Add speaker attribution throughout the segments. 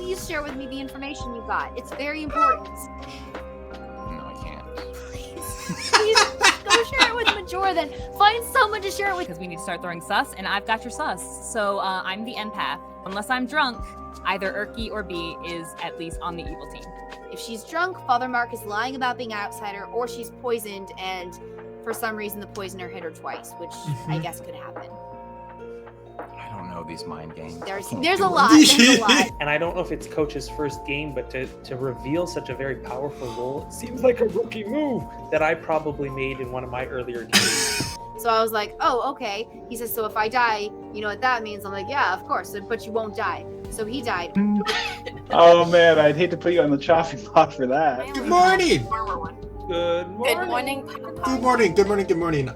Speaker 1: please share with me the information you got? It's very important.
Speaker 2: No, I can't.
Speaker 1: Please go share it with Majora then. Find someone to share it with.
Speaker 3: Because we need to start throwing sus, and I've got your sus. So I'm the empath. Unless I'm drunk, either Erky or B is at least on the evil team.
Speaker 1: If she's drunk, Father Mark is lying about being an outsider, or she's poisoned and for some reason the poisoner hit her twice, which I guess could happen.
Speaker 2: I don't know these mind games.
Speaker 1: There's
Speaker 2: I
Speaker 1: a
Speaker 2: can't do
Speaker 1: lot.
Speaker 2: it.
Speaker 1: There's a lot.
Speaker 4: And I don't know if it's Coach's first game, but to reveal such a very powerful role, it seems like a rookie move that I probably made in one of my earlier games.
Speaker 1: So I was like, oh, okay. He says, so if I die, you know what that means? I'm like, yeah, of course, but you won't die. So he died.
Speaker 5: Oh man, I'd hate to put you on the chopping block for that.
Speaker 6: Good morning.
Speaker 4: Good morning.
Speaker 6: Good morning.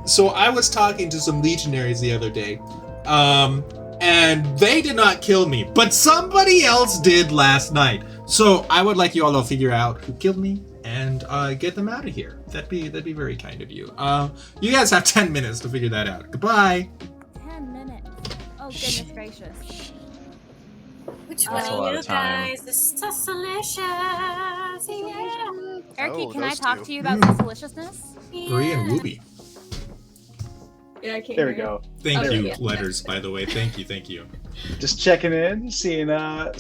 Speaker 6: So I was talking to some legionaries the other day, and they did not kill me, but somebody else did last night. So I would like you all to figure out who killed me and get them out of here. That'd be very kind of you. You guys have 10 minutes to figure that out. Goodbye.
Speaker 3: 10 minutes. Oh, goodness gracious.
Speaker 7: Which
Speaker 2: That's
Speaker 7: one
Speaker 2: a lot
Speaker 7: of you
Speaker 2: of time.
Speaker 7: guys? This is so delicious. Yeah.
Speaker 3: Erky, can I
Speaker 8: those
Speaker 3: talk
Speaker 8: two.
Speaker 3: to you about some deliciousness?
Speaker 6: Bree and Wooby.
Speaker 9: Yeah, I can't
Speaker 5: There we
Speaker 9: hear
Speaker 5: go.
Speaker 6: Thank
Speaker 9: Oh,
Speaker 6: you,
Speaker 9: yeah.
Speaker 6: letters, by the way. Thank you.
Speaker 5: Just checking in, seeing how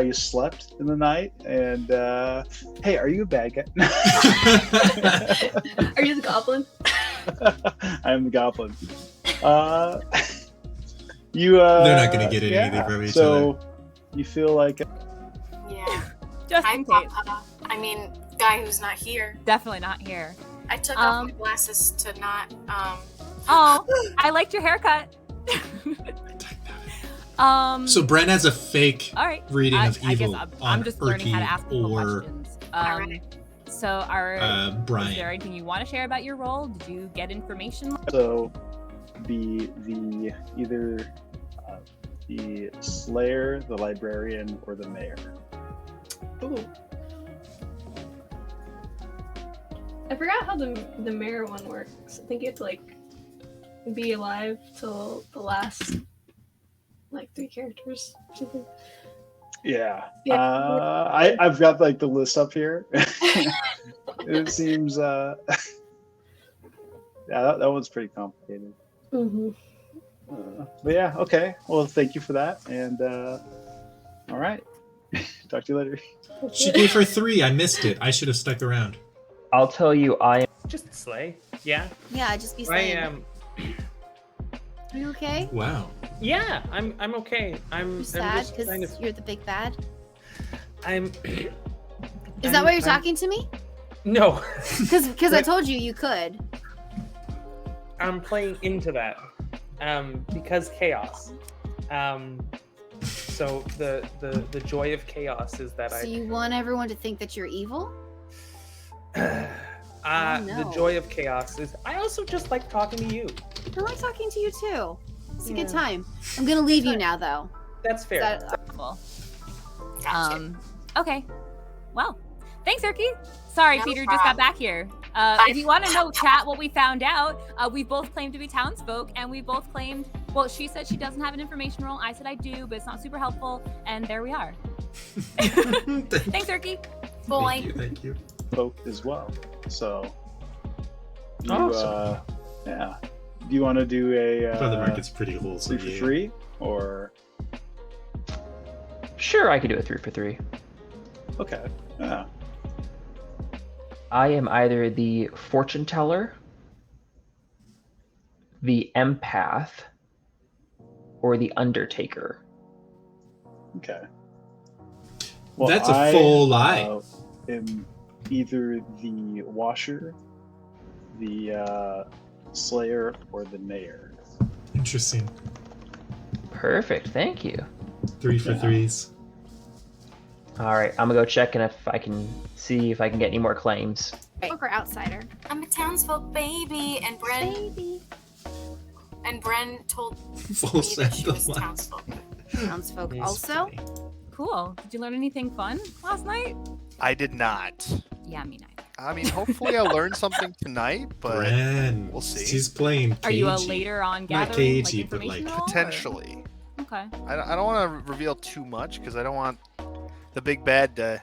Speaker 5: you slept in the night, and hey, are you a bad guy?
Speaker 9: Are you the goblin?
Speaker 5: I am the goblin. You
Speaker 6: They're not gonna get anything from each
Speaker 5: so you feel like
Speaker 7: Yeah.
Speaker 3: Just
Speaker 7: Hi,
Speaker 3: in case.
Speaker 7: Papa. I mean, guy who's not here.
Speaker 3: Definitely not here.
Speaker 7: I took off my glasses to not.
Speaker 3: Oh, I liked your haircut.
Speaker 6: So Bren has a fake
Speaker 3: All right.
Speaker 6: reading of
Speaker 3: I guess
Speaker 6: evil
Speaker 3: I'm
Speaker 6: on
Speaker 3: just learning how to
Speaker 6: Erky
Speaker 3: ask people
Speaker 6: or
Speaker 3: questions.
Speaker 7: All right.
Speaker 3: So, is there
Speaker 6: Brian.
Speaker 3: anything you want to share about your role? Did you get information?
Speaker 5: so the either the Slayer, the Librarian, or the Mayor.
Speaker 9: Ooh. I forgot how the mayor one works. I think you have to like be alive till the last like 3 characters. or something.
Speaker 5: Yeah.
Speaker 9: Yeah.
Speaker 5: I've got like the list up here. It seems yeah, that one's pretty complicated.
Speaker 9: Mm-hmm.
Speaker 5: But yeah, okay. Well, thank you for that, and all right. Talk to you later.
Speaker 6: She gave her 3. I missed it. I should have stuck around.
Speaker 10: I'll tell you, I am.
Speaker 4: Just slay. Yeah.
Speaker 1: Yeah, just be
Speaker 4: I
Speaker 1: saying.
Speaker 4: am.
Speaker 1: Are you okay?
Speaker 6: Wow.
Speaker 4: Yeah, I'm okay. I'm
Speaker 1: You're sad
Speaker 4: just
Speaker 1: because
Speaker 4: kind of.
Speaker 1: you're the big bad?
Speaker 4: I'm.
Speaker 1: Is that why you're talking to me?
Speaker 4: No.
Speaker 1: Because I told you could.
Speaker 4: I'm playing into that. Because chaos. So the joy of chaos is that
Speaker 1: So you want everyone to think that you're evil?
Speaker 4: the
Speaker 1: no.
Speaker 4: joy of chaos is I also just like talking to you.
Speaker 1: I like talking to you too. It's a good
Speaker 4: Yeah.
Speaker 1: time. I'm gonna leave you now though.
Speaker 4: That's fair.
Speaker 3: Cool.
Speaker 7: Gotcha.
Speaker 3: Okay. Well, thanks, Erky. Sorry,
Speaker 7: No
Speaker 3: Peter just got
Speaker 7: problem.
Speaker 3: back here. If you want to know, chat, what we found out, we both claimed to be townsfolk, and we both claimed, well, she said she doesn't have an information role. I said I do, but it's not super helpful, and there we are. Thanks, Erky.
Speaker 7: Boy.
Speaker 6: Thank you.
Speaker 5: Folk as well. So you,
Speaker 4: Awesome.
Speaker 5: yeah. Do you want to do a
Speaker 6: Brother Market's pretty wholesome.
Speaker 5: 3 for 3 or
Speaker 10: Sure, I could do a 3 for 3.
Speaker 5: okay? Yeah.
Speaker 10: I am either the fortune teller, the empath, or the undertaker.
Speaker 5: Okay.
Speaker 6: That's a full lie.
Speaker 5: Am either the washer, the slayer, or the mayor.
Speaker 6: Interesting.
Speaker 10: Perfect, thank you.
Speaker 6: 3 for 3s.
Speaker 10: All right, I'm gonna go check and if I can see if I can get any more claims.
Speaker 1: Folk or outsider?
Speaker 7: I'm a townsfolk baby, and Bren told
Speaker 6: Full
Speaker 7: me that she
Speaker 6: set
Speaker 7: was
Speaker 6: of lies.
Speaker 7: townsfolk.
Speaker 1: Townsfolk
Speaker 6: It's
Speaker 1: also?
Speaker 6: funny.
Speaker 3: Cool. Did you learn anything fun last night?
Speaker 8: I did not.
Speaker 3: Yeah, me neither.
Speaker 8: I mean, hopefully I'll learn something tonight, but
Speaker 6: Bren.
Speaker 8: we'll see.
Speaker 6: She's playing cagey.
Speaker 3: Are you a later on
Speaker 6: Not
Speaker 3: gathering,
Speaker 6: cagey,
Speaker 3: like,
Speaker 6: but,
Speaker 3: information
Speaker 6: like,
Speaker 3: role, or-
Speaker 8: Potentially.
Speaker 3: Okay.
Speaker 8: I don't want to reveal too much because I don't want the big bad to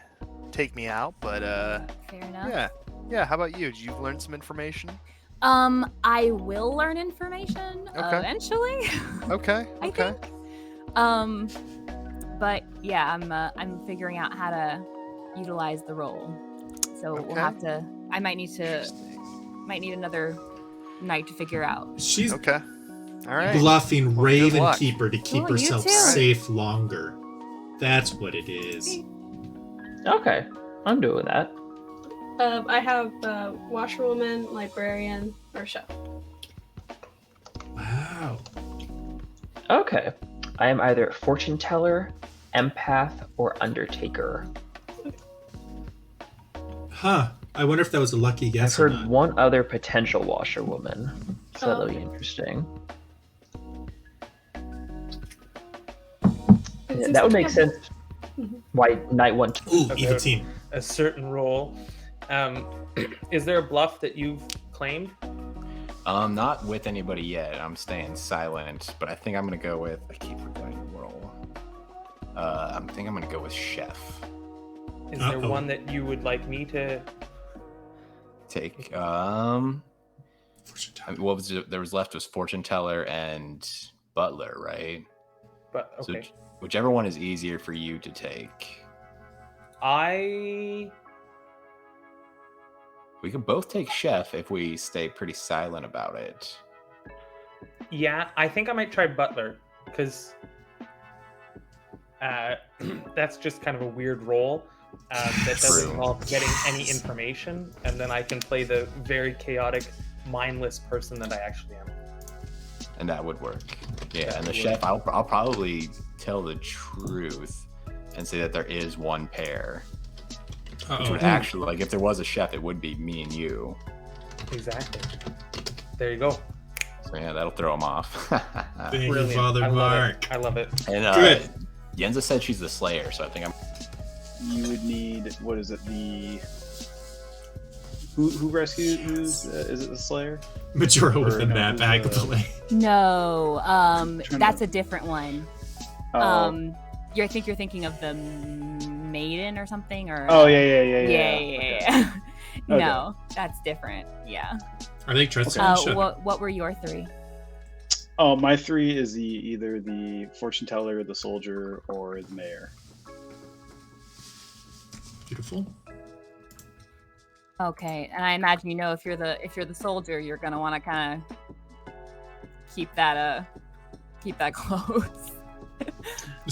Speaker 8: take me out. But
Speaker 3: Fair enough.
Speaker 8: yeah. How about you? Did you learn some information?
Speaker 3: I will learn information
Speaker 8: Okay.
Speaker 3: eventually.
Speaker 8: Okay.
Speaker 3: I
Speaker 8: Okay.
Speaker 3: think. But yeah, I'm figuring out how to utilize the role. So we'll
Speaker 8: Okay.
Speaker 3: have to. I might need another night to figure out.
Speaker 6: She's
Speaker 8: Okay. All right.
Speaker 6: bluffing
Speaker 8: Well, good
Speaker 6: Raven
Speaker 8: luck.
Speaker 6: Keeper to keep
Speaker 3: Oh, you
Speaker 6: herself
Speaker 3: too.
Speaker 6: safe longer. That's what it is.
Speaker 10: Okay, I'm doing that.
Speaker 9: I have washerwoman, librarian, or chef.
Speaker 6: Wow.
Speaker 10: Okay, I am either fortune teller, empath, or undertaker.
Speaker 6: Huh. I wonder if that was a lucky
Speaker 10: I've
Speaker 6: guess or
Speaker 10: heard
Speaker 6: not.
Speaker 10: one other potential washerwoman, so that'll be
Speaker 9: okay.
Speaker 10: interesting.
Speaker 9: Is
Speaker 10: Yeah,
Speaker 9: this
Speaker 10: that would make
Speaker 9: kind of-
Speaker 10: sense. Why night one?
Speaker 6: Ooh,
Speaker 4: Okay.
Speaker 6: evil team.
Speaker 4: A certain role. Is there a bluff that you've claimed?
Speaker 2: Not with anybody yet. I'm staying silent, but I think I'm gonna go with. I keep forgetting the role. I think I'm gonna go with chef.
Speaker 4: Is there
Speaker 6: Uh-oh.
Speaker 4: one that you would like me to?
Speaker 2: Take.
Speaker 6: Fortune
Speaker 2: I
Speaker 6: teller.
Speaker 2: mean, what was it? There was left was fortune teller and butler, right?
Speaker 4: But okay,
Speaker 2: So whichever one is easier for you to take.
Speaker 4: I
Speaker 2: We could both take chef if we stay pretty silent about it.
Speaker 4: yeah, I think I might try butler because that's just kind of a weird role that doesn't
Speaker 2: True.
Speaker 4: involve getting any information, and then I can play the very chaotic, mindless person that I actually am.
Speaker 2: And that would work. Yeah,
Speaker 4: That
Speaker 2: and the
Speaker 4: would
Speaker 2: chef, I'll probably tell the truth and say that there is one pair. Which
Speaker 6: Uh-oh.
Speaker 2: would actually, like, if there was a chef, it would be me and you.
Speaker 4: Exactly. There you go.
Speaker 2: So yeah, that'll throw him off.
Speaker 6: Thank you,
Speaker 4: Brilliant.
Speaker 6: Father
Speaker 4: I love
Speaker 6: Mark.
Speaker 4: it. I love it.
Speaker 2: And
Speaker 6: Good.
Speaker 2: Yenza said she's the Slayer, so I think I'm.
Speaker 5: You would need, what is it, the... Who rescued, is it the Slayer?
Speaker 6: Majora with
Speaker 5: Or
Speaker 6: the
Speaker 5: no,
Speaker 6: map
Speaker 5: who's
Speaker 6: back
Speaker 5: the-
Speaker 6: play.
Speaker 3: No,
Speaker 5: trying
Speaker 3: that's
Speaker 5: to-
Speaker 3: a different one.
Speaker 5: Oh,
Speaker 3: I think you're thinking of the maiden or something, or
Speaker 5: oh yeah.
Speaker 3: yeah.
Speaker 5: Okay.
Speaker 3: No, that's different. Yeah.
Speaker 6: I think trust in each other.
Speaker 3: What were your three?
Speaker 5: Oh, my three is either the fortune teller, the soldier, or the mayor.
Speaker 6: Beautiful.
Speaker 3: Okay, and I imagine if you're the soldier, you're gonna want to kind of keep that close.
Speaker 6: The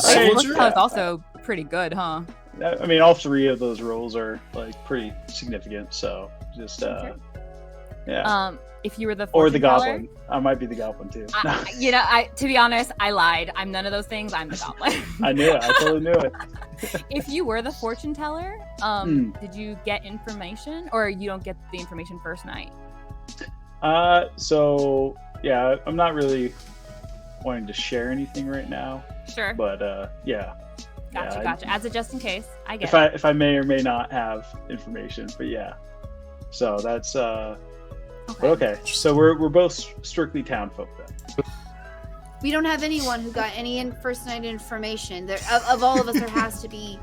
Speaker 5: Hey,
Speaker 6: soldier?
Speaker 3: That was also pretty good, huh?
Speaker 5: I mean, all three of those roles are like pretty significant. So just yeah.
Speaker 3: If you were the
Speaker 5: Or the
Speaker 3: fortune teller,
Speaker 5: goblin. I might be the goblin too.
Speaker 3: to be honest, I lied. I'm none of those things. I'm the goblin.
Speaker 5: I knew it. I totally knew it.
Speaker 3: If you were the fortune teller, did you get information, or you don't get the information first night?
Speaker 5: So yeah, I'm not really wanting to share anything right now,
Speaker 3: Sure.
Speaker 5: but yeah.
Speaker 3: Gotcha. As a just in case, I get
Speaker 5: If
Speaker 3: it.
Speaker 5: if I may or may not have information, but yeah. So that's but okay. So we're both strictly town folk then.
Speaker 1: We don't have anyone who got any first night information. There, of all of us, there has to be.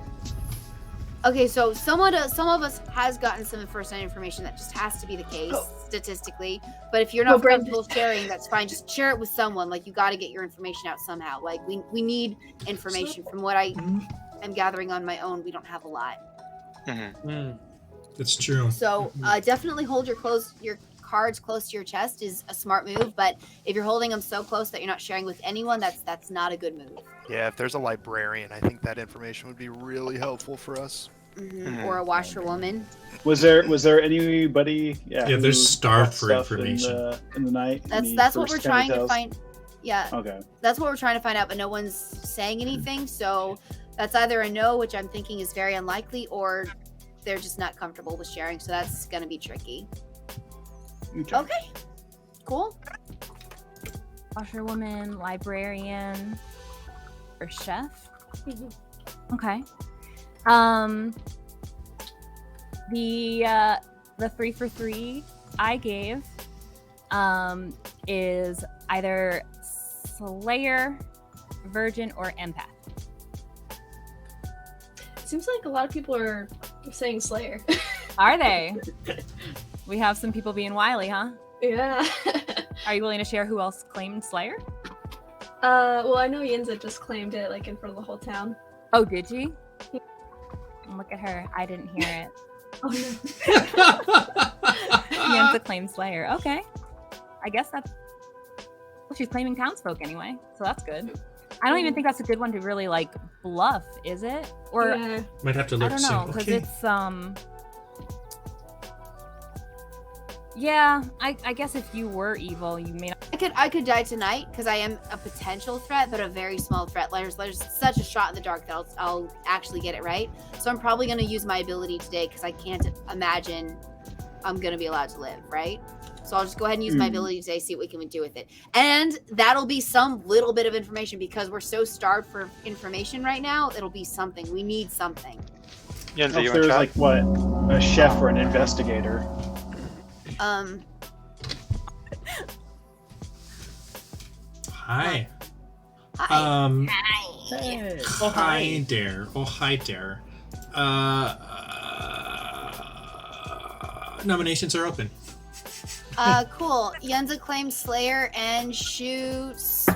Speaker 1: Okay, so some of us has gotten some first night information. That just has to be the case statistically. But if you're not comfortable sharing, that's fine. Just share it with someone. Like, you got to get your information out somehow. Like, we need information. From what I am gathering on my own, we don't have a lot.
Speaker 6: That's true.
Speaker 1: So definitely hold your cards close to your chest is a smart move. But if you're holding them so close that you're not sharing with anyone, that's not a good move.
Speaker 8: Yeah, if there's a librarian, I think that information would be really helpful for us.
Speaker 1: Or a washerwoman.
Speaker 5: Was there anybody? Yeah,
Speaker 6: Yeah, there's
Speaker 5: who
Speaker 6: starved
Speaker 5: got
Speaker 6: for
Speaker 5: stuff
Speaker 6: information.
Speaker 5: in the night.
Speaker 1: That's what we're trying to find. Yeah.
Speaker 5: Okay.
Speaker 1: That's what we're trying to find out, but no one's saying anything. So that's either a no, which I'm thinking is very unlikely, or they're just not comfortable with sharing. So that's going to be tricky. Okay. Cool.
Speaker 3: Washerwoman, librarian, or chef. Okay. The 3 for 3 I gave is either Slayer, virgin, or empath?
Speaker 9: Seems like a lot of people are saying Slayer.
Speaker 3: Are they? We have some people being wily, huh?
Speaker 9: Yeah.
Speaker 3: Are you willing to share who else claimed Slayer?
Speaker 9: Well, I know Yinza just claimed it, like, in front of the whole town.
Speaker 3: Oh, did she? Look at her. I didn't hear it.
Speaker 9: Oh, no.
Speaker 3: Yenza claimed Slayer. Okay. I guess that's... Well, she's claiming townsfolk anyway, so that's good. I don't even think that's a good one to really, like, bluff, is it? Or
Speaker 9: Yeah.
Speaker 6: Might have to
Speaker 3: I
Speaker 6: look
Speaker 3: don't
Speaker 6: soon.
Speaker 3: know, because
Speaker 6: Okay.
Speaker 3: it's, Yeah, I guess if you were evil, you may not...
Speaker 1: I could die tonight because I am a potential threat, but a very small threat. There's such a shot in the dark that I'll actually get it right. So I'm probably going to use my ability today because I can't imagine I'm going to be allowed to live, right? So I'll just go ahead and use my ability today, see what we can do with it. And that'll be some little bit of information because we're so starved for information right now. It'll be something. We need something.
Speaker 5: Yenza, if there was like what, a chef or an investigator.
Speaker 6: Hi.
Speaker 1: Hi.
Speaker 5: Hey.
Speaker 6: Hi there. Oh, hi there. Nominations are open.
Speaker 1: Cool. Yenza claims Slayer and shoots.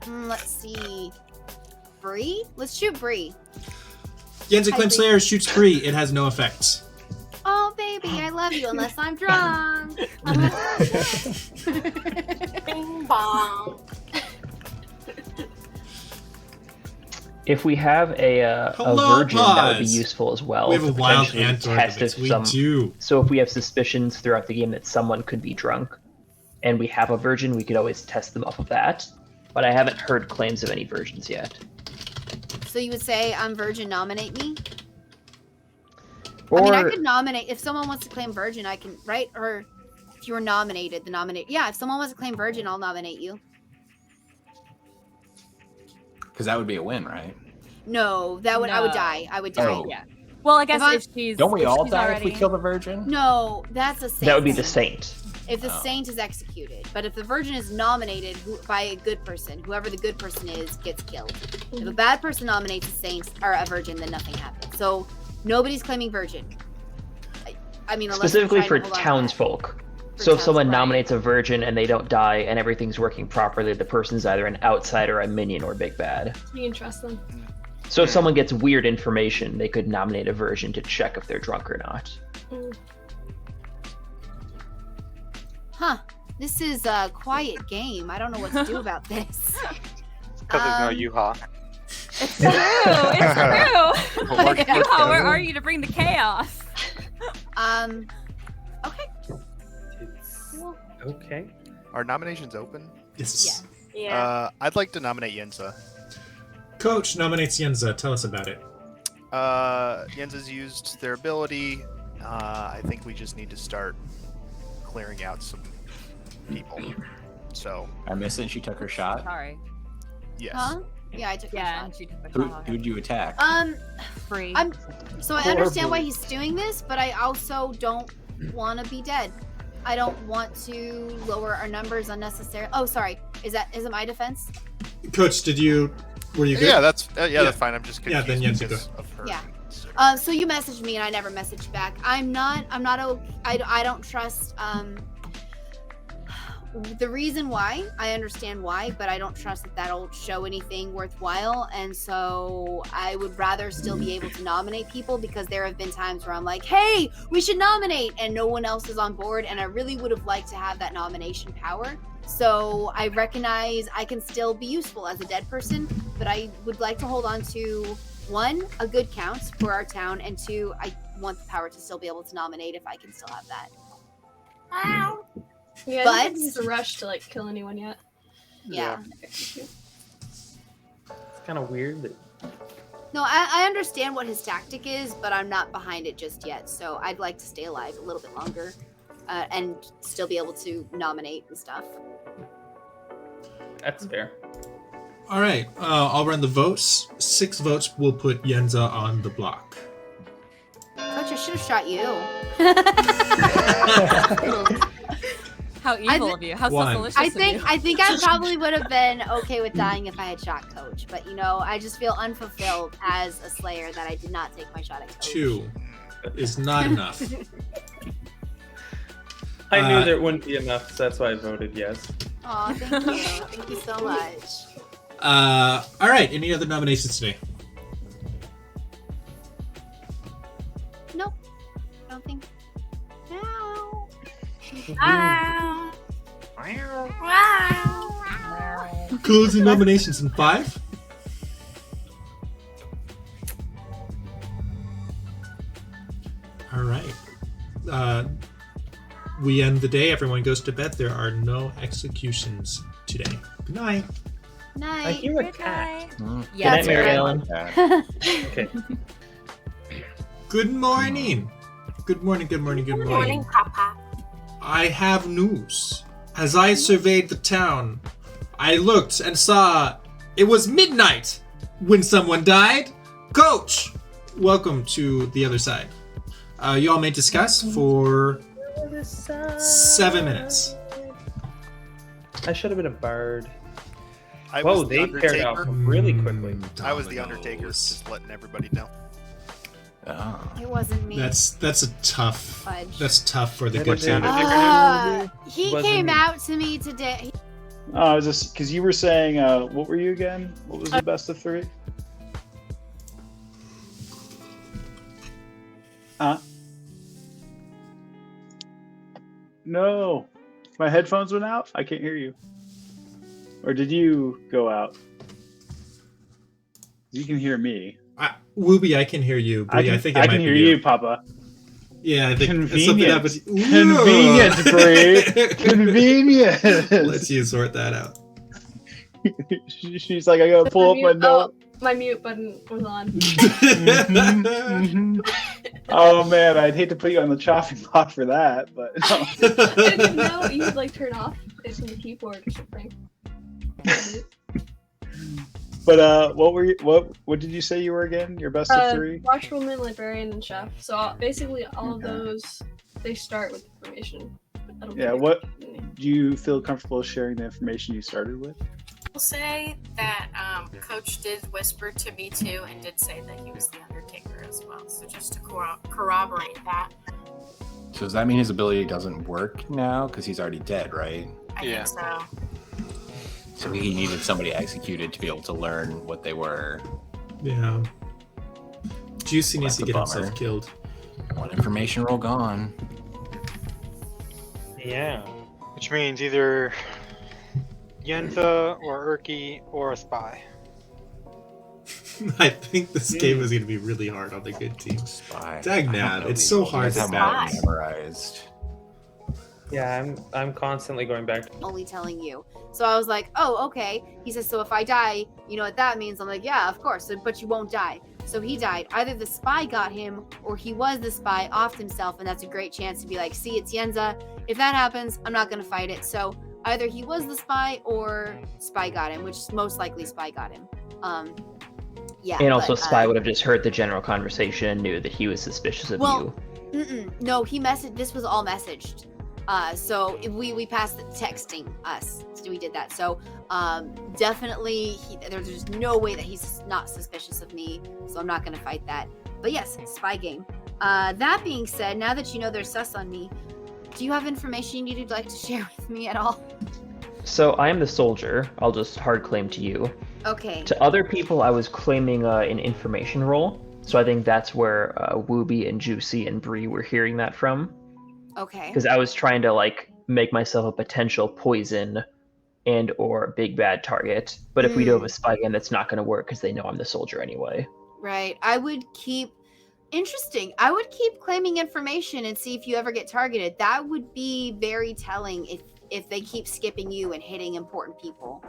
Speaker 1: Let's see. Bree? Let's shoot Bree.
Speaker 6: Yenza
Speaker 1: Hi,
Speaker 6: claims
Speaker 1: Bree.
Speaker 6: Slayer shoots free. It has no effects.
Speaker 1: Oh, baby, I love you unless I'm drunk.
Speaker 7: Bing bong.
Speaker 10: If we have a
Speaker 6: Hello,
Speaker 10: virgin, that would be
Speaker 6: Paz.
Speaker 10: useful as well.
Speaker 6: We have a
Speaker 10: to
Speaker 6: wild
Speaker 10: potentially
Speaker 6: answer to
Speaker 10: test
Speaker 6: this.
Speaker 10: if
Speaker 6: We
Speaker 10: some-
Speaker 6: do.
Speaker 10: So if we have suspicions throughout the game that someone could be drunk, and we have a virgin, we could always test them off of that. But I haven't heard claims of any virgins yet.
Speaker 1: So you would say I'm virgin, nominate me?
Speaker 10: Or
Speaker 1: I mean, I could nominate if someone wants to claim virgin. I can, right? Or if you were nominated, the nominate. Yeah, if someone wants to claim virgin, I'll nominate you.
Speaker 2: Because that would be a win, right?
Speaker 1: No, that would I would
Speaker 3: No.
Speaker 1: die. I would die.
Speaker 2: Oh.
Speaker 3: Yeah. Well, I guess
Speaker 1: If I-
Speaker 3: if she's...
Speaker 2: Don't we
Speaker 3: if
Speaker 2: all
Speaker 3: she's
Speaker 2: die
Speaker 3: already...
Speaker 2: if we kill the virgin?
Speaker 1: No, that's a saint.
Speaker 10: that would be the
Speaker 1: thing.
Speaker 10: saint.
Speaker 1: If the
Speaker 2: Oh.
Speaker 1: saint is executed, but if the virgin is nominated by a good person, whoever the good person is gets killed. If a bad person nominates a saint or a virgin, then nothing happens. So nobody's claiming virgin. I mean, unless we're
Speaker 10: Specifically
Speaker 1: trying
Speaker 10: for
Speaker 1: to hold on to that.
Speaker 10: townsfolk.
Speaker 1: For
Speaker 10: So if someone
Speaker 1: townsfolk.
Speaker 10: nominates a virgin and they don't die and everything's working properly, the person's either an outsider, a minion, or big bad.
Speaker 9: You can trust them.
Speaker 10: So if someone gets weird information, they could nominate a virgin to check if they're drunk or not.
Speaker 9: Mm.
Speaker 1: Huh. This is a quiet game. I don't know what to do about this.
Speaker 11: Because there's no
Speaker 1: Um,
Speaker 11: Yuha.
Speaker 3: It's true. It's true.
Speaker 11: Well, work-
Speaker 3: Yuha, where are you to bring the chaos?
Speaker 1: Okay.
Speaker 4: It's okay.
Speaker 8: Are nominations open?
Speaker 6: Yes.
Speaker 7: Yeah.
Speaker 8: I'd like to nominate Yenza.
Speaker 6: Coach nominates Yenza. Tell us about it.
Speaker 8: Yenza's used their ability. I think we just need to start clearing out some people. So,
Speaker 2: I missed it. She took her shot.
Speaker 3: Sorry.
Speaker 8: yes.
Speaker 1: Huh? Yeah, I took my
Speaker 3: Yeah,
Speaker 1: shot.
Speaker 3: and she took the
Speaker 2: Who,
Speaker 3: shot.
Speaker 2: who'd you attack?
Speaker 3: Free.
Speaker 1: So I understand why he's doing this, but I also don't want to be dead. I don't want to lower our numbers unnecessarily. Oh, sorry. Is it my defense?
Speaker 6: Coach, were you good?
Speaker 8: Yeah, that's
Speaker 6: Yeah.
Speaker 8: that's fine. I'm just
Speaker 6: Yeah,
Speaker 8: confused
Speaker 6: then Yenza
Speaker 8: because
Speaker 6: go.
Speaker 8: of her.
Speaker 1: Yeah.
Speaker 8: So-
Speaker 1: So you messaged me and I never messaged back. I don't trust the reason why. I understand why, but I don't trust that that'll show anything worthwhile. And so I would rather still be able to nominate people because there have been times where I'm like, hey, we should nominate, and no one else is on board. And I really would have liked to have that nomination power. So I recognize I can still be useful as a dead person, but I would like to hold on to, one, a good count for our town, and two, I want the power to still be able to nominate if I can still have that.
Speaker 7: Ow.
Speaker 9: Yeah, I
Speaker 1: But-
Speaker 9: don't think there's a rush to like kill anyone yet.
Speaker 1: Yeah.
Speaker 4: It's kind of weird that
Speaker 1: No, I understand what his tactic is, but I'm not behind it just yet. So I'd like to stay alive a little bit longer and still be able to nominate and stuff.
Speaker 4: that's fair.
Speaker 6: All right. I'll run the votes. 6 votes will put Yenza on the block.
Speaker 1: Coach, I should have shot you.
Speaker 3: How evil of you. How
Speaker 6: One.
Speaker 3: so delicious
Speaker 1: I
Speaker 3: of you.
Speaker 1: think I probably would have been okay with dying if I had shot Coach, but I just feel unfulfilled as a Slayer that I did not take my shot at Coach.
Speaker 6: 2 is not enough.
Speaker 4: I knew there wouldn't be enough, so that's why I voted yes.
Speaker 1: Aw, thank you. Thank you so much.
Speaker 6: All right. Any other nominations today?
Speaker 1: Nope. I don't think. No.
Speaker 7: Wow. Wow.
Speaker 6: Closing nominations in 5. All right. We end the day. Everyone goes to bed. There are no executions today. Good night.
Speaker 1: Night.
Speaker 4: I hear a cat.
Speaker 10: Yeah,
Speaker 1: that's
Speaker 10: Mary
Speaker 1: right.
Speaker 10: Ellen.
Speaker 4: Okay.
Speaker 6: Good morning. Good morning. Good morning. Good
Speaker 7: Good
Speaker 6: morning.
Speaker 7: morning, Papa.
Speaker 6: I have news. As I surveyed the town, I looked and saw it was midnight when someone died. Coach, welcome to the other side. You all may discuss for 7 minutes.
Speaker 4: I should have been a bard.
Speaker 8: I
Speaker 4: Whoa,
Speaker 8: was the
Speaker 4: they paired
Speaker 8: Undertaker.
Speaker 4: out really quickly.
Speaker 8: I was the Undertaker,
Speaker 6: Dominoes.
Speaker 8: just letting everybody know.
Speaker 2: Oh.
Speaker 1: It wasn't me.
Speaker 6: That's a tough.
Speaker 1: Fudge.
Speaker 6: That's tough for the
Speaker 5: That
Speaker 6: good
Speaker 5: is the
Speaker 6: team.
Speaker 5: Undertaker.
Speaker 1: He
Speaker 4: Wasn't
Speaker 1: came
Speaker 4: me.
Speaker 1: out to me today.
Speaker 5: I was just because you were saying, what were you again? What was the best of 3? Huh? No, my headphones went out. I can't hear you. Or did you go out? You can hear me.
Speaker 6: Wooby, I can hear you. Bree, I think it
Speaker 5: I
Speaker 6: might
Speaker 5: can hear
Speaker 6: be
Speaker 5: you, Papa.
Speaker 6: Yeah, I think
Speaker 5: Convenient.
Speaker 6: something happened.
Speaker 5: Convenient, Bree. Convenient.
Speaker 6: Let's you sort that out.
Speaker 5: She's like, I gotta pull up my note.
Speaker 9: My mute button was on.
Speaker 5: Oh man, I'd hate to put you on the chopping block for that, but no.
Speaker 9: I didn't know you could like turn off it from the keyboard or something.
Speaker 5: But what did you say you were again? Your best of 3?
Speaker 9: Watchwoman, Librarian, and Chef. So basically, all of those they start with information. I don't
Speaker 5: Yeah,
Speaker 9: think
Speaker 5: what
Speaker 9: they-
Speaker 5: do you feel comfortable sharing the information you started with?
Speaker 7: I'll say that Coach did whisper to me too, and did say that he was the Undertaker as well. So just to corroborate that,
Speaker 2: So does that mean his ability doesn't work now? Because he's already dead, right?
Speaker 7: I think so.
Speaker 2: So he needed somebody executed to be able to learn what they were.
Speaker 6: Yeah. Juicy needs to
Speaker 2: That's a
Speaker 6: get
Speaker 2: bummer.
Speaker 6: himself killed.
Speaker 2: One information roll gone.
Speaker 4: Yeah.
Speaker 11: Which means either Yenza or Urki or a spy.
Speaker 6: I think this game is going to be really hard on the good team.
Speaker 2: Spy.
Speaker 6: Dagnad, it's so hard to
Speaker 2: to
Speaker 6: balance.
Speaker 2: memorized.
Speaker 4: Yeah, I'm constantly going back to
Speaker 1: Only telling you. So I was like, oh, okay. He says, so if I die, you know what that means? I'm like, yeah, of course. So, but you won't die. So he died. Either the spy got him or he was the spy, offed himself, and that's a great chance to be like, see, it's Yenza. If that happens, I'm not going to fight it. So either he was the spy or spy got him, which is most likely spy got him. Yeah.
Speaker 10: And also,
Speaker 1: but,
Speaker 10: Spy would have just heard the general conversation and knew that he was suspicious of
Speaker 1: Well,
Speaker 10: you.
Speaker 1: No, he messaged. This was all messaged. So we passed the texting us. So we did that. So definitely, there's no way that he's not suspicious of me. So I'm not going to fight that. But yes, spy game. That being said, now that you know they're sus on me, do you have information you'd like to share with me at all?
Speaker 10: So I am the soldier. I'll just hard claim to you.
Speaker 1: Okay.
Speaker 10: To other people, I was claiming an information role. So I think that's where Wooby and Juicy and Bree were hearing that from.
Speaker 1: Okay.
Speaker 10: Because I was trying to like make myself a potential poison and or big bad target. But if we do have a spy game, that's not going to work because they know I'm the soldier anyway.
Speaker 1: Right. I would keep claiming information and see if you ever get targeted. That would be very telling if they keep skipping you and hitting important people.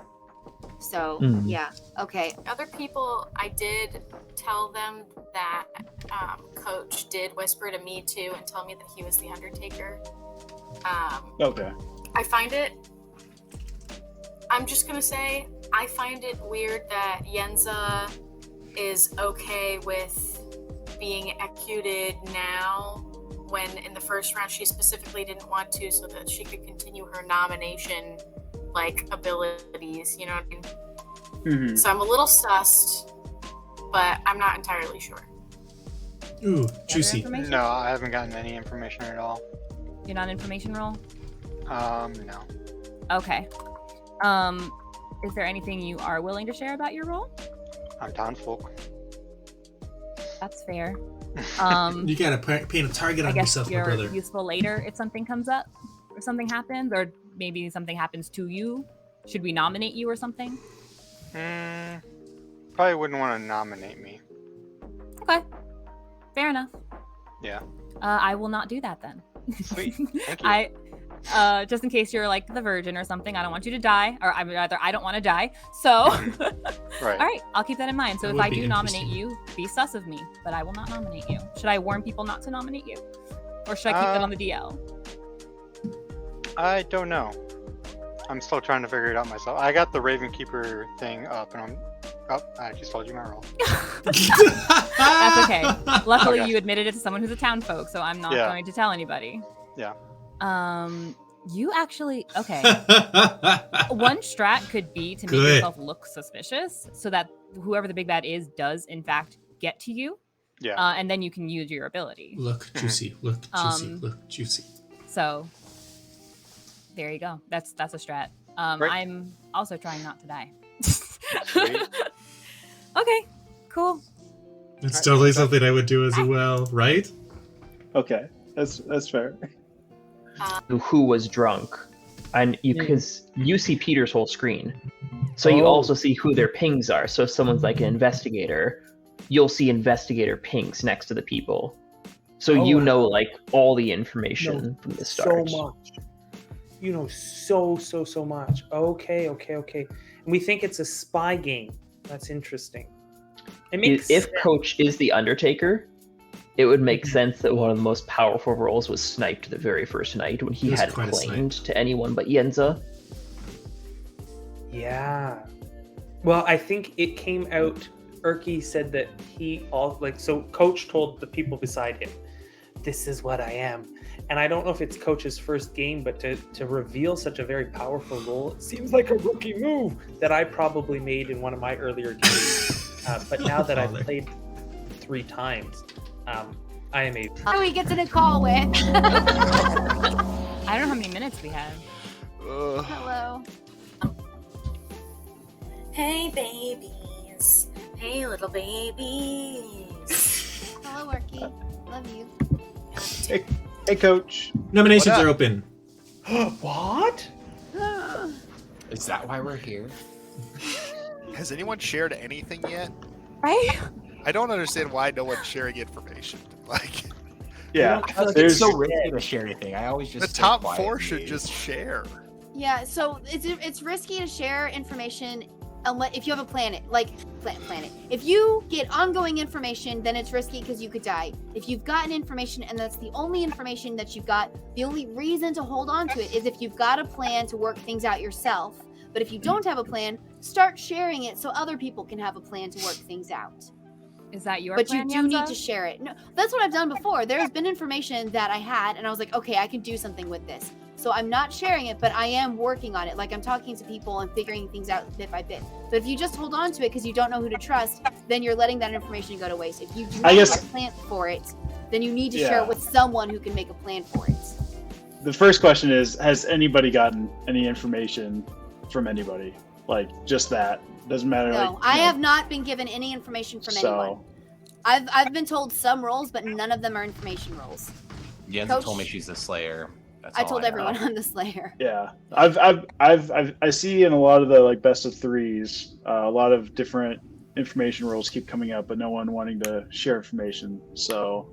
Speaker 1: So yeah. Okay.
Speaker 7: Other people, I did tell them that Coach did whisper to me too and tell me that he was the Undertaker.
Speaker 5: Okay.
Speaker 7: I'm just gonna say, I find it weird that Yenza is okay with being executed now when in the first round she specifically didn't want to so that she could continue her nomination like abilities, you know what I mean?
Speaker 5: Mhm.
Speaker 7: So I'm a little sussed, but I'm not entirely sure.
Speaker 6: Ooh,
Speaker 3: Other
Speaker 6: juicy.
Speaker 3: information?
Speaker 11: No, I haven't gotten any information at all.
Speaker 3: You're not information roll?
Speaker 11: No.
Speaker 3: Okay. Is there anything you are willing to share about your role?
Speaker 11: I'm townsfolk.
Speaker 3: That's fair.
Speaker 6: You gotta paint a target
Speaker 3: I
Speaker 6: on
Speaker 3: guess
Speaker 6: yourself, my
Speaker 3: you're
Speaker 6: brother.
Speaker 3: useful later if something comes up, or something happens, or maybe something happens to you. Should we nominate you or something?
Speaker 11: Probably wouldn't want to nominate me.
Speaker 3: Okay. Fair enough.
Speaker 11: Yeah.
Speaker 3: I will not do that then.
Speaker 11: Sweet. Thank you.
Speaker 3: Just in case you're like the virgin or something, I don't want you to die, or I would rather I don't want to die. So,
Speaker 11: Right.
Speaker 3: all right, I'll keep that in mind. So
Speaker 6: That
Speaker 3: if
Speaker 6: would
Speaker 3: I
Speaker 6: be
Speaker 3: do nominate
Speaker 6: interesting.
Speaker 3: you, be sus of me, but I will not nominate you. Should I warn people not to nominate you, or should I keep that on the DL?
Speaker 11: I don't know. I'm still trying to figure it out myself. I got the Raven Keeper thing up, and I just told you my role.
Speaker 3: That's okay. Luckily,
Speaker 11: Okay.
Speaker 3: you admitted it to someone who's a town folk, so I'm not
Speaker 11: Yeah.
Speaker 3: going to tell anybody.
Speaker 11: Yeah.
Speaker 3: You actually okay. One strat could be to make
Speaker 6: Good.
Speaker 3: yourself look suspicious, so that whoever the big bad is does in fact get to you.
Speaker 11: Yeah.
Speaker 3: And then you can use your ability.
Speaker 6: Look juicy, look juicy,
Speaker 3: Um,
Speaker 6: look juicy.
Speaker 3: So there you go. That's a strat.
Speaker 11: Great.
Speaker 3: I'm also trying not to die.
Speaker 11: Sweet.
Speaker 3: Okay, cool.
Speaker 6: It's totally something I would do as well, right?
Speaker 5: Okay, that's fair.
Speaker 10: Who was drunk, and because you see Peter's whole screen, so you
Speaker 5: Oh.
Speaker 10: also see who their pings are. So if someone's like an investigator, you'll see investigator pings next to the people, so
Speaker 4: Oh,
Speaker 10: you
Speaker 4: wow.
Speaker 10: know like all the information from the start.
Speaker 4: So much. You know so much. Okay. And we think it's a spy game. That's interesting. It makes
Speaker 10: If
Speaker 4: sense.
Speaker 10: Coach is the Undertaker, it would make sense that one of the most powerful roles was sniped the very first night when he
Speaker 6: It was
Speaker 10: hadn't
Speaker 6: quite a
Speaker 10: claimed to anyone but Yenza.
Speaker 4: Yeah. Well, I think it came out. Erky said that so Coach told the people beside him, "This is what I am." And I don't know if it's Coach's first game, but to reveal such a very powerful role, it seems like a rookie move that I probably made in one of my earlier games. But now that I've played 3 times, I am a.
Speaker 1: Who do we get to the call with?
Speaker 3: I don't know how many minutes we have.
Speaker 1: Hello.
Speaker 7: Hey, babies. Hey, little babies.
Speaker 1: Hello, Orky. Love you.
Speaker 5: Hey, Coach.
Speaker 6: Nominations
Speaker 8: What up?
Speaker 6: are open.
Speaker 4: What?
Speaker 2: Is that why we're here?
Speaker 8: Has anyone shared anything yet?
Speaker 3: Right?
Speaker 8: I don't understand why no one's sharing information. Like,
Speaker 5: Yeah,
Speaker 2: It's
Speaker 5: there's
Speaker 2: so risky to share anything. I always just
Speaker 8: the
Speaker 2: stay
Speaker 8: top
Speaker 2: quiet
Speaker 8: 4
Speaker 2: and
Speaker 8: should
Speaker 2: leave.
Speaker 8: just share.
Speaker 1: Yeah, so it's risky to share information unless if you have a planet, like planet. If you get ongoing information, then it's risky because you could die. If you've gotten information and that's the only information that you've got, the only reason to hold on to it is if you've got a plan to work things out yourself. But if you don't have a plan, start sharing it so other people can have a plan to work things out.
Speaker 3: Is that your
Speaker 1: But
Speaker 3: plan,
Speaker 1: you do need
Speaker 3: Yenza?
Speaker 1: to share it. No, that's what I've done before. There's been information that I had, and I was like, okay, I can do something with this. So I'm not sharing it, but I am working on it. Like I'm talking to people and figuring things out bit by bit. But if you just hold on to it because you don't know who to trust, then you're letting that information go to waste. If you do not have a plan for it, then you need to share
Speaker 5: Yeah.
Speaker 1: it with someone who can make a plan for it.
Speaker 5: the first question is: has anybody gotten any information from anybody? Like just that doesn't matter.
Speaker 1: No,
Speaker 5: like,
Speaker 1: I
Speaker 5: you know,
Speaker 1: have not been given any information from anyone.
Speaker 5: So
Speaker 1: I've been told some roles, but none of them are information roles.
Speaker 2: Yenza
Speaker 1: Coach-
Speaker 2: told me she's the Slayer. That's
Speaker 1: I
Speaker 2: all
Speaker 1: told
Speaker 2: know.
Speaker 1: everyone I'm the Slayer.
Speaker 5: yeah, I see in a lot of the like best of threes, a lot of different information roles keep coming up, but no one wanting to share information. So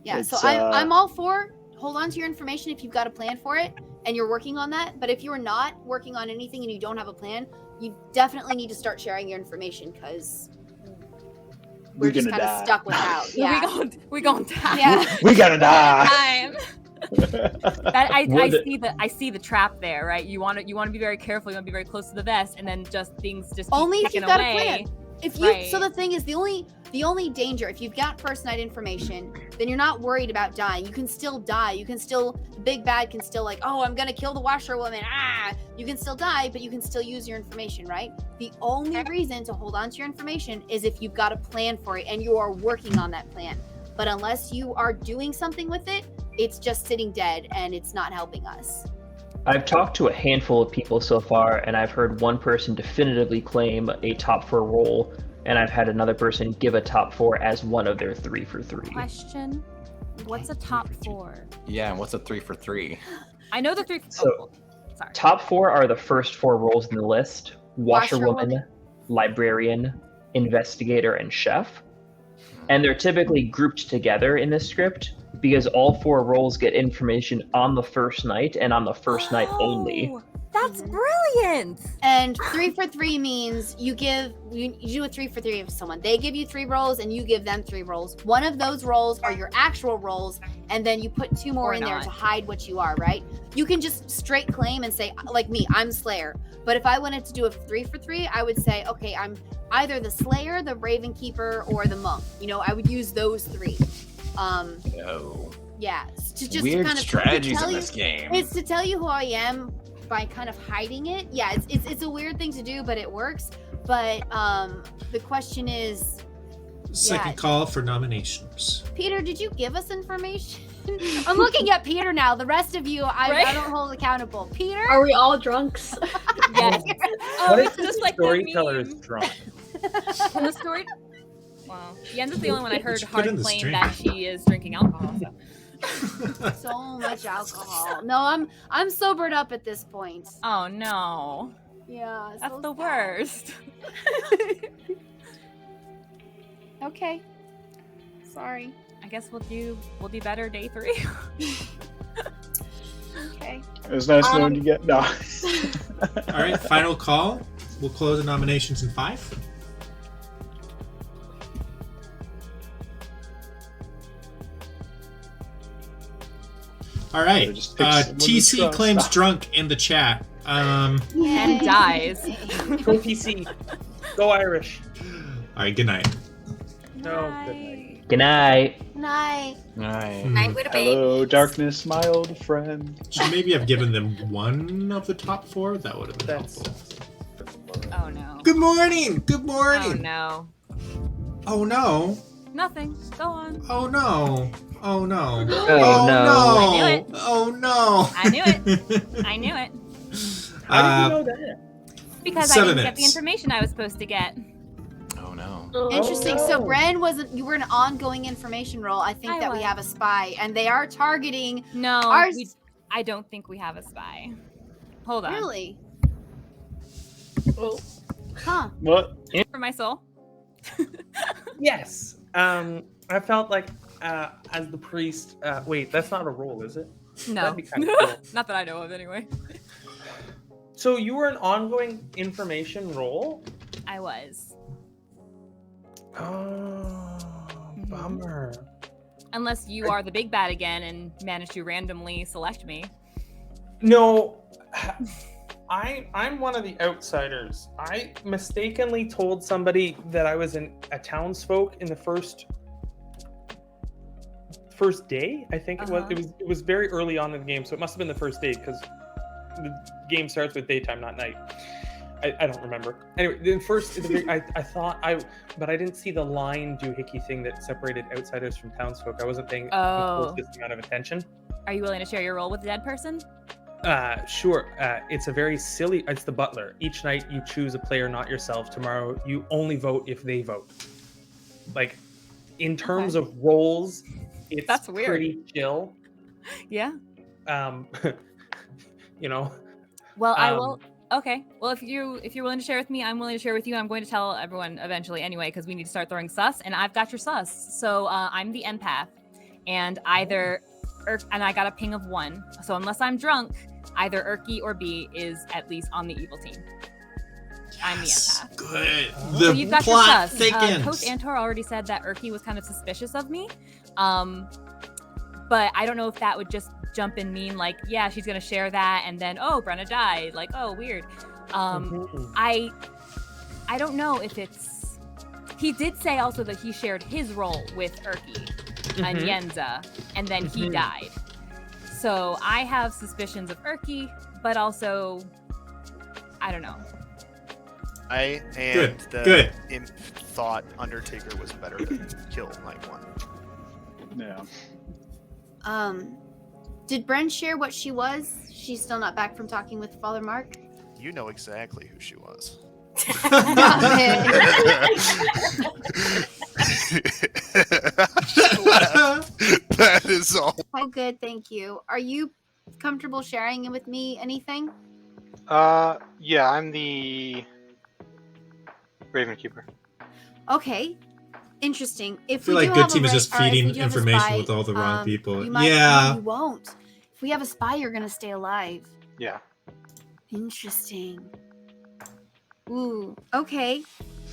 Speaker 1: Yeah, so
Speaker 5: It's,
Speaker 1: I'm all for hold on to your information if you've got a plan for it and you're working on that. But if you're not working on anything and you don't have a plan, you definitely need to start sharing your information because we're just
Speaker 5: gonna
Speaker 1: kind of
Speaker 5: die.
Speaker 1: stuck without. Yeah.
Speaker 3: we gonna die.
Speaker 1: Yeah.
Speaker 5: We gotta die.
Speaker 3: Time. That I
Speaker 10: Would-
Speaker 3: see the trap there, right? You want to be very careful. You want to be very close to the vest, and then just things just keep
Speaker 1: Only if
Speaker 3: ticking
Speaker 1: you've got a
Speaker 3: away.
Speaker 1: plan. If you,
Speaker 3: Right.
Speaker 1: so the thing is, the only danger, if you've got first night information, then you're not worried about dying. You can still die. You can still, the big bad can still like, oh, I'm gonna kill the washerwoman. You can still die, but you can still use your information, right? The only reason to hold on to your information is if you've got a plan for it and you are working on that plan. But unless you are doing something with it, it's just sitting dead and it's not helping us.
Speaker 10: I've talked to a handful of people so far, and I've heard one person definitively claim a top 4 role, and I've had another person give a top 4 as one of their 3 for 3.
Speaker 3: Question: what's a top 4?
Speaker 2: Yeah, and what's a 3 for 3?
Speaker 3: I know the 3.
Speaker 10: So-
Speaker 3: sorry.
Speaker 10: Top 4 are the first 4 roles in the list: washerwoman,
Speaker 1: Washerwoman.
Speaker 10: librarian, investigator, and chef. And they're typically grouped together in this script because all 4 roles get information on the first night and on the first night only.
Speaker 3: Oh, that's brilliant.
Speaker 1: And 3 for 3 means you do a 3 for 3 of someone. They give you 3 roles and you give them 3 roles. One of those roles are your actual roles, and then you put 2 more
Speaker 3: Or
Speaker 1: in there
Speaker 3: not.
Speaker 1: to hide what you are, right? You can just straight claim and say, like me, I'm Slayer. But if I wanted to do a 3 for 3, I would say, okay, I'm either the Slayer, the Raven Keeper, or the Monk. I would use those 3.
Speaker 2: No.
Speaker 1: Yeah, to just
Speaker 2: Weird
Speaker 1: kind of
Speaker 2: strategies
Speaker 1: tell
Speaker 2: in
Speaker 1: you,
Speaker 2: this game.
Speaker 1: It's to tell you who I am by kind of hiding it. Yeah, it's a weird thing to do, but it works. But the question is,
Speaker 6: Second call for nominations.
Speaker 1: Peter, did you give us information? I'm looking at Peter now. The rest of you, I
Speaker 3: Right?
Speaker 1: don't hold accountable. Peter?
Speaker 9: Are we all drunks?
Speaker 3: Yes. Oh,
Speaker 4: What
Speaker 3: it's
Speaker 4: if the
Speaker 3: just like
Speaker 4: storyteller is
Speaker 3: that meme.
Speaker 4: drunk?
Speaker 3: When the story. Wow. Yen's the only one I heard
Speaker 6: Put in
Speaker 3: hard
Speaker 6: the
Speaker 3: claim
Speaker 6: stream.
Speaker 3: that she is drinking alcohol. So.
Speaker 1: So much alcohol. No, I'm sobered up at this point.
Speaker 3: Oh no.
Speaker 1: Yeah,
Speaker 3: That's
Speaker 1: so
Speaker 3: the
Speaker 1: sad.
Speaker 3: worst.
Speaker 1: Okay. Sorry.
Speaker 3: I guess we'll do better day 3.
Speaker 1: Okay.
Speaker 5: It was nice knowing you get no.
Speaker 6: All right, final call. We'll close the nominations in 5. All right.
Speaker 5: Just pick someone that's
Speaker 6: TC
Speaker 5: drunk.
Speaker 6: claims
Speaker 5: Stop.
Speaker 6: drunk in the chat.
Speaker 3: And dies.
Speaker 4: Go PC. Go Irish.
Speaker 6: All right, good night.
Speaker 4: No, good night.
Speaker 10: Good night.
Speaker 1: Night.
Speaker 2: Nice.
Speaker 7: Night with a baby.
Speaker 5: Hello, darkness, my old friend.
Speaker 6: Should maybe have given them one of the top 4. That would have been
Speaker 4: That's
Speaker 6: helpful.
Speaker 3: Oh no.
Speaker 6: Good morning. Good
Speaker 3: Oh
Speaker 6: morning.
Speaker 3: no.
Speaker 6: Oh no.
Speaker 3: Nothing. Go on.
Speaker 6: Oh no. Oh no.
Speaker 10: Oh, no.
Speaker 3: I knew it.
Speaker 6: Oh no.
Speaker 3: I knew it. I knew it.
Speaker 4: How did you know that?
Speaker 3: Because I
Speaker 6: 7
Speaker 3: didn't get the
Speaker 6: minutes.
Speaker 3: information I was supposed to get.
Speaker 2: Oh no.
Speaker 1: Interesting.
Speaker 4: Oh,
Speaker 1: So
Speaker 4: no.
Speaker 1: Bren you were an ongoing information role. I think
Speaker 3: I
Speaker 1: that we
Speaker 3: was.
Speaker 1: have a spy, and they are targeting.
Speaker 3: No,
Speaker 1: Ours-
Speaker 3: I don't think we have a spy. Hold on.
Speaker 1: Really?
Speaker 9: Oh.
Speaker 1: Huh.
Speaker 5: What?
Speaker 3: For my soul.
Speaker 4: Yes. I felt like as the priest. Wait, that's not a role, is it?
Speaker 3: No.
Speaker 4: That'd be kinda cool.
Speaker 3: Not that I know of, anyway.
Speaker 4: So you were an ongoing information role?
Speaker 3: I was.
Speaker 4: Oh, bummer.
Speaker 3: Unless you are the big bad again and manage to randomly select me.
Speaker 4: No, I'm one of the outsiders. I mistakenly told somebody that I was a townsfolk in the first day. I think it was.
Speaker 3: Uh-huh.
Speaker 4: It was very early on in the game, so it must have been the first day because the game starts with daytime, not night. I don't remember. Anyway, I thought but I didn't see the line doohickey thing that separated outsiders from townsfolk. I wasn't paying
Speaker 3: Oh.
Speaker 4: the closest amount of attention.
Speaker 3: Are you willing to share your role with the dead person?
Speaker 4: Sure. It's a very silly. It's the butler. Each night you choose a player, not yourself. Tomorrow you only vote if they vote. Like, in terms of roles, it's
Speaker 3: That's weird.
Speaker 4: pretty chill.
Speaker 3: Yeah.
Speaker 4: You know.
Speaker 3: Well, I
Speaker 4: Um,
Speaker 3: will. Okay. Well, if you're willing to share with me, I'm willing to share with you. I'm going to tell everyone eventually anyway, because we need to start throwing sus, and I've got your sus. So I'm the empath, and either and I got a ping of 1. So unless I'm drunk, either Erky or B is at least on the evil team. I'm the empath.
Speaker 6: Good.
Speaker 3: So
Speaker 6: The
Speaker 3: you've got your
Speaker 6: plot
Speaker 3: sus.
Speaker 6: thickens.
Speaker 3: Coach Antor already said that Erky was kind of suspicious of me. But I don't know if that would just jump and mean like, yeah, she's gonna share that, and then Brenna died. Like, oh, weird. I don't know if it's He did say also that he shared his role with Erky and Yenza, and then he died. So I have suspicions of Erky, but also, I don't know.
Speaker 8: The imp thought Undertaker was better to kill night one.
Speaker 5: Yeah.
Speaker 1: Did Bren share what she was? She's still not back from talking with Father Mark?
Speaker 8: You know exactly who she was. That is all.
Speaker 1: Oh, good, thank you. Are you comfortable sharing with me anything?
Speaker 11: Yeah, I'm the Raven Keeper.
Speaker 1: Okay, interesting. If
Speaker 6: I feel
Speaker 1: we
Speaker 6: like
Speaker 1: do
Speaker 6: Good
Speaker 1: have
Speaker 6: Team
Speaker 1: a
Speaker 6: is just
Speaker 1: or if we
Speaker 6: feeding
Speaker 1: do have a
Speaker 6: information
Speaker 1: spy,
Speaker 6: with all the wrong people.
Speaker 1: You might,
Speaker 6: Yeah.
Speaker 1: no, you won't. If we have a spy, you're gonna stay alive.
Speaker 11: Yeah.
Speaker 1: Interesting. Ooh, okay.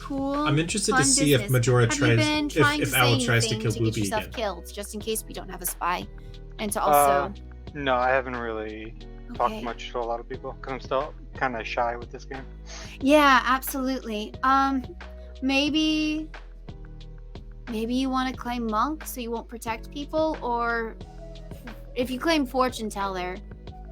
Speaker 1: Cool.
Speaker 6: I'm interested to
Speaker 1: fun
Speaker 6: see if
Speaker 1: business.
Speaker 6: Majora
Speaker 1: Have
Speaker 6: tries,
Speaker 1: you been trying
Speaker 6: if
Speaker 1: to
Speaker 6: Owl
Speaker 1: say
Speaker 6: tries to
Speaker 1: anything
Speaker 6: kill
Speaker 1: to
Speaker 6: Booby
Speaker 1: get yourself
Speaker 6: again.
Speaker 1: killed, just in case we don't have a spy, and to also.
Speaker 11: No, I haven't really talked
Speaker 1: Okay.
Speaker 11: much to a lot of people because I'm still kind of shy with this game.
Speaker 1: Yeah, absolutely. Maybe you want to claim monk so you won't protect people, or if you claim fortune teller.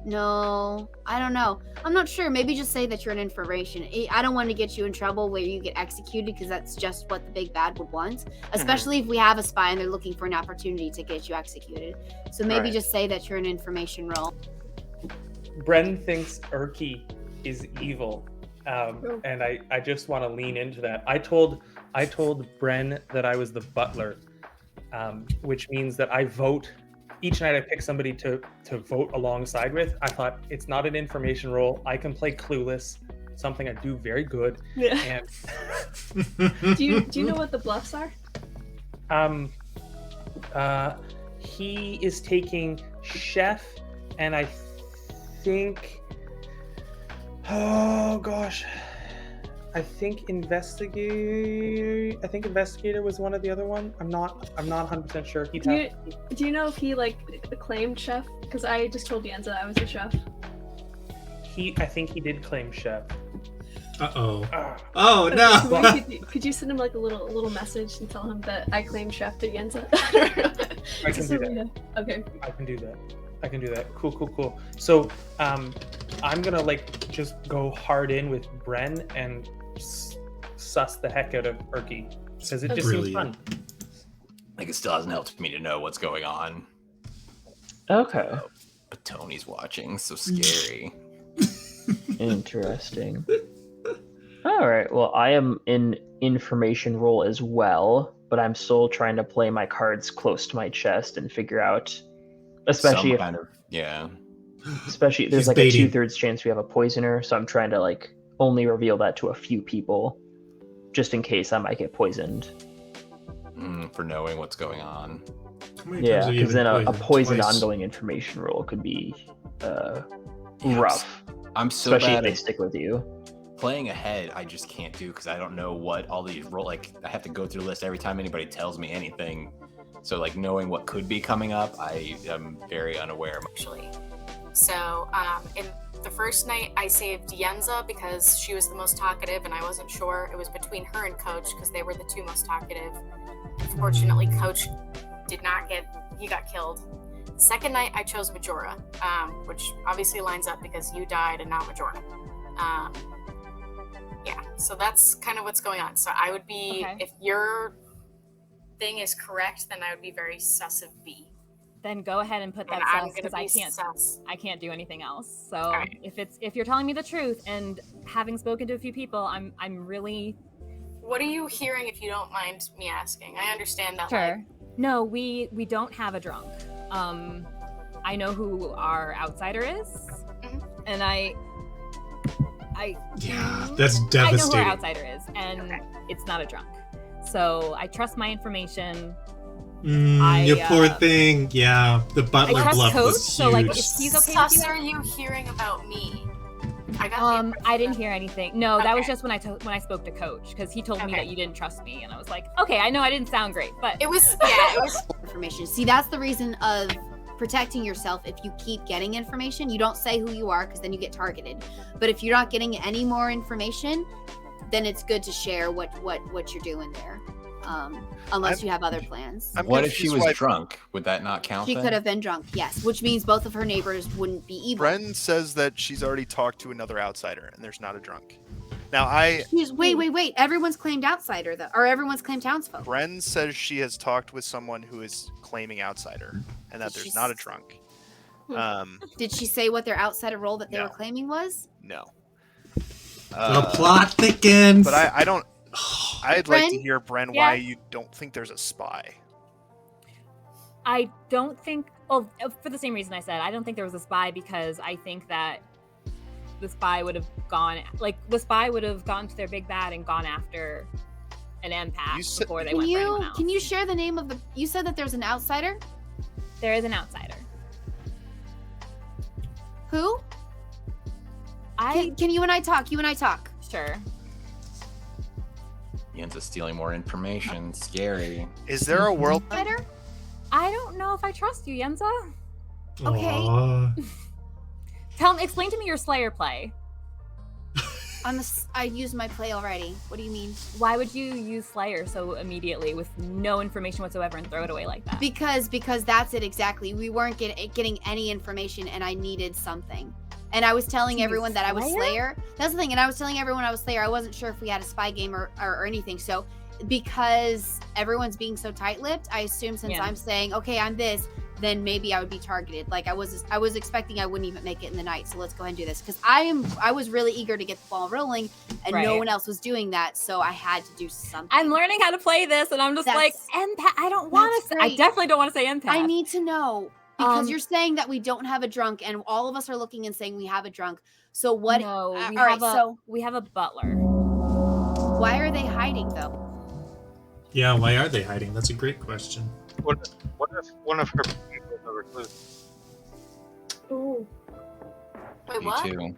Speaker 1: No, I don't know. I'm not sure. Maybe just say that you're an information. I don't want to get you in trouble where you get executed, because that's just what the big bad would want. Especially if we have a spy and they're looking for an opportunity to get you executed. So maybe
Speaker 11: Right.
Speaker 1: just say that you're an information role.
Speaker 4: Bren thinks Erky is evil, and I just want to lean into that. I told Bren that I was the butler, which means that I vote each night. I pick somebody to vote alongside with. I thought, it's not an information role. I can play clueless, something I do very good.
Speaker 9: Yeah.
Speaker 4: And
Speaker 9: Do you know what the bluffs are?
Speaker 4: he is taking chef, and I think, oh gosh, I think investigator was one of the other one. I'm not 100% sure.
Speaker 9: Do you know if he like claimed chef? Because I just told Yenza I was a chef.
Speaker 4: I think he did claim chef.
Speaker 6: Uh-oh.
Speaker 4: Ah.
Speaker 6: Oh, no.
Speaker 9: Could you send him like a little message and tell him that I claimed chef to Yenza?
Speaker 4: I can do that.
Speaker 9: Okay.
Speaker 4: I can do that. Cool. So, I'm gonna like just go hard in with Bren and suss the heck out of Erky, because it just seems fun.
Speaker 2: Like, it still hasn't helped me to know what's going on.
Speaker 10: Okay.
Speaker 2: But Tony's watching, so scary.
Speaker 10: Interesting. All right. Well, I am in information role as well, but I'm still trying to play my cards close to my chest and figure out, especially if especially there's
Speaker 6: He's
Speaker 10: like
Speaker 6: baiting.
Speaker 10: a 2/3 chance we have a poisoner, so I'm trying to like only reveal that to a few people, just in case I might get poisoned.
Speaker 2: For knowing what's going on.
Speaker 10: Yeah, because then a poisoned ongoing information roll could be rough.
Speaker 2: I'm so
Speaker 10: especially
Speaker 2: bad
Speaker 10: if they
Speaker 2: at
Speaker 10: stick with you.
Speaker 2: playing ahead. I just can't do, because I don't know what all these roll. Like, I have to go through the list every time anybody tells me anything. So like knowing what could be coming up, I am very unaware.
Speaker 7: Actually, so in the first night I saved Yenza because she was the most talkative, and I wasn't sure. It was between her and Coach because they were the two most talkative. Unfortunately, Coach he got killed. The second night I chose Majora, which obviously lines up because you died and not Majora. Yeah, so that's kind of what's going on. So I would be, if your thing is correct, then I would be very sus of B.
Speaker 3: Then go ahead and put that
Speaker 7: And
Speaker 3: sus, because I can't do anything else. So
Speaker 7: right.
Speaker 3: if you're telling me the truth, and having spoken to a few people, I'm really.
Speaker 7: What are you hearing, if you don't mind me asking? I understand that.
Speaker 3: Sure. No, we don't have a drunk. I know who our outsider is, and
Speaker 6: yeah, that's devastating.
Speaker 3: I know who our outsider is, and it's not a drunk. So I trust my information.
Speaker 6: You poor thing. Yeah, the butler
Speaker 3: I trust
Speaker 6: bluff
Speaker 3: Coach,
Speaker 6: was
Speaker 3: so
Speaker 6: huge.
Speaker 3: like if he's okay with
Speaker 7: Sus
Speaker 3: you.
Speaker 7: are you hearing about me? I
Speaker 3: didn't hear anything. No, that was just when I spoke to Coach, because he told me that you didn't trust me, and I was like, okay, I know I didn't sound great, but
Speaker 7: it was
Speaker 1: information. See, that's the reason of protecting yourself. If you keep getting information, you don't say who you are, because then you get targeted. But if you're not getting any more information, then it's good to share what you're doing there. Unless you have other plans.
Speaker 2: What if she was drunk? Would that not count?
Speaker 1: She
Speaker 2: then?
Speaker 1: could have been drunk, yes, which means both of her neighbors wouldn't be evil.
Speaker 8: Bren says that she's already talked to another outsider, and there's not a drunk. Now
Speaker 1: Wait. Everyone's claimed outsider though, or everyone's claimed townsfolk.
Speaker 8: Bren says she has talked with someone who is claiming outsider, and that there's not a drunk.
Speaker 1: Did she say what their outsider role that they were claiming was?
Speaker 8: No.
Speaker 6: The plot thickens.
Speaker 8: But I don't. I'd like to hear, Bren, why you don't think there's a spy.
Speaker 3: I don't think. Oh, for the same reason I said, I don't think there was a spy because I think that the spy would have gone. Like the spy would have gone to their big bad and gone after an empath before they went for anyone else.
Speaker 1: Can you share the name of the? You said that there's an outsider.
Speaker 3: There is an outsider.
Speaker 1: Who? Can you and I talk? You and I talk.
Speaker 3: Sure.
Speaker 2: Yenza's stealing more information. Scary.
Speaker 8: Is there a world?
Speaker 1: Outsider?
Speaker 3: I don't know if I trust you, Yenza.
Speaker 1: Okay.
Speaker 3: Explain to me your Slayer play.
Speaker 1: I used my play already. What do you mean?
Speaker 3: Why would you use Slayer so immediately with no information whatsoever and throw it away like that?
Speaker 1: Because that's it exactly. We weren't getting any information, and I needed something. And I was telling everyone that I was Slayer. That's the thing. And I was telling everyone I was Slayer. I wasn't sure if we had a spy game or anything. So because everyone's being so tight-lipped, I assume since I'm saying, okay, I'm this, then maybe I would be targeted. Like I was expecting I wouldn't even make it in the night. So let's go ahead and do this. Because I was really eager to get the ball rolling, and no one else was doing that. So I had to do something.
Speaker 3: I'm learning how to play this, and I'm just like, empath. I don't want to say. I definitely don't want to say empath.
Speaker 1: I need to know. Because you're saying that we don't have a drunk, and all of us are looking and saying we have a drunk. So what?
Speaker 3: No, we have a butler.
Speaker 1: Why are they hiding though?
Speaker 6: Yeah, why are they hiding? That's a great question.
Speaker 11: What if one of her people is a recluse?
Speaker 9: Ooh.
Speaker 7: Wait,
Speaker 2: Me
Speaker 7: what?
Speaker 2: too.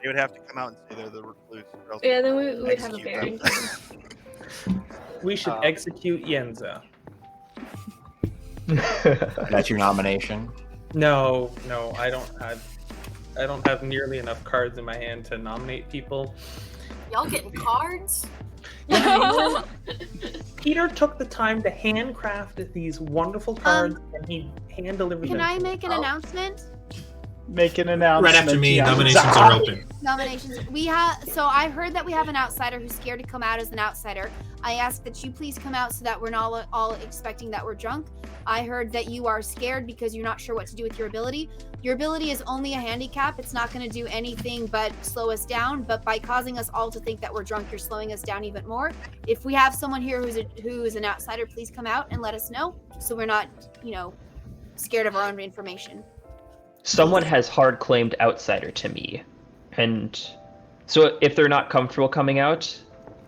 Speaker 8: They would have to come out and say they're the recluse. or else
Speaker 9: Yeah, then we would have a
Speaker 8: execute
Speaker 9: bearing.
Speaker 8: them.
Speaker 4: We should execute Yenza.
Speaker 2: That's your nomination.
Speaker 4: No, I don't have nearly enough cards in my hand to nominate people.
Speaker 7: Y'all getting cards?
Speaker 4: Peter took the time to handcraft these wonderful cards, and he hand delivered them.
Speaker 1: Can I make an announcement?
Speaker 5: Make an announcement.
Speaker 6: Right after me,
Speaker 5: Yenza.
Speaker 6: nominations are open.
Speaker 1: Nominations. So I heard that we have an outsider who's scared to come out as an outsider. I ask that you please come out so that we're not all expecting that we're drunk. I heard that you are scared because you're not sure what to do with your ability. Your ability is only a handicap. It's not going to do anything but slow us down. But by causing us all to think that we're drunk, you're slowing us down even more. If we have someone here who is an outsider, please come out and let us know so we're not, scared of our own information.
Speaker 10: Someone has hard claimed outsider to me, and so if they're not comfortable coming out,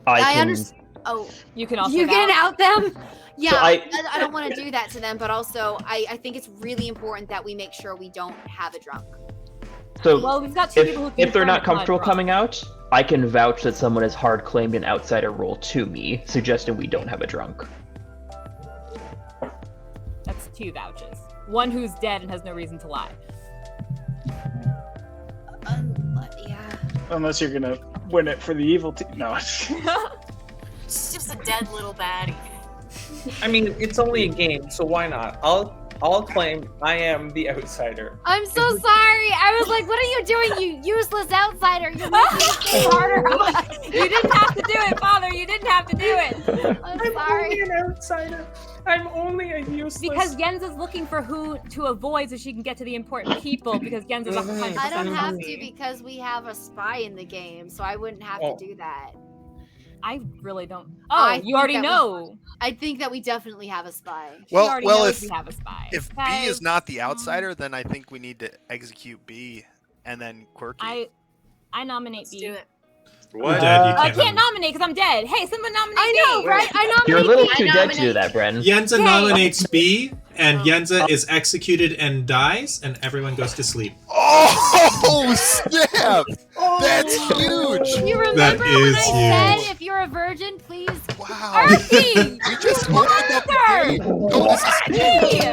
Speaker 10: I can.
Speaker 1: Understand. Oh,
Speaker 3: you can also.
Speaker 1: You can out them. Yeah,
Speaker 10: So
Speaker 1: I don't want to do that to them, but also I think it's really important that we make sure we don't have a drunk.
Speaker 10: So
Speaker 3: well, we've got two people who
Speaker 10: if they're not comfortable
Speaker 3: drunk.
Speaker 10: coming out, I can vouch that someone has hard claimed an outsider role to me, suggesting we don't have a drunk.
Speaker 3: That's two vouches. One who's dead and has no reason to lie.
Speaker 1: Yeah.
Speaker 5: Unless you're gonna win it for the evil team. No.
Speaker 7: She's just a dead little baddie.
Speaker 4: I mean, it's only a game, so why not? I'll claim I am the outsider.
Speaker 1: I'm so sorry. I was like, what are you doing, you useless outsider? You're making it so harder on us.
Speaker 3: You didn't have to do it, Father. You didn't have to do it.
Speaker 1: I'm
Speaker 4: I'm
Speaker 1: sorry.
Speaker 4: only an outsider. I'm only a useless.
Speaker 3: Because Yenza's looking for who to avoid so she can get to the important people, because Yenza's 100%
Speaker 1: I don't have to
Speaker 3: hungry.
Speaker 1: because we have a spy in the game, so I wouldn't have to do that.
Speaker 3: I really don't.
Speaker 1: I
Speaker 3: Oh,
Speaker 1: think
Speaker 3: you already
Speaker 1: that
Speaker 3: know.
Speaker 1: I think that we definitely have a spy.
Speaker 3: She already
Speaker 8: Well,
Speaker 3: knows
Speaker 8: if
Speaker 3: we have a spy.
Speaker 8: if B
Speaker 3: Okay?
Speaker 8: is not the outsider, then I think we need to execute B, and then Quirky.
Speaker 3: I nominate
Speaker 7: Let's
Speaker 3: B.
Speaker 7: do it.
Speaker 6: You're dead. You
Speaker 3: I
Speaker 6: can't
Speaker 3: can't nominate because I'm dead. Hey, someone nominate
Speaker 1: I know,
Speaker 3: me.
Speaker 1: right? I nominate
Speaker 10: You're a little
Speaker 1: B.
Speaker 10: too
Speaker 1: I
Speaker 10: dead to do
Speaker 1: nominate-
Speaker 10: that, Bren.
Speaker 6: Yenza
Speaker 3: Yay.
Speaker 6: nominates B, and Yenza is executed and dies, and everyone goes to sleep.
Speaker 8: Oh snap! That's huge.
Speaker 1: You remember
Speaker 6: That
Speaker 1: when
Speaker 6: is
Speaker 1: I
Speaker 6: huge.
Speaker 1: said if you're a virgin, please?
Speaker 8: Wow.
Speaker 3: Archie!
Speaker 8: You just opened up the game. Oh, this is huge.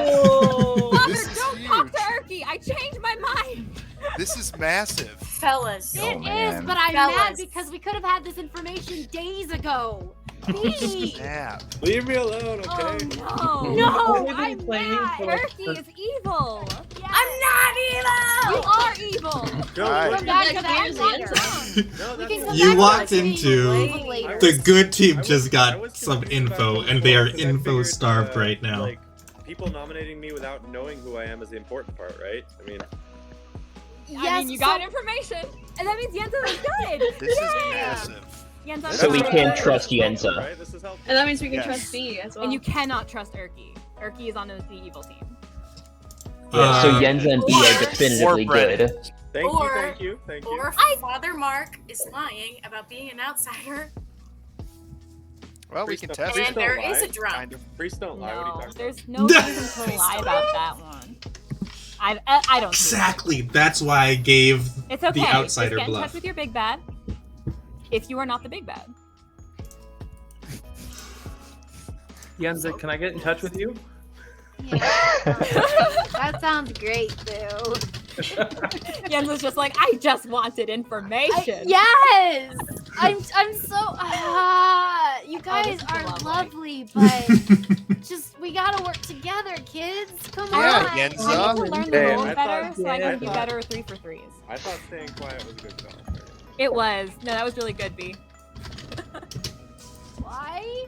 Speaker 3: Father,
Speaker 8: This is
Speaker 3: don't talk
Speaker 8: huge.
Speaker 3: to Archie. I changed my mind.
Speaker 8: This is massive.
Speaker 7: Fellas.
Speaker 2: Oh,
Speaker 1: It is,
Speaker 2: man.
Speaker 1: but I'm mad
Speaker 7: Fellas.
Speaker 1: because we could have had this information days ago. Please.
Speaker 8: Yeah.
Speaker 12: Leave me alone, okay?
Speaker 3: Oh no!
Speaker 1: No,
Speaker 4: Only been
Speaker 1: I'm
Speaker 4: playing
Speaker 1: mad.
Speaker 4: for like
Speaker 3: Turkey is evil.
Speaker 7: I'm not evil!
Speaker 3: You are evil.
Speaker 12: Go
Speaker 8: Alright.
Speaker 12: look
Speaker 1: Come back
Speaker 12: at
Speaker 1: to
Speaker 12: me.
Speaker 1: that
Speaker 9: Here's
Speaker 1: later.
Speaker 12: No,
Speaker 1: We
Speaker 12: that's
Speaker 1: can
Speaker 12: not-
Speaker 1: come
Speaker 6: You
Speaker 1: back
Speaker 6: walked
Speaker 1: to that
Speaker 6: into
Speaker 1: later.
Speaker 6: the good team
Speaker 12: I
Speaker 6: just
Speaker 12: was
Speaker 6: got some
Speaker 12: confused about
Speaker 6: info,
Speaker 12: the
Speaker 6: and they are
Speaker 12: because I
Speaker 6: info
Speaker 12: figured,
Speaker 6: starved right now.
Speaker 12: Like, people nominating me without knowing who I am is the important part, right? I mean,
Speaker 3: I mean, you got information, and that means Yenza was good.
Speaker 8: This is
Speaker 3: Yay!
Speaker 8: massive.
Speaker 3: Yenza,
Speaker 10: So we
Speaker 3: good.
Speaker 10: can trust Yenza.
Speaker 12: right? This is helpful.
Speaker 9: And that means we can
Speaker 8: Yes.
Speaker 9: trust B as well.
Speaker 3: And you cannot trust Erky. Erky is on the evil team.
Speaker 10: Yeah, so
Speaker 6: Uh,
Speaker 10: Yenza and B are definitively
Speaker 8: Brennan.
Speaker 10: good.
Speaker 12: Thank you.
Speaker 7: Or Father Mark is lying about being an outsider.
Speaker 8: Well, we
Speaker 12: Priest
Speaker 8: can
Speaker 12: don't-
Speaker 8: test
Speaker 12: priest
Speaker 7: And
Speaker 8: it.
Speaker 12: don't
Speaker 7: there is
Speaker 12: lie.
Speaker 7: a drunk.
Speaker 8: Kind of.
Speaker 12: Priests don't lie. What are you
Speaker 3: No,
Speaker 12: talking about?
Speaker 3: there's no reason to lie about that one. I don't see it.
Speaker 6: Exactly. That's why I gave
Speaker 3: It's okay.
Speaker 6: the outsider
Speaker 3: Just get in touch
Speaker 6: bluff.
Speaker 3: with your big bad. If you are not the big bad.
Speaker 4: Yenza, can I get in touch with you?
Speaker 1: Yeah. That sounds great, Boo.
Speaker 3: Yenza's just like, I just wanted information.
Speaker 1: Yes! I'm so you guys
Speaker 3: this is
Speaker 1: are
Speaker 3: lovely.
Speaker 1: lovely, but just we gotta work together, kids. Come
Speaker 8: Yeah,
Speaker 1: on.
Speaker 8: Yenza.
Speaker 3: I need to learn the
Speaker 12: Hey,
Speaker 3: rules
Speaker 12: I
Speaker 3: better
Speaker 12: thought-
Speaker 3: so I
Speaker 12: yeah,
Speaker 3: can do
Speaker 12: I thought-
Speaker 3: better 3 for 3s.
Speaker 12: I thought staying quiet was a good call.
Speaker 3: It was. No, that was really good, B.
Speaker 1: Why?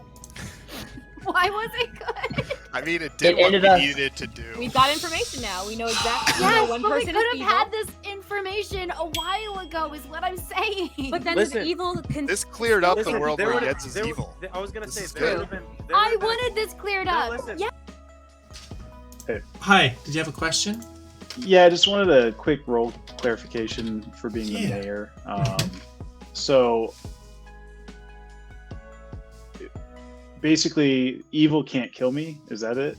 Speaker 1: Why was it good?
Speaker 8: I mean, it did
Speaker 10: It
Speaker 8: what
Speaker 10: ended
Speaker 8: we
Speaker 10: up-
Speaker 8: needed it to do.
Speaker 3: We've got information now. We know exactly we know
Speaker 1: Yes,
Speaker 3: one
Speaker 1: but we
Speaker 3: person
Speaker 1: could
Speaker 3: is
Speaker 1: have
Speaker 3: evil.
Speaker 1: had this information a while ago, is what I'm saying.
Speaker 3: But then
Speaker 12: Listen.
Speaker 3: the evil can.
Speaker 8: This cleared up
Speaker 12: Listen,
Speaker 8: the world
Speaker 12: there
Speaker 8: where
Speaker 12: would've-
Speaker 8: Yenz is
Speaker 12: there-
Speaker 8: evil.
Speaker 12: I was gonna
Speaker 8: This
Speaker 12: say
Speaker 8: is
Speaker 12: there
Speaker 8: good.
Speaker 12: would've been.
Speaker 1: I wanted this cleared
Speaker 12: No,
Speaker 1: up.
Speaker 12: listen.
Speaker 1: Yeah.
Speaker 6: Hi. Did you have a question?
Speaker 5: Yeah, I just wanted a quick role clarification for being the
Speaker 6: Yeah.
Speaker 5: mayor. So basically, evil can't kill me. Is that it?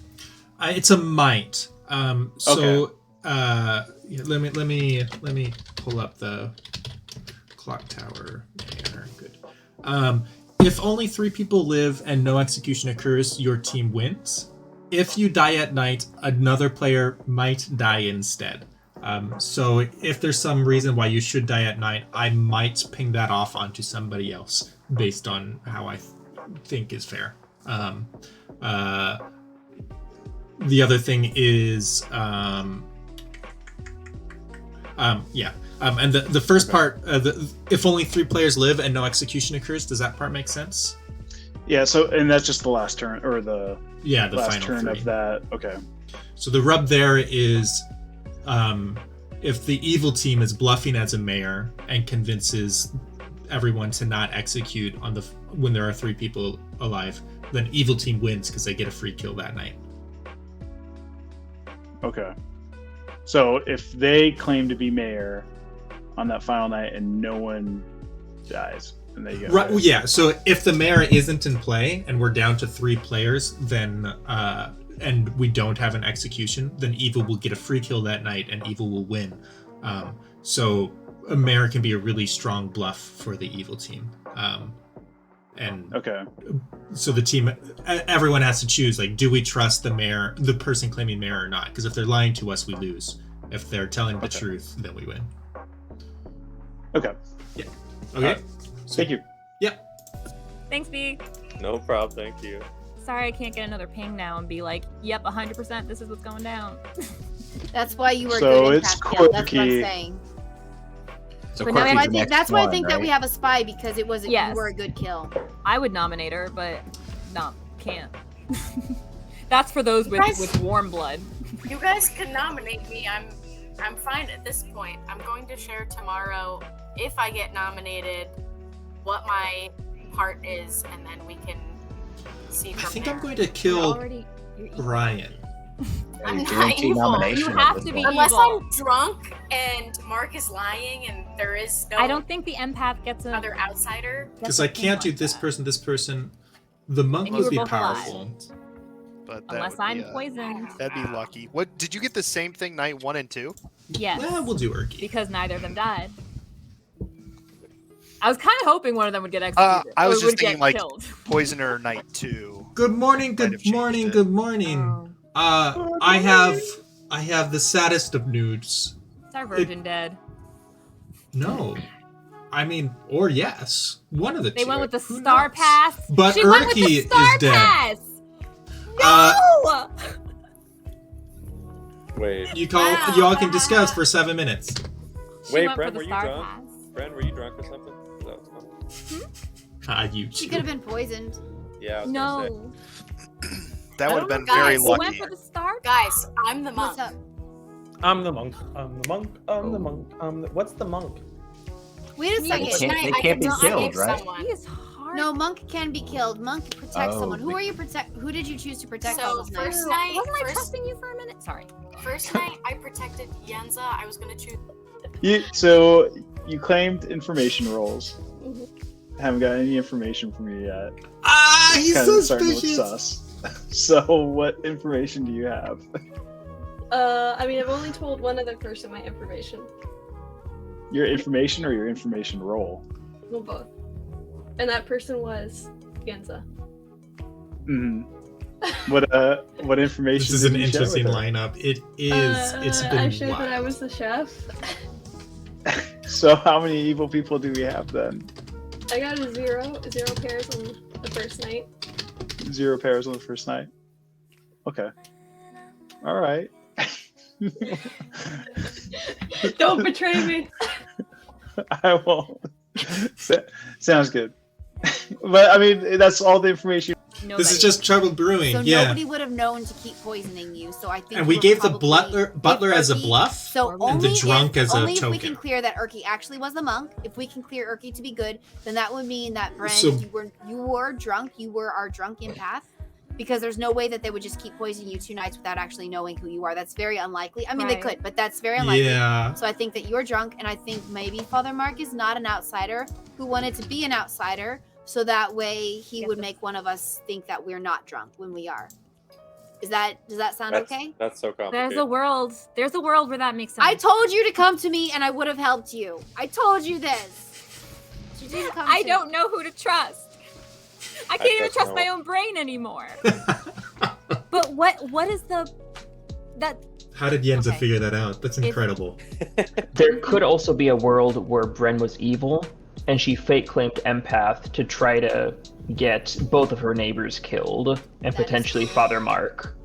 Speaker 6: It's a might. Yeah, let me pull up the Clocktower banner. Good. If only 3 people live and no execution occurs, your team wins. If you die at night, another player might die instead. So if there's some reason why you should die at night, I might ping that off onto somebody else based on how I think is fair. The other thing is, and the first part, if only 3 players live and no execution occurs, does that part make sense?
Speaker 5: Yeah. So, and that's just the last turn or the
Speaker 6: Yeah, the
Speaker 5: last
Speaker 6: final
Speaker 5: turn
Speaker 6: 3.
Speaker 5: of that. Okay.
Speaker 6: So the rub there is, if the evil team is bluffing as a mayor and convinces everyone to not execute on when there are 3 people alive, then evil team wins because they get a free kill that night.
Speaker 5: Okay. So if they claim to be mayor on that final night and no one dies, and they get
Speaker 6: Right. Well, yeah. So if the mayor isn't in play and we're down to 3 players, then and we don't have an execution, then evil will get a free kill that night and evil will win. So a mayor can be a really strong bluff for the evil team. And
Speaker 5: Okay.
Speaker 6: so the team, everyone has to choose, like, do we trust the mayor, the person claiming mayor, or not? Because if they're lying to us, we lose. If they're telling the truth, then we win.
Speaker 5: Okay.
Speaker 6: Yeah. Okay.
Speaker 5: Thank you.
Speaker 3: Thanks, B.
Speaker 12: No problem. Thank you.
Speaker 3: Sorry, I can't get another ping now and be like, yep, 100%, this is what's going down.
Speaker 1: That's why you were
Speaker 5: So
Speaker 1: good in
Speaker 5: it's
Speaker 1: Pascal. That's what I'm
Speaker 5: quirky.
Speaker 1: saying.
Speaker 2: So
Speaker 1: But now
Speaker 2: Quirky's
Speaker 1: I
Speaker 2: the
Speaker 1: think
Speaker 2: next
Speaker 1: that's why I
Speaker 2: one,
Speaker 1: think that we
Speaker 2: right?
Speaker 1: have a spy because it was
Speaker 3: Yes.
Speaker 1: you were a good kill.
Speaker 3: I would nominate her, but no, can't. That's for those
Speaker 7: Guys-
Speaker 3: with warm blood.
Speaker 7: You guys can nominate me. I'm fine at this point. I'm going to share tomorrow, if I get nominated, what my part is, and then we can see
Speaker 6: I
Speaker 7: from
Speaker 6: think
Speaker 7: there.
Speaker 6: I'm going to
Speaker 3: You're
Speaker 6: kill
Speaker 3: evil.
Speaker 6: Brian.
Speaker 7: I'm
Speaker 2: You're
Speaker 7: not
Speaker 2: guaranteed
Speaker 7: evil.
Speaker 2: nomination
Speaker 3: You
Speaker 2: at
Speaker 3: have
Speaker 2: this
Speaker 3: to be
Speaker 2: point.
Speaker 7: Unless
Speaker 3: evil.
Speaker 7: I'm drunk and Mark is lying and there is no
Speaker 3: I don't think the empath gets a.
Speaker 7: other outsider.
Speaker 6: Because I can't do this person. The monk
Speaker 3: And you
Speaker 6: would
Speaker 3: were
Speaker 6: be
Speaker 3: both alive.
Speaker 6: powerful.
Speaker 8: But that
Speaker 3: Unless
Speaker 8: would
Speaker 3: I'm
Speaker 8: be,
Speaker 3: poisoned.
Speaker 8: That'd be lucky. What did you get the same thing night 1 and 2?
Speaker 3: Yes.
Speaker 6: Yeah, we'll do Erky.
Speaker 3: Because neither of them died. I was kind of hoping one of them would get executed.
Speaker 8: I was
Speaker 3: or
Speaker 8: just
Speaker 3: would
Speaker 8: thinking
Speaker 3: get
Speaker 8: like
Speaker 3: killed.
Speaker 8: Poisoner night 2.
Speaker 6: Good morning,
Speaker 8: Might
Speaker 6: good
Speaker 8: have changed
Speaker 6: morning,
Speaker 8: it.
Speaker 6: good morning. I have the saddest of news.
Speaker 3: It's our virgin dead.
Speaker 6: No. I mean, or yes. One of the two.
Speaker 3: They went with the
Speaker 6: Who
Speaker 3: star
Speaker 6: knows?
Speaker 3: pass.
Speaker 6: But
Speaker 3: She went with the
Speaker 6: Urki
Speaker 3: star
Speaker 6: is dead.
Speaker 3: pass.
Speaker 6: Uh,
Speaker 3: No!
Speaker 12: Wait,
Speaker 6: You all can discuss for 7 minutes.
Speaker 3: She
Speaker 12: wait,
Speaker 3: went for
Speaker 12: Brent,
Speaker 3: the
Speaker 12: were you
Speaker 3: star
Speaker 12: drunk?
Speaker 3: pass.
Speaker 12: Brent, were you drunk or something? That was fun.
Speaker 6: You
Speaker 1: She could have been poisoned.
Speaker 12: Yeah. I was gonna say.
Speaker 3: No.
Speaker 8: That would have been
Speaker 7: guys.
Speaker 8: very
Speaker 3: She went
Speaker 8: lucky.
Speaker 3: for the star.
Speaker 7: Guys, I'm the
Speaker 1: What's
Speaker 7: monk.
Speaker 1: up?
Speaker 4: I'm the monk. I'm the monk. I'm the monk. What's the monk?
Speaker 1: Wait a
Speaker 3: They
Speaker 1: second.
Speaker 10: can't-
Speaker 7: Tonight,
Speaker 10: they
Speaker 7: I
Speaker 10: can't be
Speaker 7: can
Speaker 10: killed,
Speaker 7: save
Speaker 10: right?
Speaker 7: someone.
Speaker 3: He is hard.
Speaker 1: No, monk can be killed. Monk protects
Speaker 2: Oh,
Speaker 1: someone. Who
Speaker 2: we-
Speaker 1: are you protect? Who did you choose to protect
Speaker 7: So,
Speaker 1: all those nights?
Speaker 7: first night,
Speaker 3: Wasn't I
Speaker 7: first-
Speaker 3: trusting you for a minute? Sorry.
Speaker 7: First night, I protected Yenza. I was gonna choose.
Speaker 5: So you claimed information roles.
Speaker 9: Mhm.
Speaker 5: Haven't got any information from you yet.
Speaker 6: He's
Speaker 5: Kinda starting to look
Speaker 6: suspicious.
Speaker 5: sus. So what information do you have?
Speaker 9: I mean, I've only told one other person my information.
Speaker 5: Your information or your information role?
Speaker 9: Well, both. And that person was Yenza.
Speaker 5: Hmm. What information?
Speaker 6: This is
Speaker 5: did
Speaker 6: an
Speaker 5: you share with
Speaker 6: interesting
Speaker 5: her?
Speaker 6: lineup. It is. It's been
Speaker 9: I shared that I
Speaker 6: wild.
Speaker 9: was the chef.
Speaker 5: So how many evil people do we have then?
Speaker 9: I got a zero pairs on the first night.
Speaker 5: 0 pairs on the first night. Okay. All right.
Speaker 9: Don't betray me.
Speaker 5: I won't. Sounds good. But I mean, that's all the information.
Speaker 6: This is just trouble brewing.
Speaker 1: So
Speaker 6: yeah.
Speaker 1: nobody would have known to keep poisoning you. So I think.
Speaker 6: And
Speaker 1: you
Speaker 6: we
Speaker 1: were
Speaker 6: gave the
Speaker 1: probably-
Speaker 6: butler as a
Speaker 1: Urki-
Speaker 6: bluff.
Speaker 1: So
Speaker 3: And
Speaker 1: only
Speaker 6: the drunk
Speaker 1: if,
Speaker 6: as a
Speaker 1: only if we
Speaker 6: token.
Speaker 1: can clear that Urki actually was the monk. If we can clear Urki to be good, then that would mean that Bren,
Speaker 6: So-
Speaker 1: you were drunk. You were our drunk empath. Because there's no way that they would just keep poisoning you 2 nights without actually knowing who you are. That's very unlikely. I mean, they
Speaker 3: Right.
Speaker 1: could, but that's very unlikely.
Speaker 6: Yeah.
Speaker 1: So I think that you're drunk, and I think maybe Father Mark is not an outsider who wanted to be an outsider, so that way he would make one of us think that we're not drunk when we are. Does that sound okay?
Speaker 12: That's so complicated.
Speaker 3: There's a world where that makes sense.
Speaker 1: I told you to come to me, and I would have helped you. I told you this. You didn't come
Speaker 3: I
Speaker 1: to
Speaker 3: don't
Speaker 1: me.
Speaker 3: know who to trust. I can't even
Speaker 12: don't
Speaker 3: trust
Speaker 12: know.
Speaker 3: my own brain anymore. But what is that?
Speaker 6: How did Yenza
Speaker 3: Okay.
Speaker 6: figure that out? That's
Speaker 3: It's-
Speaker 6: incredible.
Speaker 10: There could also be a world where Bren was evil, and she fake claimed empath to try to get both of her neighbors killed, and
Speaker 1: That is-
Speaker 10: potentially Father Mark,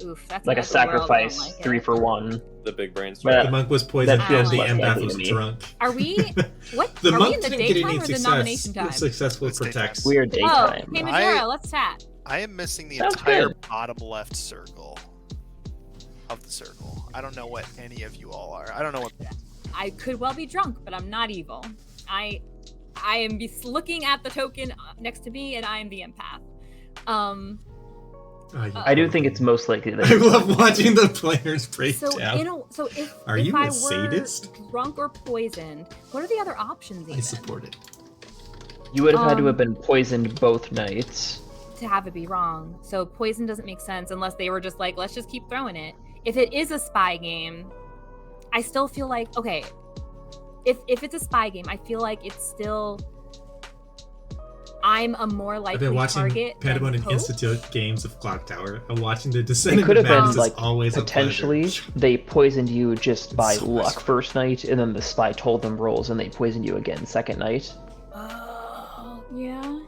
Speaker 3: Oof, that's
Speaker 10: like a
Speaker 3: another world, I don't
Speaker 10: sacrifice,
Speaker 3: like it.
Speaker 10: 3 for 1.
Speaker 12: The big brain
Speaker 10: But-
Speaker 12: strategy.
Speaker 6: The monk was poisoned
Speaker 10: That
Speaker 6: and
Speaker 3: feels
Speaker 6: the
Speaker 10: less
Speaker 6: empath
Speaker 10: likely
Speaker 6: was
Speaker 10: to me.
Speaker 6: drunk.
Speaker 3: Are we? What?
Speaker 6: The
Speaker 3: are
Speaker 6: monk
Speaker 3: we in the
Speaker 6: didn't get
Speaker 3: daytime
Speaker 6: any
Speaker 3: or the
Speaker 6: success.
Speaker 3: nomination time?
Speaker 6: Successful
Speaker 8: It's daytime.
Speaker 6: protects.
Speaker 10: We're
Speaker 3: Oh,
Speaker 10: daytime.
Speaker 3: hey Majora, let's chat.
Speaker 8: I am missing the
Speaker 10: Sounds
Speaker 8: entire
Speaker 10: good.
Speaker 8: bottom left circle of the circle. I don't know what any of you all are. I don't know what.
Speaker 3: I could well be drunk, but I'm not evil. I am looking at the token next to me, and I am the empath.
Speaker 6: Oh, you
Speaker 10: I do
Speaker 6: poor
Speaker 10: think it's
Speaker 6: thing.
Speaker 10: most likely that
Speaker 6: I love watching the players break
Speaker 3: So
Speaker 6: down.
Speaker 3: if
Speaker 6: Are
Speaker 3: if
Speaker 6: you
Speaker 3: I
Speaker 6: a
Speaker 3: were
Speaker 6: sadist?
Speaker 3: drunk or poisoned, what are the other options
Speaker 6: I
Speaker 3: even
Speaker 6: support it.
Speaker 10: you would have had to
Speaker 3: Um,
Speaker 10: have been poisoned both nights.
Speaker 3: to have it be wrong? So poison doesn't make sense unless they were just like, let's just keep throwing it. If it is a spy game, I still feel like okay. If it's a spy game, I feel like it's still I'm a more
Speaker 6: I've
Speaker 3: likely
Speaker 6: been watching
Speaker 3: target than
Speaker 6: Pandemonium
Speaker 3: Coach.
Speaker 6: Institute games of Clocktower. I'm watching the
Speaker 10: It
Speaker 6: Descendant
Speaker 10: could
Speaker 6: of
Speaker 10: have been
Speaker 6: Madness is
Speaker 10: like
Speaker 6: always
Speaker 10: potentially
Speaker 6: a pleasure.
Speaker 10: they poisoned you just by
Speaker 6: So
Speaker 10: luck
Speaker 6: much.
Speaker 10: first night, and then the spy told them rolls, and they poisoned you again second night.
Speaker 3: Oh, yeah.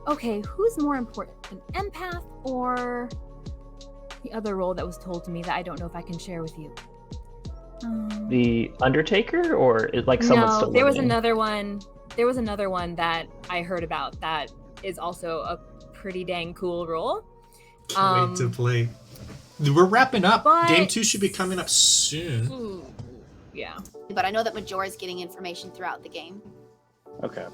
Speaker 3: Okay, who's more important, an empath or the other role that was told to me that I don't know if I can share with you?
Speaker 10: The Undertaker, or like someone
Speaker 3: no,
Speaker 10: still
Speaker 3: there was
Speaker 10: living?
Speaker 3: another one. There was another one that I heard about that is also a pretty dang cool role.
Speaker 6: Can't wait to play. We're wrapping up.
Speaker 3: but-
Speaker 6: Game 2 should be coming up soon.
Speaker 3: Ooh, yeah.
Speaker 1: But I know that Majora is getting information throughout the game.
Speaker 5: Okay.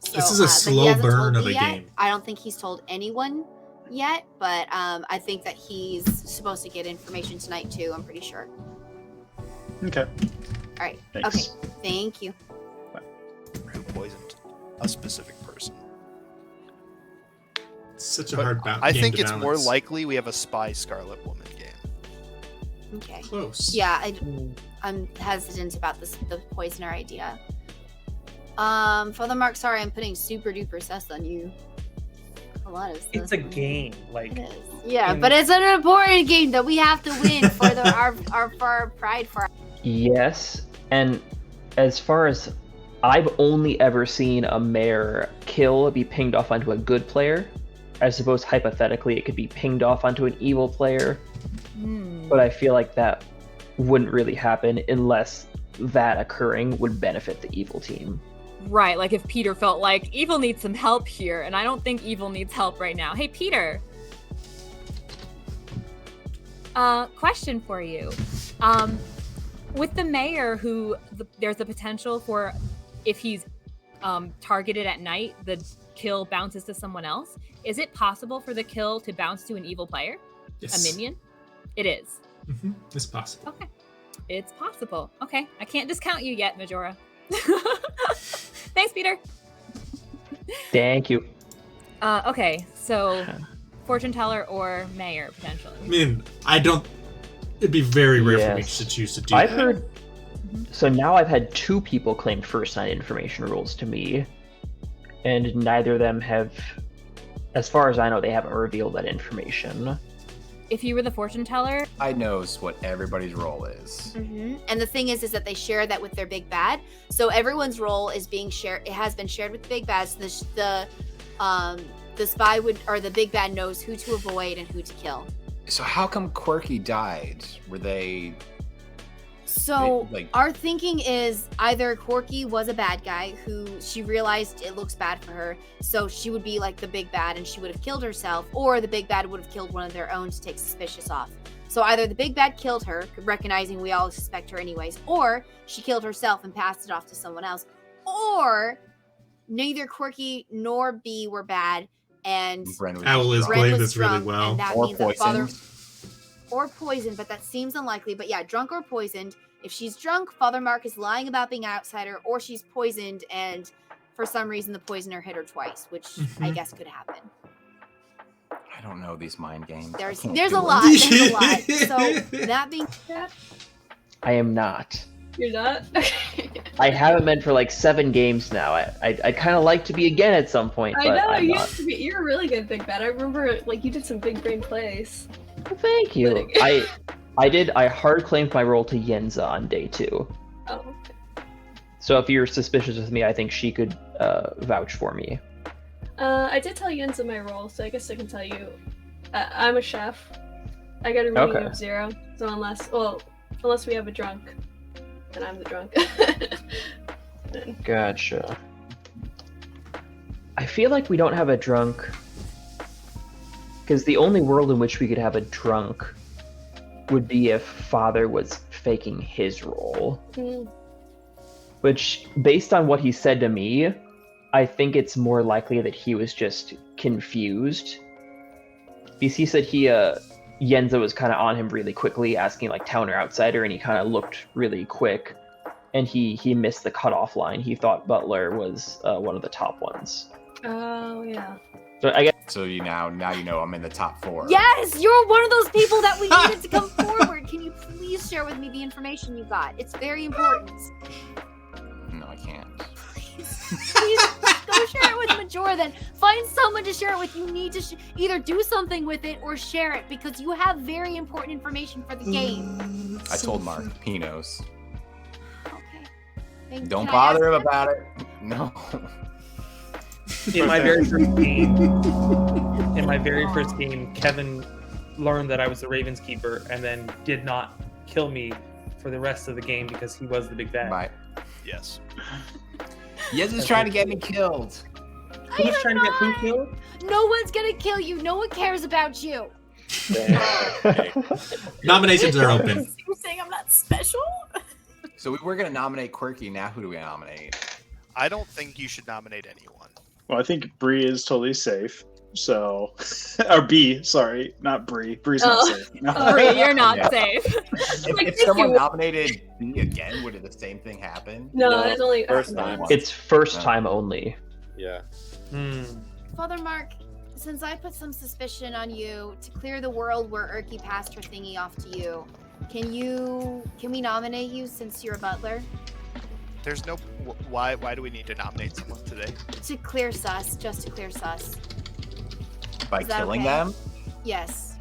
Speaker 1: So,
Speaker 6: This is a
Speaker 1: but he
Speaker 6: slow
Speaker 1: hasn't
Speaker 6: burn
Speaker 1: told
Speaker 6: of
Speaker 1: me
Speaker 6: a
Speaker 1: yet.
Speaker 6: game.
Speaker 1: I don't think he's told anyone yet, but I think that he's supposed to get information tonight too. I'm pretty sure.
Speaker 5: Okay.
Speaker 1: All right.
Speaker 5: Thanks.
Speaker 1: Okay. Thank you.
Speaker 8: Who poisoned a specific person?
Speaker 6: It's such a
Speaker 8: But
Speaker 6: hard
Speaker 8: I
Speaker 6: game
Speaker 8: think
Speaker 6: to
Speaker 8: it's more
Speaker 6: balance.
Speaker 8: likely we have a spy Scarlet Woman game.
Speaker 1: Okay.
Speaker 6: Close.
Speaker 1: Yeah, I'm hesitant about the poisoner idea. Father Mark, sorry, I'm putting super duper sus on you. A lot of sus.
Speaker 4: It's a
Speaker 1: on you.
Speaker 4: game. Like
Speaker 1: It is. Yeah,
Speaker 4: in-
Speaker 1: but it's an important game that we have to win for our pride for.
Speaker 10: Yes, and as far as I've only ever seen a mayor kill be pinged off onto a good player. I suppose hypothetically it could be pinged off onto an evil player, but I feel like that wouldn't really happen unless that occurring would benefit the evil team.
Speaker 3: Right, like if Peter felt like evil needs some help here, and I don't think evil needs help right now. Hey, Peter. Question for you. With the mayor, there's the potential for, if he's targeted at night, the kill bounces to someone else. Is it possible for the kill to bounce to an evil player?
Speaker 6: Yes.
Speaker 3: A minion? It is.
Speaker 6: It's possible.
Speaker 3: Okay. It's possible. Okay. I can't discount you yet, Majora. Thanks, Peter.
Speaker 10: Thank you.
Speaker 3: Okay, so fortune teller or mayor, potentially.
Speaker 6: I mean, it'd be very rare for me to choose to do
Speaker 10: I've
Speaker 6: that.
Speaker 10: heard. So now I've had 2 people claim first night information rules to me, and neither of them have, as far as I know, they haven't revealed that information.
Speaker 3: If you were the fortune teller,
Speaker 2: I knows what everybody's role is.
Speaker 1: And the thing is that they share that with their big bad. So everyone's role is being shared. It has been shared with the big bad. So the spy or the big bad knows who to avoid and who to kill.
Speaker 2: So how come Quirky died? Were they?
Speaker 1: So our thinking is either Corky was a bad guy who she realized it looks bad for her, so she would be like the big bad and she would have killed herself, or the big bad would have killed one of their own to take suspicious off. So either the big bad killed her, recognizing we all suspect her anyways, or she killed herself and passed it off to someone else, or neither Corky nor B were bad, and
Speaker 6: Owl is playing this really well.
Speaker 1: And that means that Father or poisoned, but that seems unlikely. But yeah, drunk or poisoned. If she's drunk, Father Mark is lying about being an outsider, or she's poisoned and for some reason the poisoner hit her twice, which I guess could happen.
Speaker 2: I don't know these mind games.
Speaker 1: There's a lot. There's a lot. So that being said,
Speaker 10: I am not.
Speaker 9: You're not?
Speaker 10: I haven't been for like 7 games now. I'd kind of like to be again at some point, but
Speaker 9: I know,
Speaker 10: I'm
Speaker 9: you
Speaker 10: not.
Speaker 9: used to be. You're a really good big bad. I remember, like, you did some big brain plays.
Speaker 10: Well, thank you. I hard claimed my role to Yenza on day 2.
Speaker 9: Oh, okay.
Speaker 10: So if you're suspicious with me, I think she could vouch for me.
Speaker 9: I did tell Yenza my role, so I guess I can tell you. I'm a chef. I got a rating of 0. So unless we have a drunk, then I'm the drunk.
Speaker 10: Gotcha. I feel like we don't have a drunk, because the only world in which we could have a drunk would be if Father was faking his role. Which, based on what he said to me, I think it's more likely that he was just confused. Because he said Yenza was kind of on him really quickly, asking like town or outsider, and he kind of looked really quick, and he missed the cutoff line. He thought Butler was one of the top ones.
Speaker 9: Oh, yeah.
Speaker 10: So I guess.
Speaker 2: So now you know I'm in the top 4.
Speaker 1: yes, you're one of those people that we needed to come forward. Can you please share with me the information you got? It's very important.
Speaker 2: No, I can't.
Speaker 1: Please go share it with Majora then. Find someone to share it with. You need to either do something with it or share it, because you have very important information for the game.
Speaker 2: I told Mark. He knows.
Speaker 1: Okay.
Speaker 2: Don't bother him about it. No.
Speaker 4: In my very first game, Kevin learned that I was the Ravens keeper and then did not kill me for the rest of the game because he was the big bad.
Speaker 2: Right.
Speaker 8: Yes.
Speaker 2: Yenza's trying to get me killed.
Speaker 4: Who's trying to get who killed?
Speaker 1: No one's gonna kill you. No one cares about you.
Speaker 6: Nominations are open.
Speaker 7: You're saying I'm not special?
Speaker 2: So we're gonna nominate Quirky. Now who do we nominate?
Speaker 8: I don't think you should nominate anyone.
Speaker 5: Well, I think Bree is totally safe. So, or B, sorry, not Bree. Bree's not safe. No.
Speaker 3: Bree, you're not safe.
Speaker 2: If someone nominated B again, would the same thing happen?
Speaker 9: No, it's only
Speaker 12: First time.
Speaker 10: It's first time only.
Speaker 12: Yeah.
Speaker 1: Father Mark, since I put some suspicion on you to clear the world where Urki passed her thingy off to you, can we nominate you since you're a butler?
Speaker 8: There's no why do we need to nominate someone today?
Speaker 1: To clear sus, just to clear sus.
Speaker 2: By
Speaker 1: Is that
Speaker 2: killing
Speaker 1: okay?
Speaker 2: them?
Speaker 1: Yes.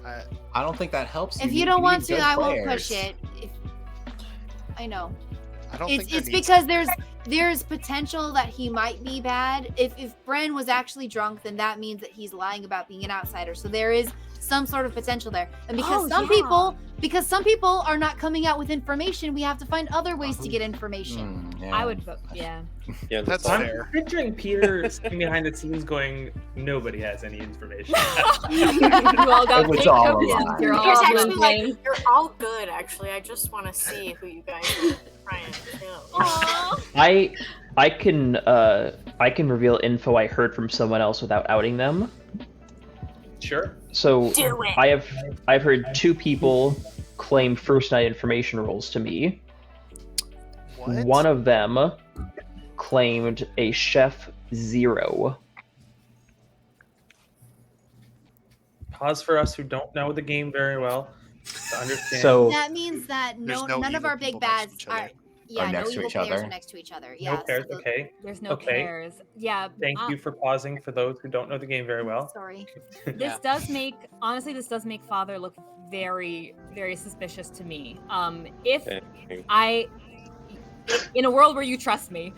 Speaker 2: I don't think that helps.
Speaker 1: If you don't want to, I won't push it. I know.
Speaker 8: I don't
Speaker 1: It's
Speaker 8: think
Speaker 1: it's because there's potential that he might be bad. If Bren was actually drunk, then that means that he's lying about being an outsider. So there is some sort of potential there. And because some people are not coming out with information, we have to find other ways to get information.
Speaker 3: I would vote. Yeah.
Speaker 12: Yeah,
Speaker 8: That's
Speaker 4: I'm
Speaker 8: fair.
Speaker 4: picturing Peter sitting behind the scenes going, nobody has any information.
Speaker 3: You all got
Speaker 2: It was
Speaker 3: fake
Speaker 2: all a
Speaker 3: tokens.
Speaker 2: lie.
Speaker 3: You're
Speaker 7: Here's
Speaker 3: all
Speaker 7: actually like,
Speaker 3: losing.
Speaker 7: you're all good. Actually, I just want to see who you guys are trying to kill.
Speaker 3: Aw.
Speaker 10: I can reveal info I heard from someone else without outing them.
Speaker 4: Sure.
Speaker 10: So
Speaker 7: Do it.
Speaker 10: I've heard 2 people claim first night information roles to me.
Speaker 8: What?
Speaker 10: One of them claimed a chef 0.
Speaker 4: Pause for us who don't know the game very well to understand.
Speaker 10: So
Speaker 1: That means that
Speaker 8: There's no
Speaker 1: none of
Speaker 8: evil
Speaker 1: our big
Speaker 8: people next to
Speaker 1: bads
Speaker 8: each other.
Speaker 1: are. Yeah, no
Speaker 2: next to
Speaker 1: evil
Speaker 2: each
Speaker 1: players
Speaker 2: other.
Speaker 1: are next to each other. Yeah.
Speaker 4: no pairs,
Speaker 1: so
Speaker 4: okay.
Speaker 3: There's no
Speaker 4: Okay.
Speaker 3: pairs. Yeah.
Speaker 4: Thank you for pausing for those who don't know the game very well.
Speaker 1: Sorry.
Speaker 3: This does make Father look very, very suspicious to me. If in a world where you trust me,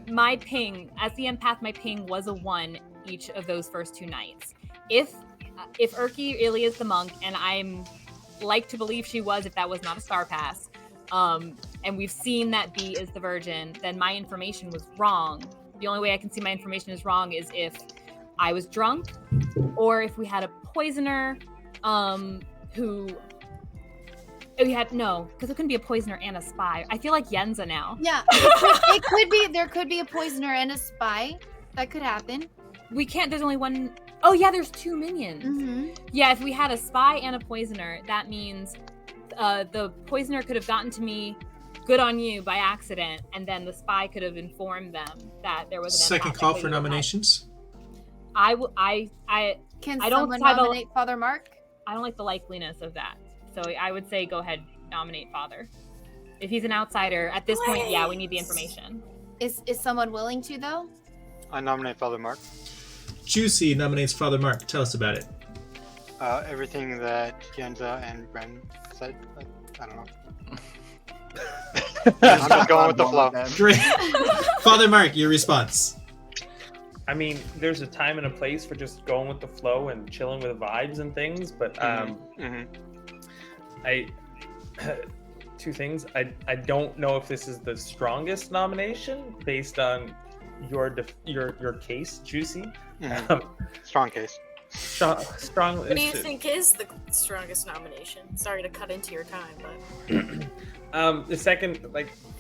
Speaker 3: my ping as the empath, my ping was a 1 each of those first 2 nights. If Urki really is the monk, and I'm like to believe she was, if that was not a star pass, and we've seen that B is the virgin, then my information was wrong. The only way I can see my information is wrong is if I was drunk, or if we had a poisoner, who we had because it couldn't be a poisoner and a spy. I feel like Yenza now.
Speaker 1: Yeah, it could be. There could be a poisoner and a spy. That could happen.
Speaker 3: We can't. There's only one. Oh yeah, there's 2 minions.
Speaker 1: Mm-hmm.
Speaker 3: Yeah, if we had a spy and a poisoner, that means the poisoner could have gotten to me, good on you, by accident, and then the spy could have informed them that there was an
Speaker 6: Second
Speaker 3: empath
Speaker 6: call
Speaker 3: that
Speaker 6: for
Speaker 3: we would have.
Speaker 6: nominations.
Speaker 1: Can
Speaker 3: I don't
Speaker 1: someone
Speaker 3: side the-
Speaker 1: nominate Father Mark?
Speaker 3: I don't like the likeliness of that, so I would say go ahead, nominate Father. If he's an outsider at this point, yeah, we need the information.
Speaker 1: Is someone willing to though?
Speaker 11: I nominate Father Mark.
Speaker 6: Juicy nominates Father Mark. Tell us about it.
Speaker 11: Everything that Yenza and Bren said. I don't know. I'm just going with the flow.
Speaker 6: Great. Father Mark, your response.
Speaker 4: I mean, there's a time and a place for just going with the flow and chilling with vibes and things, but I 2 things. I don't know if this is the strongest nomination based on your case, Juicy.
Speaker 11: Strong case.
Speaker 4: Strong.
Speaker 7: What do you think is the strongest nomination? Sorry to cut into your time, but
Speaker 4: The second,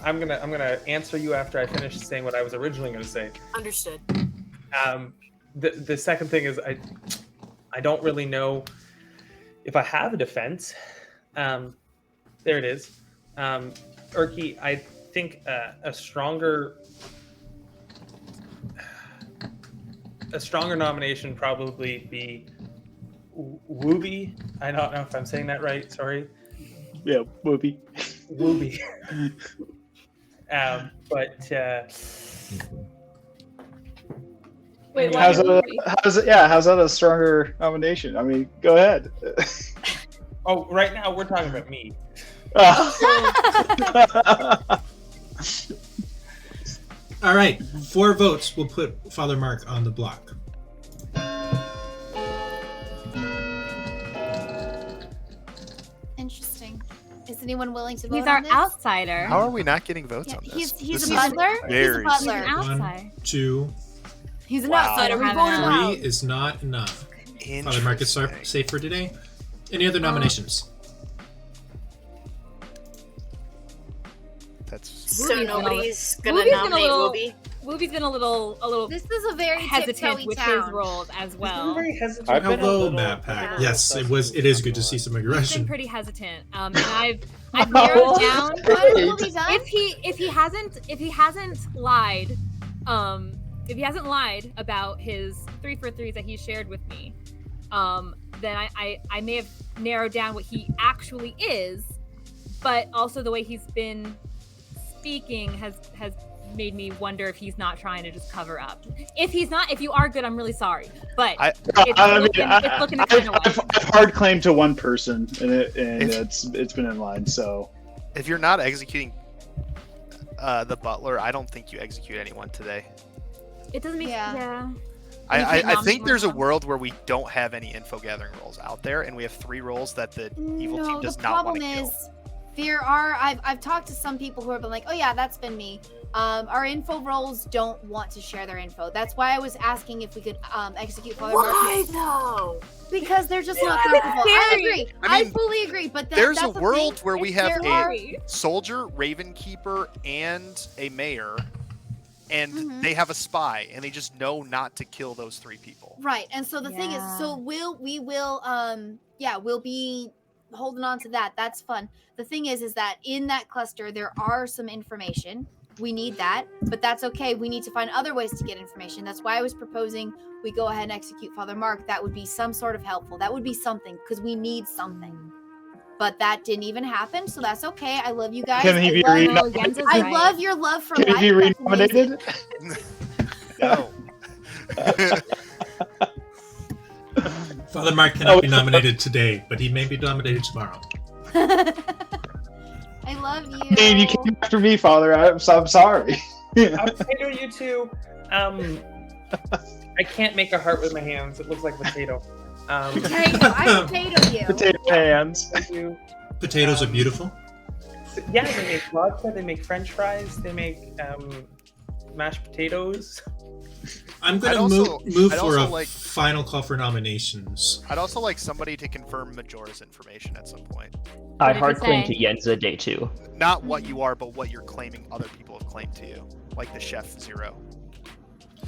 Speaker 4: I'm gonna answer you after I finish saying what I was originally gonna say.
Speaker 7: understood.
Speaker 4: The second thing is I don't really know if I have a defense. There it is. Urki, I think a stronger nomination probably be Wooby. I don't know if I'm saying that right. Sorry.
Speaker 5: Yeah, Whoopi.
Speaker 4: Wooby.
Speaker 9: Wait, why
Speaker 5: How's
Speaker 9: Whoopi?
Speaker 5: how's that a stronger nomination? I mean, go ahead.
Speaker 4: Oh, right now we're talking about me.
Speaker 6: All right, 4 votes will put Father Mark on the block.
Speaker 1: Interesting. Is anyone willing to vote
Speaker 3: He's
Speaker 1: on
Speaker 3: our
Speaker 1: this?
Speaker 3: outsider.
Speaker 8: How are we not getting votes
Speaker 1: Yeah,
Speaker 8: on this?
Speaker 1: he's
Speaker 8: This
Speaker 1: a
Speaker 8: is
Speaker 1: butler. He's a
Speaker 8: very
Speaker 3: He's
Speaker 1: butler.
Speaker 3: an outsider.
Speaker 6: 1, 2,
Speaker 1: He's an
Speaker 8: Wow.
Speaker 1: outsider. We
Speaker 3: Have
Speaker 1: voted him
Speaker 3: him.
Speaker 1: out.
Speaker 6: 3 is not enough. Father Mark is
Speaker 8: Interesting.
Speaker 6: safe for today. Any other nominations?
Speaker 8: That's
Speaker 7: So
Speaker 3: Whoopi's
Speaker 7: nobody's gonna
Speaker 3: Whoopi's
Speaker 7: nominate
Speaker 3: little-
Speaker 7: Whoopi?
Speaker 3: Whoopi's been a little
Speaker 1: This is a very
Speaker 3: hesitant
Speaker 1: tiptoey
Speaker 3: with his
Speaker 1: town.
Speaker 3: roles as
Speaker 4: I'm
Speaker 3: well.
Speaker 4: very hesitant.
Speaker 12: I've been a
Speaker 6: Hello,
Speaker 12: little-
Speaker 6: Map Pack.
Speaker 1: Yeah.
Speaker 6: Yes, it is good to see some
Speaker 3: He's been
Speaker 6: aggression.
Speaker 3: pretty hesitant, and I've narrowed down.
Speaker 1: Why did Whoopi die?
Speaker 3: If he hasn't lied, about his 3 for 3s that he shared with me, then I may have narrowed down what he actually is, but also the way he's been speaking has made me wonder if he's not trying to just cover up. If you are good, I'm really sorry, but it's looking the kind of way.
Speaker 5: I've hard claimed to one person, and it's been in line. So
Speaker 8: If you're not executing the butler, I don't think you execute anyone today.
Speaker 3: It doesn't make yeah.
Speaker 8: I think there's a world where we don't have any info gathering roles out there, and we have 3 roles that the evil team does not want to kill.
Speaker 1: The problem is, there are. I've talked to some people who have been like, "Oh yeah, that's been me." Our info roles don't want to share their info. That's why I was asking if we could execute Father
Speaker 7: Why though?
Speaker 1: Because they're just not comfortable. I agree. I fully agree. But
Speaker 8: there's
Speaker 1: that's
Speaker 8: a world where we have
Speaker 1: a
Speaker 8: soldier, raven keeper, and a mayor, and they have a spy, and they just know not to kill those 3 people.
Speaker 1: Right. And so the thing is, so we'll be holding on to that. That's fun. The thing is that in that cluster there are some information. We need that, but that's okay. We need to find other ways to get information. That's why I was proposing we go ahead and execute Father Mark. That would be some sort of helpful. That would be something, because we need something. But that didn't even happen, so that's okay. I love you guys.
Speaker 5: Can he be renominated?
Speaker 1: I love your love for
Speaker 5: life. Can he be renominated?
Speaker 8: No.
Speaker 6: Father Mark cannot be nominated today, but he may be nominated tomorrow.
Speaker 1: I love you.
Speaker 5: I mean, you came after me, Father. I'm sorry.
Speaker 4: Potato, you too. I can't make a heart with my hands. It looks like potato.
Speaker 1: Potato. I potato you.
Speaker 5: Potato hands.
Speaker 6: Potatoes are beautiful.
Speaker 4: Yeah, they make vodka. They make French fries. They make mashed potatoes.
Speaker 6: I'm going to move for a final call for nominations.
Speaker 8: I'd also like somebody to confirm Majora's information at some point.
Speaker 10: I hard claim to Yenza day 2.
Speaker 8: Not what you are, but what you're claiming other people have claimed to you. Like the Chef Zero.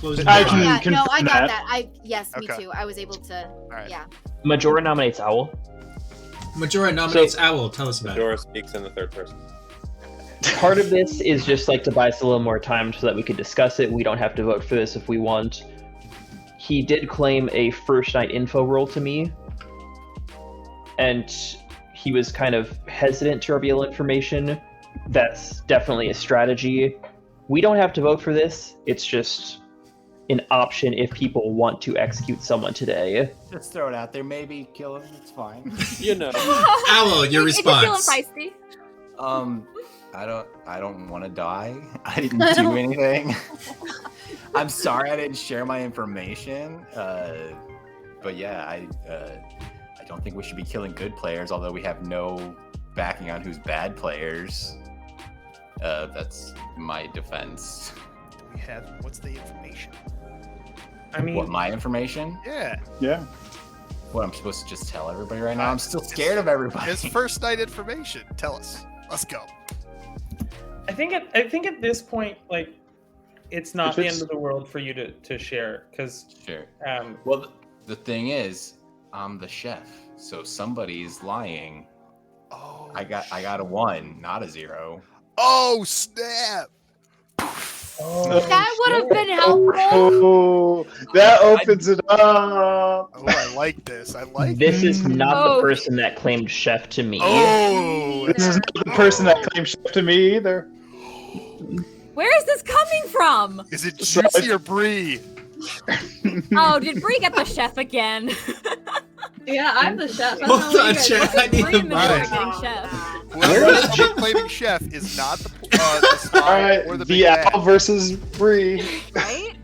Speaker 1: I got that. Yes, me too. I was able to. Yeah.
Speaker 10: Majora nominates Owl.
Speaker 6: Majora nominates Owl. Tell us about
Speaker 12: Majora speaks in the third person.
Speaker 10: Part of this is just like to buy us a little more time so that we could discuss it. We don't have to vote for this if we want. He did claim a first night info role to me, and he was kind of hesitant to reveal information. That's definitely a strategy. We don't have to vote for this. It's just an option if people want to execute someone today.
Speaker 2: Just throw it out there. Maybe kill him. It's fine.
Speaker 12: You know.
Speaker 6: Owl, your response.
Speaker 3: If you're feisty.
Speaker 2: I don't want to die. I didn't do anything. I'm sorry I didn't share my information. But yeah, I don't think we should be killing good players, although we have no backing on who's bad players. That's my defense.
Speaker 8: We have what's the information?
Speaker 4: I mean,
Speaker 2: what, my information?
Speaker 8: Yeah.
Speaker 5: Yeah.
Speaker 2: What, I'm supposed to just tell everybody right now? I'm still scared of everybody.
Speaker 8: It's first night information. Tell us. Let's go.
Speaker 4: I think at this point, like, it's not the end of the world for you to share, because
Speaker 2: well, the thing is, I'm the chef, so somebody's lying.
Speaker 8: Oh,
Speaker 2: I got a 1, not a 0.
Speaker 8: Oh snap!
Speaker 1: That would have been helpful.
Speaker 5: Oh, that opens it up.
Speaker 8: Oh, I like this.
Speaker 10: This is not the person that claimed chef to me.
Speaker 8: Oh,
Speaker 5: this is not the person that claimed chef to me either.
Speaker 3: Where is this coming from?
Speaker 8: Is it Juicy or Bree?
Speaker 3: Oh, did Bree get the chef again?
Speaker 9: Yeah, I'm the chef.
Speaker 6: Hold on, chef. I need a
Speaker 8: Whoever is claiming chef is not the spy or the big bad.
Speaker 5: Owl versus Bree.
Speaker 3: Right?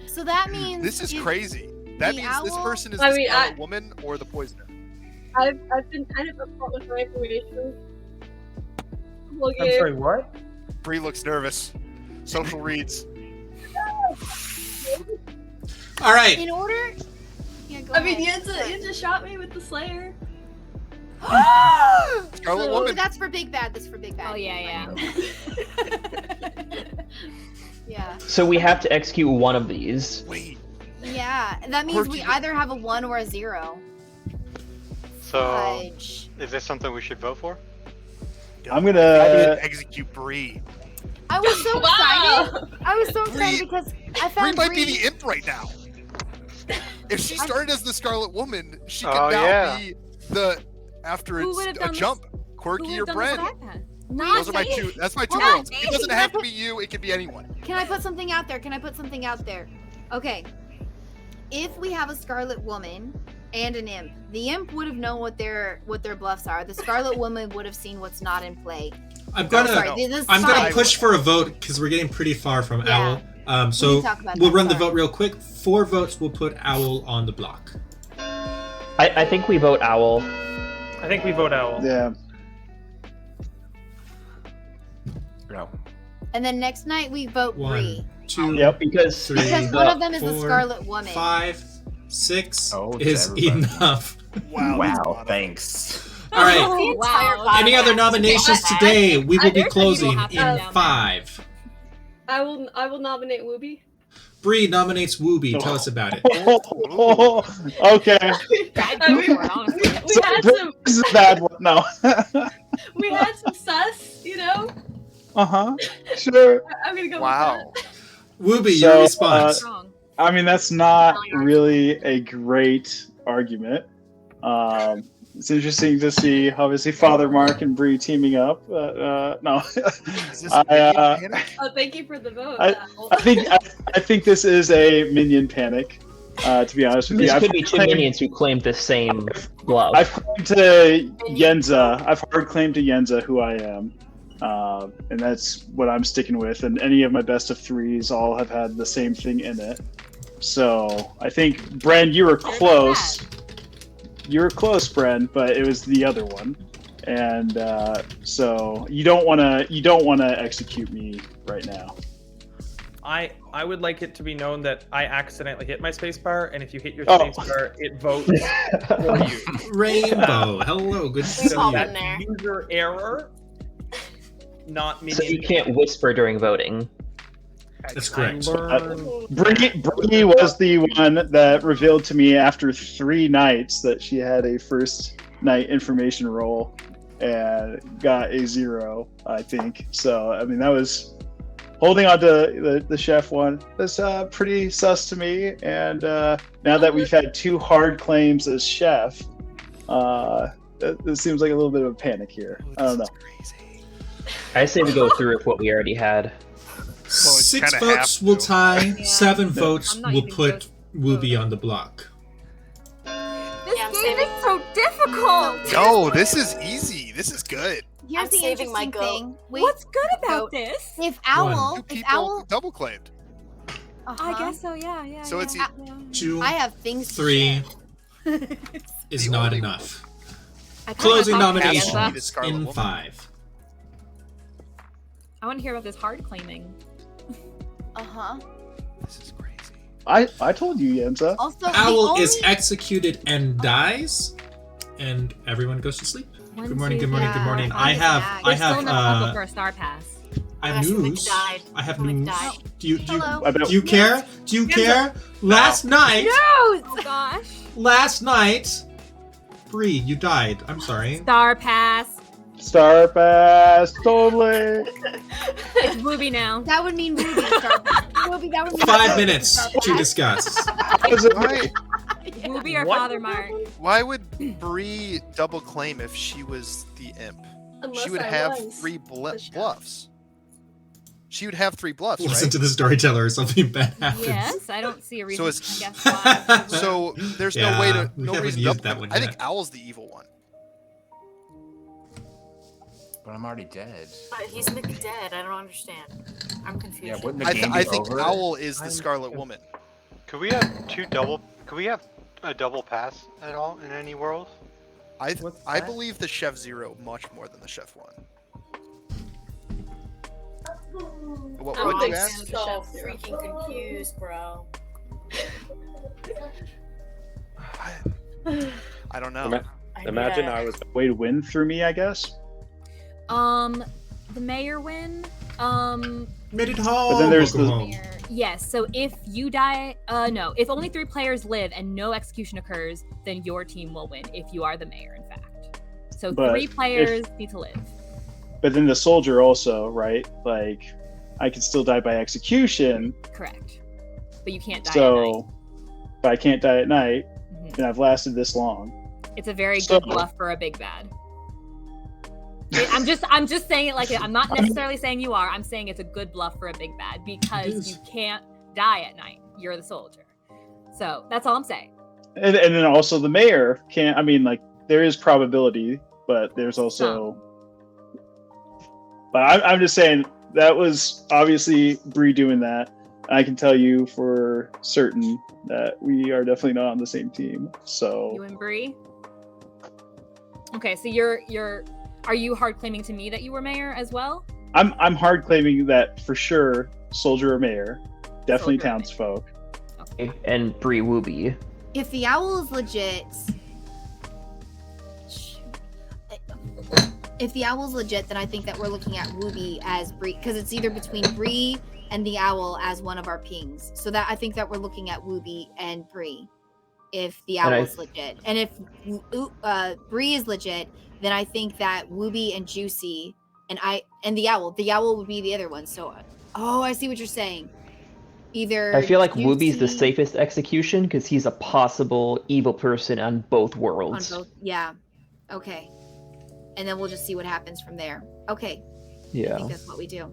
Speaker 1: So that means
Speaker 8: this is crazy. That means this person is the woman or the poisoner.
Speaker 9: I've been kind of upfront with my information.
Speaker 4: I'm sorry, what?
Speaker 8: Bree looks nervous. Social reads.
Speaker 6: All right.
Speaker 1: In order. Yeah, go
Speaker 9: I mean,
Speaker 1: ahead.
Speaker 9: Yenza shot me with the Slayer.
Speaker 8: Scarlet Woman.
Speaker 1: That's for Big Bad. That's for Big Bad.
Speaker 3: Oh yeah.
Speaker 1: Yeah.
Speaker 10: So we have to execute one of these.
Speaker 8: Wait.
Speaker 1: Yeah, that means we either have a 1 or a 0.
Speaker 11: So, is this something we should vote for?
Speaker 5: I'm gonna
Speaker 8: execute Bree.
Speaker 1: I was so excited. I was so excited because I found
Speaker 8: Bree might be the imp right now. If she started as the Scarlet Woman, she could now be the after a jump, Quirky or Brent. Those are my two. That's my 2 worlds. It doesn't have to be you. It could be anyone.
Speaker 1: Can I put something out there? Okay. If we have a Scarlet Woman, and an imp. The imp would have known what their bluffs are. The Scarlet Woman would have seen what's not in play.
Speaker 6: I'm gonna push for a vote because we're getting pretty far from Owl. So we'll run the vote real quick. 4 votes will put Owl on the block.
Speaker 10: I think we vote Owl.
Speaker 4: I think we vote Owl.
Speaker 5: Yeah.
Speaker 2: No.
Speaker 1: And then next night we vote Bree.
Speaker 6: 2,
Speaker 10: because
Speaker 6: 3,
Speaker 1: because one of them is
Speaker 6: 4,
Speaker 1: the Scarlet Woman.
Speaker 6: 5, 6
Speaker 2: it's
Speaker 6: is
Speaker 2: everybody.
Speaker 6: Enough.
Speaker 2: Wow, thanks.
Speaker 6: All right.
Speaker 3: Wow.
Speaker 6: Any other nominations today? We will be closing in 5.
Speaker 9: I will nominate Wooby.
Speaker 6: Bree nominates Wooby. Tell us about it.
Speaker 5: Okay.
Speaker 9: We had some.
Speaker 5: This is a bad one. No.
Speaker 9: We had some sus, you know.
Speaker 5: Sure.
Speaker 9: I'm gonna go.
Speaker 8: Wow.
Speaker 6: Wooby, your response.
Speaker 5: I mean, that's not really a great argument. It's interesting to see, obviously, Father Mark and Bree teaming up. No.
Speaker 9: Thank you for the vote.
Speaker 5: I think this is a minion panic. To be honest with you,
Speaker 10: This could be 2 minions who claimed the same glove.
Speaker 5: I've claimed to Yenza. I've hard claimed to Yenza who I am. And that's what I'm sticking with. And any of my best of 3s all have had the same thing in it. So I think, Bren, you were close. You were close, Bren, but it was the other one. And so you don't want to execute me right now.
Speaker 4: I would like it to be known that I accidentally hit my spacebar, and if you hit your spacebar, it votes for you.
Speaker 6: Rainbow, hello, good to see you.
Speaker 4: That's user error, not minion.
Speaker 10: So you can't whisper during voting.
Speaker 6: That's correct.
Speaker 5: Bree was the one that revealed to me after 3 nights that she had a first night information roll and got a 0, I think. So, I mean, that was holding on to the chef one. That's pretty sus to me. And now that we've had 2 hard claims as chef, it seems like a little bit of a panic here. I don't know.
Speaker 10: I say we go through with what we already had.
Speaker 6: 6 votes will tie. 7 votes will put Wooby on the block.
Speaker 3: This game is so difficult.
Speaker 8: No, this is easy. This is good.
Speaker 1: Here's
Speaker 7: I'm
Speaker 1: the
Speaker 7: saving my
Speaker 1: interesting thing. Wait,
Speaker 3: What's good about this?
Speaker 1: If Owl,
Speaker 8: Two
Speaker 1: if
Speaker 8: people
Speaker 1: Owl,
Speaker 8: double claimed.
Speaker 3: I guess so. Yeah.
Speaker 8: So it's
Speaker 6: 2,
Speaker 1: I have things.
Speaker 6: 3
Speaker 1: To
Speaker 6: is not enough.
Speaker 3: I kinda
Speaker 6: Closing
Speaker 3: want to talk to
Speaker 6: nomination
Speaker 3: Yenza.
Speaker 6: in 5.
Speaker 3: I want to hear about this hard claiming.
Speaker 8: This is crazy.
Speaker 5: I told you, Yenza.
Speaker 1: Also,
Speaker 6: Owl is executed and dies, and everyone goes to sleep. Good morning. Good morning. Good morning. I have
Speaker 3: for a star pass.
Speaker 6: I have news. I have news. Do you care? Do you care? Last night.
Speaker 3: Oh gosh.
Speaker 6: Last night, Bree, you died. I'm sorry.
Speaker 3: Star pass.
Speaker 5: Star pass, totally.
Speaker 3: It's Ruby now.
Speaker 1: That would mean Ruby. That would mean
Speaker 6: 5 minutes to discuss.
Speaker 3: Ruby or Father Mark?
Speaker 8: Why would Bree double claim if she was the imp?
Speaker 9: Unless
Speaker 8: she would
Speaker 9: I
Speaker 8: have
Speaker 9: was
Speaker 8: 3 bluffs. She would have 3 bluffs,
Speaker 6: Listen
Speaker 8: right?
Speaker 6: to the storyteller or something bad happens.
Speaker 3: Yes, I don't see a reason
Speaker 8: So
Speaker 3: to guess why.
Speaker 8: So there's
Speaker 6: Yeah,
Speaker 8: no way to
Speaker 6: we
Speaker 8: no
Speaker 6: haven't
Speaker 8: reason
Speaker 6: used
Speaker 8: to
Speaker 6: that
Speaker 8: double
Speaker 6: one
Speaker 8: claim. I think
Speaker 6: yet.
Speaker 8: Owl's the evil one.
Speaker 2: But I'm already dead.
Speaker 7: But he's dead. I don't understand. I'm confused.
Speaker 2: Yeah, wouldn't the
Speaker 8: I
Speaker 2: game be
Speaker 8: think
Speaker 2: over?
Speaker 8: Owl is the Scarlet Woman.
Speaker 11: Could we have Could we have a double pass at all in any world?
Speaker 8: I believe the Chef 0 much more than the Chef 1. What
Speaker 7: I'm
Speaker 8: would you ask?
Speaker 7: so freaking confused, bro.
Speaker 8: I don't know.
Speaker 12: Imagine I was
Speaker 5: way to win through me, I guess.
Speaker 3: The mayor win.
Speaker 6: Made it home.
Speaker 5: But then there's
Speaker 6: Welcome
Speaker 5: the
Speaker 6: home.
Speaker 3: Yes. So if you die, no. If only 3 players live and no execution occurs, then your team will win. If you are the mayor, in fact. So
Speaker 5: But
Speaker 3: 3 players need to live.
Speaker 5: But then the soldier also, right? Like, I could still die by execution.
Speaker 3: Correct. But you can't die at night.
Speaker 5: So, but I can't die at night,
Speaker 3: Mhm.
Speaker 5: and I've lasted this long.
Speaker 3: It's a very
Speaker 5: So-
Speaker 3: good bluff for a big bad. I'm just saying it like it. I'm not necessarily saying you are. I'm saying it's a good bluff for a big bad because you can't die at night. You're the soldier. So that's all I'm saying.
Speaker 5: and then also the mayor can't. I mean, like there is probability, but there's also. But I'm just saying that was obviously Bree doing that. I can tell you for certain that we are definitely not on the same team. So
Speaker 3: You and Bree. Okay, so are you hard claiming to me that you were mayor as well?
Speaker 5: I'm hard claiming that for sure. Soldier or mayor, definitely
Speaker 3: Soldier or
Speaker 5: townsfolk.
Speaker 10: And Bree Wooby.
Speaker 1: If the owl is legit, then I think that we're looking at Wooby as Bree, because it's either between Bree and the owl as one of our pings. So that I think that we're looking at Wooby and Bree if the owl is legit. And if Bree is legit, then I think that Wooby and Juicy and the owl would be the other one. So, I see what you're saying. Either
Speaker 10: I feel like
Speaker 1: Juicy,
Speaker 10: Wooby's the safest execution because he's a possible evil person on both worlds.
Speaker 1: Yeah. Okay. And then we'll just see what happens from there. Okay.
Speaker 10: Yeah.
Speaker 1: I think that's what we do.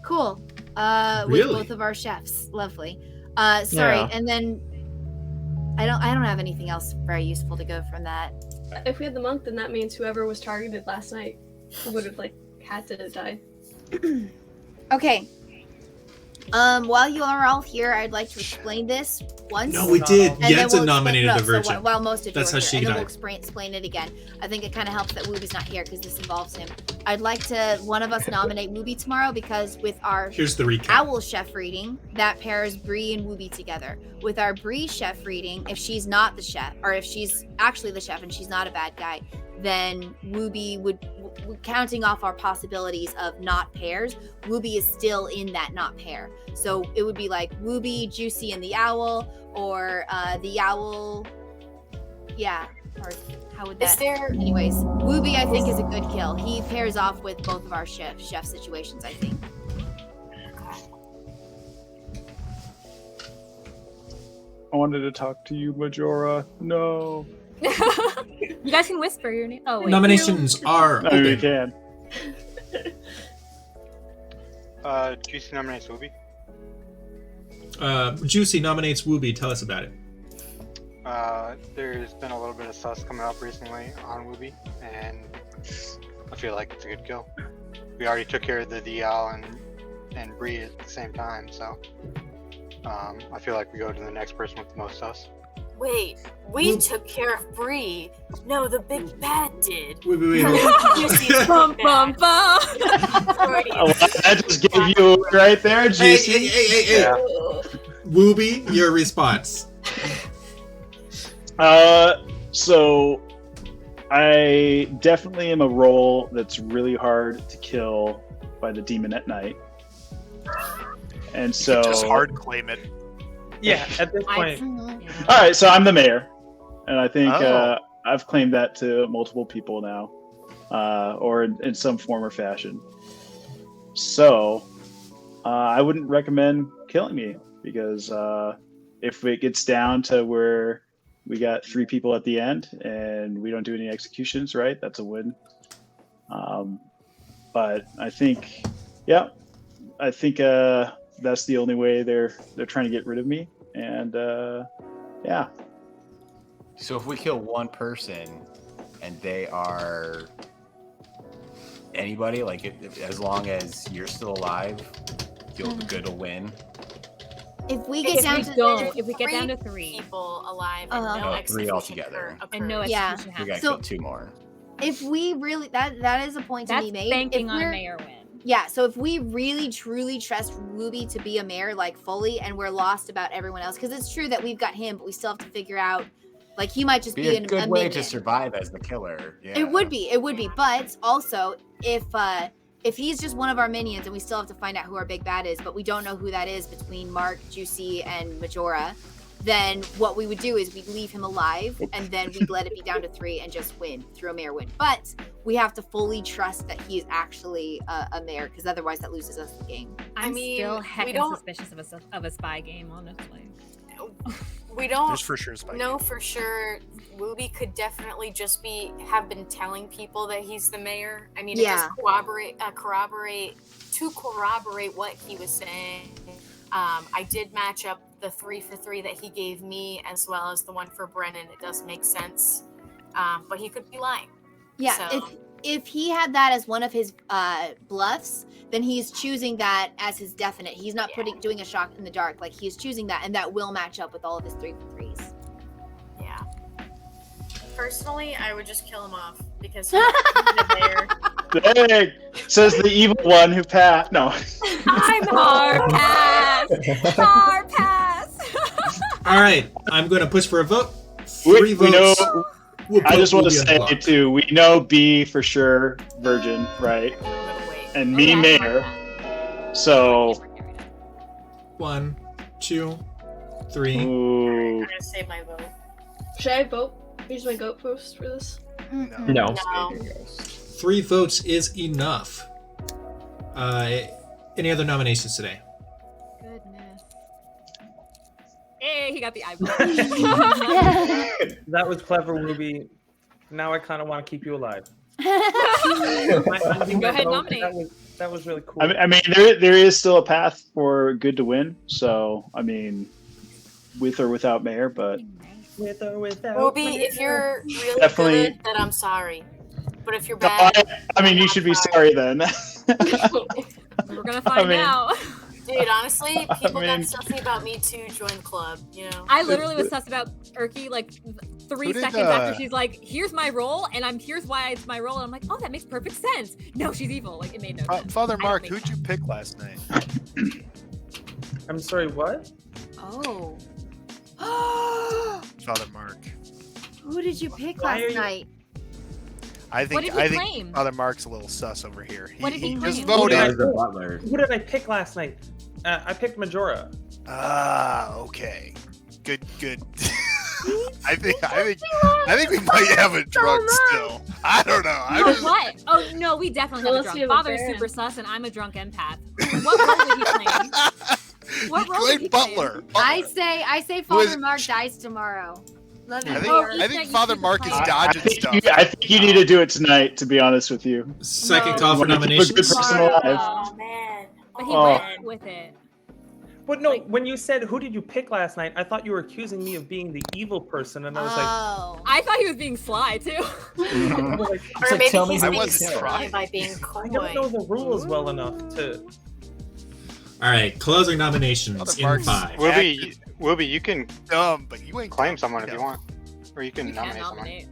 Speaker 1: Cool.
Speaker 6: Really?
Speaker 1: With both of our chefs. Lovely. Sorry.
Speaker 10: Yeah.
Speaker 1: And then I don't have anything else very useful to go from that.
Speaker 9: If we had the monk, then that means whoever was targeted last night would have had to die.
Speaker 1: Okay. While you are all here, I'd like to explain this once.
Speaker 6: No, we did.
Speaker 1: And then
Speaker 6: Yenza
Speaker 1: we'll
Speaker 6: nominated
Speaker 1: explain-
Speaker 6: a virgin.
Speaker 1: So while most of
Speaker 6: That's
Speaker 1: you
Speaker 6: how
Speaker 1: are
Speaker 6: she
Speaker 1: here, and then
Speaker 6: died.
Speaker 1: we'll explain it again. I think it kind of helps that Wooby's not here because this involves him. I'd like to one of us nominate Wooby tomorrow because with our
Speaker 6: Here's the recap.
Speaker 1: owl chef reading, that pairs Bree and Wooby together. With our Bree chef reading, if she's not the chef, or if she's actually the chef and she's not a bad guy, then Wooby would, counting off our possibilities of not pairs, Wooby is still in that not pair. So it would be like Wooby, Juicy, and the owl, or the owl. Yeah. Or how would that? Anyways, Wooby I think is a good kill. He pairs off with both of our chef situations, I think.
Speaker 5: I wanted to talk to you, Majora. No.
Speaker 3: You guys can whisper your name. Oh, wait.
Speaker 6: Nominations are
Speaker 5: I mean, we
Speaker 6: open.
Speaker 5: can.
Speaker 11: Juicy nominates Wooby.
Speaker 6: Juicy nominates Wooby. Tell us about it.
Speaker 11: There's been a little bit of sus coming up recently on Wooby, and I feel like it's a good kill. We already took care of the DL and Bree at the same time, so I feel like we go to the next person with the most sus.
Speaker 7: Wait, we took care of Bree. No, the big bad did.
Speaker 6: Wait.
Speaker 3: Bum, bum, bum.
Speaker 5: I just gave you right there, Juicy.
Speaker 6: Hey.
Speaker 5: Yeah.
Speaker 6: Wooby, your response.
Speaker 5: So I definitely am a role that's really hard to kill by the demon at night. And so
Speaker 13: just hard claim it.
Speaker 4: Yeah, at this point.
Speaker 5: All right, so I'm the mayor, and I think I've claimed that to multiple people now, or in some form or fashion. So I wouldn't recommend killing me because if it gets down to where we got 3 people at the end and we don't do any executions, right? That's a win. But I think, that's the only way they're trying to get rid of me. And yeah.
Speaker 2: So if we kill one person and they are anybody, like as long as you're still alive, you'll good to win.
Speaker 1: If we get down
Speaker 3: to 3
Speaker 7: people alive and no
Speaker 2: No, 3
Speaker 7: execution
Speaker 2: altogether.
Speaker 7: occurs.
Speaker 3: and no
Speaker 1: Yeah.
Speaker 3: execution
Speaker 2: We
Speaker 3: happens.
Speaker 2: gotta kill 2 more.
Speaker 1: If we really that is a point to
Speaker 3: That's
Speaker 1: be made.
Speaker 3: banking
Speaker 1: If
Speaker 3: on a
Speaker 1: we're-
Speaker 3: mayor win.
Speaker 1: Yeah, so if we really truly trust Wooby to be a mayor like fully, and we're lost about everyone else, because it's true that we've got him, but we still have to figure out, like he might just
Speaker 2: Be
Speaker 1: be
Speaker 2: a good way
Speaker 1: minion.
Speaker 2: to survive as the killer. Yeah.
Speaker 1: It would be, but also if he's just one of our minions and we still have to find out who our big bad is, but we don't know who that is between Mark, Juicy, and Majora, then what we would do is we'd leave him alive and then we'd let it be down to 3 and just win through a mayor win. But we have to fully trust that he is actually a mayor, because otherwise that loses us the game.
Speaker 3: I'm
Speaker 7: I mean,
Speaker 3: still
Speaker 7: we
Speaker 3: heckin'
Speaker 7: don't-
Speaker 3: suspicious of a spy game, honestly.
Speaker 7: We don't
Speaker 13: There's for sure a spike.
Speaker 7: know for sure. Wooby could definitely just have been telling people that he's the mayor. I mean, it
Speaker 1: Yeah.
Speaker 7: does corroborate what he was saying. I did match up the 3 for 3 that he gave me, as well as the one for Brennan, it does make sense. But he could be lying.
Speaker 1: Yeah,
Speaker 7: So,
Speaker 1: if he had that as one of his bluffs, then he's choosing that as his definite. He's not doing a shot in the dark. Like, he's choosing that, and that will match up with all of his 3 for 3s.
Speaker 7: yeah. Personally, I would just kill him off because he's there.
Speaker 5: Dang, says the evil one who passed. No.
Speaker 3: I'm hard pass. Hard pass.
Speaker 6: All right, I'm going to push for a vote. 3 votes.
Speaker 5: I just want to say too, we know B for sure, virgin, right? And me, mayor. So
Speaker 6: 1, 2, 3.
Speaker 5: Ooh.
Speaker 7: I'm gonna save my vote.
Speaker 9: Should I vote? Use my goat post for this?
Speaker 10: No.
Speaker 6: 3 votes is enough. Any other nominations today?
Speaker 3: Goodness. Hey, he got the eyeball.
Speaker 4: That was clever, Ruby. Now I kind of want to keep you alive.
Speaker 3: Go ahead, nominate.
Speaker 4: That was really cool.
Speaker 5: I mean, there is still a path for good to win. So, I mean, with or without mayor, but
Speaker 4: with or without.
Speaker 7: Ruby, if you're really
Speaker 5: Definitely.
Speaker 7: good, then I'm sorry. But if you're bad,
Speaker 5: I mean, you should be sorry then.
Speaker 3: We're gonna find out.
Speaker 7: Dude, honestly, people
Speaker 5: I mean-
Speaker 7: got stuffy about me too. Join the club, you know.
Speaker 3: I literally was sussed about Erky like 3
Speaker 8: Who did,
Speaker 3: seconds after she's like, "Here's my role," and here's why it's my role. And I'm like, "Oh, that makes perfect sense." No, she's evil. Like, it made no sense.
Speaker 8: Father
Speaker 3: I
Speaker 8: Mark,
Speaker 3: don't think
Speaker 8: who'd you pick last night?
Speaker 4: I'm sorry, what?
Speaker 1: Oh.
Speaker 8: Father Mark.
Speaker 1: Who did you pick
Speaker 4: Why
Speaker 1: last
Speaker 4: are you-
Speaker 1: night?
Speaker 8: I
Speaker 3: What
Speaker 8: think
Speaker 3: did he claim?
Speaker 8: Father Mark's a little sus over here.
Speaker 3: What did he
Speaker 8: just
Speaker 3: claim?
Speaker 8: voted.
Speaker 4: Who did I pick last night? I picked Majora.
Speaker 8: Ah, okay. Good. I think we might have a drunk still. I don't know.
Speaker 3: You know what? Oh no, we definitely have a
Speaker 9: Unless
Speaker 3: drunk.
Speaker 9: you have a
Speaker 3: Father's
Speaker 9: Baron.
Speaker 3: super sus, and I'm a drunk empath. What role did he claim? What role did he claim?
Speaker 8: Butler.
Speaker 1: I say Father Mark dies tomorrow. Love you, Mayor.
Speaker 8: I think Father Mark is dodging stuff.
Speaker 5: I think you need to do it tonight, to be honest with you.
Speaker 6: Second call for
Speaker 5: You wanna keep a good
Speaker 6: nominations.
Speaker 5: person alive.
Speaker 7: Oh man.
Speaker 3: But he
Speaker 5: Oh.
Speaker 3: went with it.
Speaker 4: But no, when you said who did you pick last night, I thought you were accusing me of being the evil person, and I was
Speaker 1: Oh.
Speaker 3: I thought he was being sly too.
Speaker 4: like,
Speaker 7: Or maybe
Speaker 10: tell me
Speaker 7: he's
Speaker 10: who
Speaker 7: being
Speaker 10: you
Speaker 7: sly
Speaker 10: killed.
Speaker 7: by being
Speaker 4: I don't know
Speaker 7: coy.
Speaker 4: the rules well enough to.
Speaker 6: All right, closing nominations
Speaker 8: Father
Speaker 6: in
Speaker 8: Mark's
Speaker 6: 5.
Speaker 11: Wilby, you can
Speaker 8: dumb, but you ain't
Speaker 11: claim
Speaker 8: dumb.
Speaker 11: someone if you want, or you can
Speaker 3: You can't
Speaker 11: nominate someone.
Speaker 3: nominate.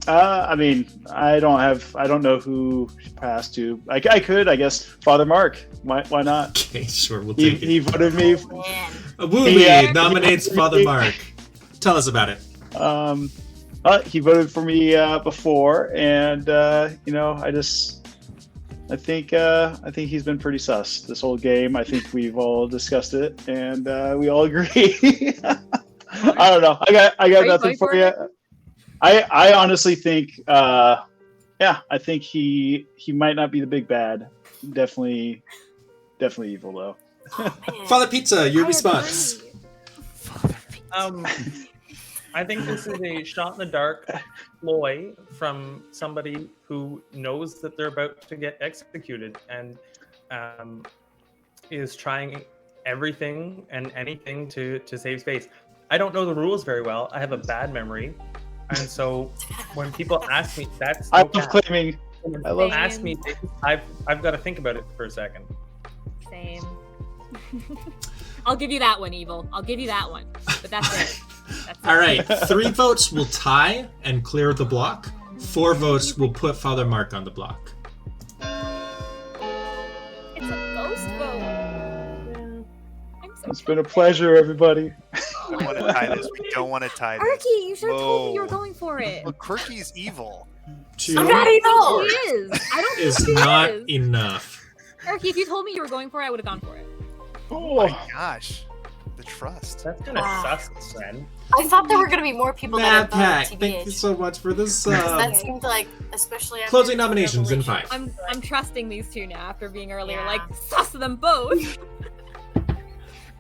Speaker 5: I mean, I don't know who she passed to. I could, I guess, Father Mark. Why not?
Speaker 6: Okay, sure, we'll take it.
Speaker 5: He voted me.
Speaker 7: Man.
Speaker 6: Wooly nominates Father Mark. Tell us about it.
Speaker 5: He voted for me before, and I think he's been pretty sus this whole game. I think we've all discussed it, and we all agree. I don't know. I got nothing for you. I honestly think, I think he might not be the big bad. Definitely evil though.
Speaker 6: Father Pizza, your response.
Speaker 4: I think this is a shot in the dark ploy from somebody who knows that they're about to get executed and is trying everything and anything to save space. I don't know the rules very well. I have a bad memory. And so when people ask me, that's
Speaker 5: I
Speaker 4: no
Speaker 5: love
Speaker 4: cap.
Speaker 5: claiming.
Speaker 4: When
Speaker 5: I love-
Speaker 4: people ask me, I've got to think about it for a second.
Speaker 3: Same. I'll give you that one, Evil. I'll give you that one. But that's it. That's it.
Speaker 6: All right, 3 votes will tie and clear the block. 4 votes will put Father Mark on the block.
Speaker 3: It's a ghost vote. I'm so
Speaker 5: It's been a pleasure, everybody.
Speaker 8: I want to tie this. We don't want to tie this.
Speaker 3: Erky, you should have told me you were
Speaker 8: Whoa.
Speaker 3: going for it.
Speaker 8: Look, Quirky's evil.
Speaker 6: 2
Speaker 7: I'm not evil.
Speaker 3: He is. I don't
Speaker 6: is
Speaker 3: think he
Speaker 6: not
Speaker 3: is.
Speaker 6: enough.
Speaker 3: Erky, if you told me you were going for it, I would have gone for it.
Speaker 8: Oh my gosh. The trust.
Speaker 4: That's kind of sus, friend.
Speaker 7: I thought there were gonna be more people
Speaker 6: Mad
Speaker 7: that
Speaker 6: Pack,
Speaker 7: had
Speaker 6: thank you
Speaker 7: voted
Speaker 6: so much for this.
Speaker 7: That seemed like, especially after
Speaker 6: Closing
Speaker 7: the
Speaker 6: nominations in
Speaker 7: revelation.
Speaker 6: 5.
Speaker 3: I'm trusting these two now after being earlier
Speaker 7: Yeah.
Speaker 3: like sus them both.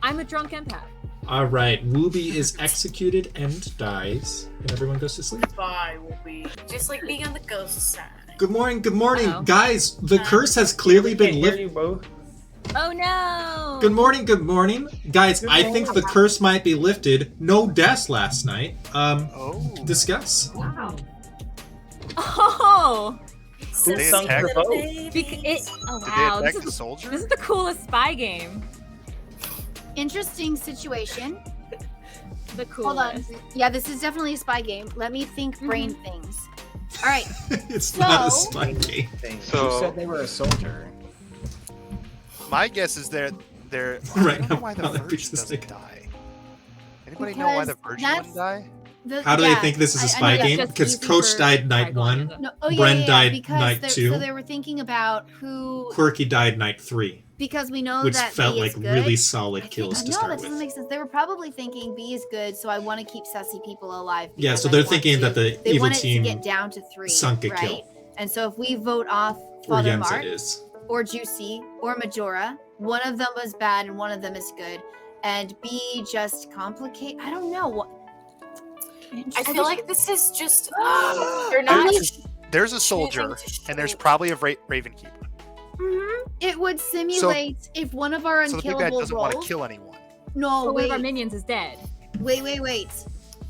Speaker 3: I'm a drunk empath.
Speaker 6: All right, Wooby is executed and dies, and everyone goes to sleep.
Speaker 7: Bye, will be just like being on the ghost side.
Speaker 6: Good morning,
Speaker 3: Uh-oh.
Speaker 6: guys. The curse has clearly been
Speaker 4: Can't hear
Speaker 6: lifted.
Speaker 4: you both.
Speaker 3: Oh no!
Speaker 6: Good morning. Guys, I think the curse might be lifted. No deaths last night. Discuss.
Speaker 9: Wow.
Speaker 3: Oh!
Speaker 11: Who sunk the boat?
Speaker 3: Oh
Speaker 8: Did
Speaker 3: wow!
Speaker 8: they attack the soldier?
Speaker 3: This is the coolest spy game.
Speaker 1: Interesting situation.
Speaker 3: The
Speaker 1: Hold on.
Speaker 3: coolest.
Speaker 1: Yeah, this is definitely a spy game. Let me think brain things. All right.
Speaker 6: It's not a spy game.
Speaker 2: Who said they were a soldier?
Speaker 8: My guess is they're
Speaker 6: Right,
Speaker 8: I don't know why the
Speaker 6: now that
Speaker 8: virgin
Speaker 6: reached the
Speaker 8: doesn't
Speaker 6: stick.
Speaker 8: die. Anybody know why the
Speaker 1: Because
Speaker 8: virgin
Speaker 1: that's-
Speaker 8: wouldn't die?
Speaker 6: How do they think this is a spy
Speaker 1: I know
Speaker 6: game?
Speaker 1: that's
Speaker 6: Because
Speaker 3: just easy
Speaker 6: Coach
Speaker 3: for
Speaker 6: died night
Speaker 3: Dragon.
Speaker 6: 1,
Speaker 1: No,
Speaker 6: Bren died
Speaker 1: because
Speaker 6: night
Speaker 1: they're-
Speaker 6: 2,
Speaker 1: So they were thinking about who,
Speaker 6: Quirky died night 3,
Speaker 1: because we know
Speaker 6: which
Speaker 1: that
Speaker 6: felt
Speaker 1: B
Speaker 6: like
Speaker 1: is good.
Speaker 6: really solid
Speaker 1: I
Speaker 6: kills
Speaker 1: think,
Speaker 6: to
Speaker 1: no,
Speaker 6: start
Speaker 1: that doesn't
Speaker 6: with.
Speaker 1: make sense. They were probably thinking B is good, so I want to keep sassy people alive.
Speaker 6: Yeah,
Speaker 1: because
Speaker 6: so
Speaker 1: I
Speaker 6: they're
Speaker 1: want
Speaker 6: thinking that the
Speaker 1: they
Speaker 6: evil
Speaker 1: want it
Speaker 6: team
Speaker 1: to get down to 3,
Speaker 6: sunk a
Speaker 1: right?
Speaker 6: kill.
Speaker 1: And so if we vote off
Speaker 6: Or
Speaker 1: Father
Speaker 6: Yenza
Speaker 1: Mark
Speaker 6: is.
Speaker 1: or Juicy or Majora, one of them was bad and one of them is good, and B just complicate. I don't know what.
Speaker 7: I feel like this is just they're not
Speaker 8: There's a soldier, and there's probably a Raven Keeper.
Speaker 1: It would simulate if one of our
Speaker 8: So the big
Speaker 1: unkillable
Speaker 8: bad doesn't want to
Speaker 1: roles.
Speaker 8: kill anyone.
Speaker 1: No,
Speaker 3: So one of our
Speaker 1: wait,
Speaker 3: minions is dead.
Speaker 1: wait.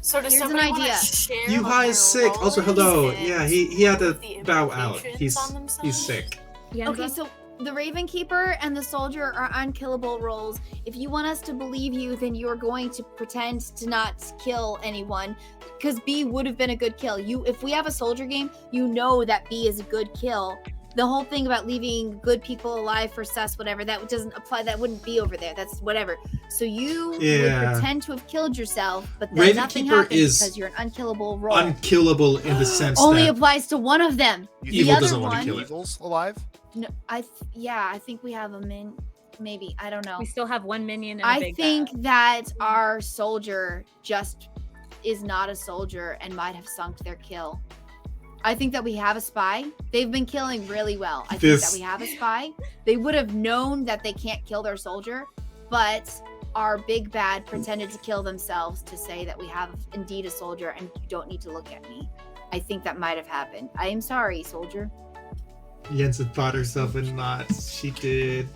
Speaker 7: So does
Speaker 1: Here's an
Speaker 7: somebody wanna
Speaker 1: idea.
Speaker 7: share
Speaker 6: Yuhai
Speaker 7: what
Speaker 6: is
Speaker 7: their
Speaker 6: sick. Also,
Speaker 7: role
Speaker 6: hello.
Speaker 7: is
Speaker 6: Yeah,
Speaker 7: and
Speaker 6: he had to
Speaker 7: the
Speaker 6: bow out.
Speaker 7: implications
Speaker 6: He's
Speaker 7: on themselves?
Speaker 6: he's sick.
Speaker 1: Okay, so the Raven Keeper and the Soldier are unkillable roles. If you want us to believe you, then you're going to pretend to not kill anyone, because B would have been a good kill. If we have a Soldier game, you know that B is a good kill. The whole thing about leaving good people alive for sus, whatever, that doesn't apply. That wouldn't be over there. That's whatever. So you would
Speaker 6: Yeah.
Speaker 1: pretend to have killed yourself, but then
Speaker 6: Raven
Speaker 1: nothing
Speaker 6: Keeper
Speaker 1: happens
Speaker 6: is
Speaker 1: because you're an unkillable role.
Speaker 6: Unkillable in the sense
Speaker 1: Only
Speaker 6: that
Speaker 1: applies to one of them.
Speaker 8: You
Speaker 1: The
Speaker 6: Evil
Speaker 1: other
Speaker 6: doesn't want to
Speaker 1: one,
Speaker 6: kill it.
Speaker 8: Evil's alive?
Speaker 1: no, I think we have a maybe. I don't know.
Speaker 3: We still have one minion and a
Speaker 1: I
Speaker 3: big
Speaker 1: think
Speaker 3: bad.
Speaker 1: that our soldier just is not a soldier and might have sunk their kill. I think that we have a spy. They've been killing really well. I think
Speaker 6: This-
Speaker 1: that we have a spy. They would have known that they can't kill their soldier, but our big bad pretended to kill themselves to say that we have indeed a soldier and you don't need to look at me. I think that might have happened. I am sorry, soldier.
Speaker 6: Yenza thought herself in knots. She did.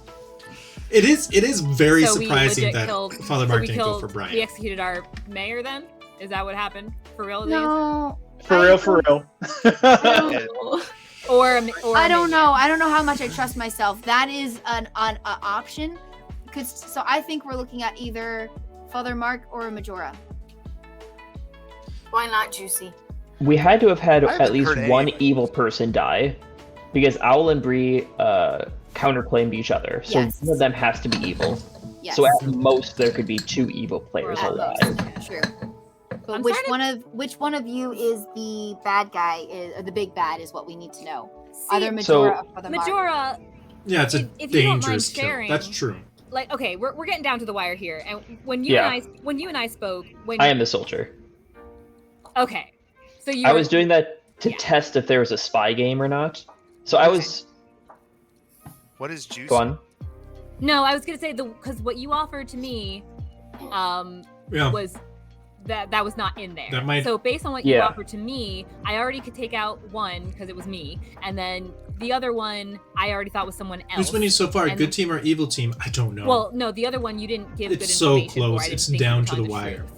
Speaker 6: It is very
Speaker 3: So we
Speaker 6: surprising
Speaker 3: legit
Speaker 6: that
Speaker 3: killed-
Speaker 6: Father
Speaker 3: so
Speaker 6: Mark
Speaker 3: we
Speaker 6: didn't go
Speaker 3: killed-
Speaker 6: for
Speaker 3: We
Speaker 6: Brian.
Speaker 3: executed our mayor then? Is that what happened? For real?
Speaker 1: No.
Speaker 5: For real.
Speaker 3: Or
Speaker 1: I don't know. I don't know how much I trust myself. That is an option. So I think we're looking at either Father Mark or a Majora.
Speaker 7: Why not Juicy?
Speaker 10: We had to have had
Speaker 8: I haven't
Speaker 10: at least
Speaker 8: heard
Speaker 10: one
Speaker 8: any.
Speaker 10: evil person die, because Owl and Bree counterclaimed each other. So
Speaker 1: Yes.
Speaker 10: one of them has to be evil.
Speaker 1: Yes.
Speaker 10: So at most there could be 2 evil players
Speaker 1: At
Speaker 10: alive.
Speaker 1: most. True. But
Speaker 3: I'm
Speaker 1: which
Speaker 3: starting-
Speaker 1: one of you is the bad guy? Or the big bad is what we need to know. Either
Speaker 3: See,
Speaker 1: Majora
Speaker 10: So-
Speaker 1: or Father Mark.
Speaker 3: Majora,
Speaker 6: Yeah, it's a
Speaker 3: if you don't mind
Speaker 6: dangerous kill.
Speaker 3: sharing-
Speaker 6: That's true.
Speaker 3: like, okay, we're getting down to the wire here. And when you
Speaker 10: Yeah.
Speaker 3: and I spoke, when
Speaker 10: I am the soldier.
Speaker 3: okay, so you
Speaker 10: I
Speaker 3: were-
Speaker 10: was doing that to
Speaker 3: Yeah.
Speaker 10: test if there was a spy game or not. So I was
Speaker 8: What is juice?
Speaker 10: go on.
Speaker 3: No, I was gonna say because what you offered to me,
Speaker 6: Yeah.
Speaker 3: was that was not in there.
Speaker 6: That might-
Speaker 3: So based on what you
Speaker 10: Yeah.
Speaker 3: offered to me, I already could take out one because it was me, and then the other one I already thought was someone else.
Speaker 6: Who's winning so far?
Speaker 3: And-
Speaker 6: Good team or evil team? I don't know.
Speaker 3: Well, no, the other one you didn't give
Speaker 6: It's
Speaker 3: good
Speaker 6: so
Speaker 3: information for.
Speaker 6: close.
Speaker 3: I didn't
Speaker 6: It's
Speaker 3: think you
Speaker 6: down
Speaker 3: were
Speaker 6: to
Speaker 3: telling
Speaker 6: the wire.
Speaker 3: truth.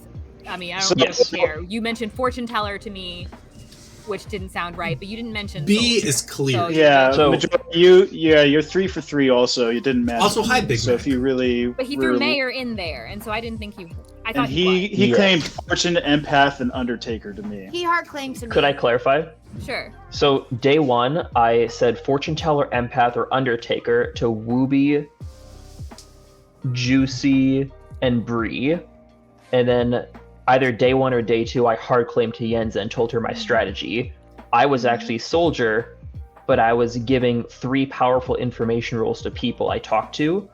Speaker 3: I mean, I
Speaker 5: So-
Speaker 3: don't really care. You mentioned fortune teller to me, which didn't sound right, but you didn't mention
Speaker 6: B
Speaker 3: soldier.
Speaker 6: is clear.
Speaker 3: So-
Speaker 5: Yeah,
Speaker 10: So-
Speaker 5: you're 3 for 3 also. You didn't match.
Speaker 6: Also, hi, Big
Speaker 5: So
Speaker 6: Mac.
Speaker 5: if you really
Speaker 3: But he
Speaker 5: were-
Speaker 3: threw mayor in there, and so I didn't think he. I
Speaker 5: and
Speaker 3: thought
Speaker 5: he
Speaker 10: Yeah.
Speaker 5: claimed Fortune, Empath, and Undertaker to me.
Speaker 1: He hard claimed to me.
Speaker 10: Could I clarify?
Speaker 3: was. Sure.
Speaker 10: So day 1, I said fortune teller, empath, or undertaker to Wooby, Juicy, and Bree, and then either day 1 or day 2, I hard claimed to Yenza and told her my strategy. I was actually soldier, but I was giving 3 powerful information rolls to people I talked to,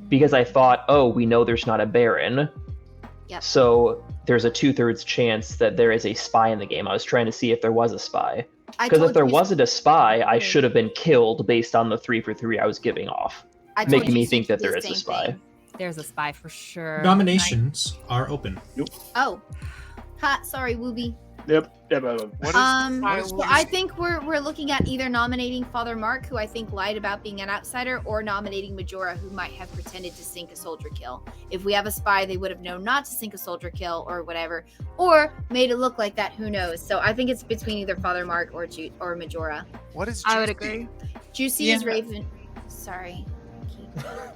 Speaker 10: because I thought, oh, we know there's not a Baron.
Speaker 1: Yep.
Speaker 10: So there's a 2/3 chance that there is a spy in the game. I was trying to see if there was a spy.
Speaker 1: I
Speaker 10: Because
Speaker 1: told
Speaker 10: if there
Speaker 1: you-
Speaker 10: wasn't a spy, I
Speaker 1: Yeah.
Speaker 10: should have been killed based on the 3 for 3 I was giving off,
Speaker 1: I told
Speaker 10: making
Speaker 1: you
Speaker 10: me
Speaker 1: to
Speaker 10: think
Speaker 1: do
Speaker 10: that there
Speaker 1: the
Speaker 10: is a
Speaker 1: same
Speaker 10: spy.
Speaker 1: thing.
Speaker 3: There's a spy for sure.
Speaker 6: Nominations are open.
Speaker 1: Oh. Ha, sorry, Wooby.
Speaker 5: Yep.
Speaker 8: What is?
Speaker 1: So I think we're looking at either nominating Father Mark, who I think lied about being an outsider, or nominating Majora, who might have pretended to sink a soldier kill. If we have a spy, they would have known not to sink a soldier kill or whatever, or made it look like that. Who knows? So I think it's between either Father Mark or Majora.
Speaker 8: What is?
Speaker 3: I would agree.
Speaker 1: Juicy is Raven. Sorry.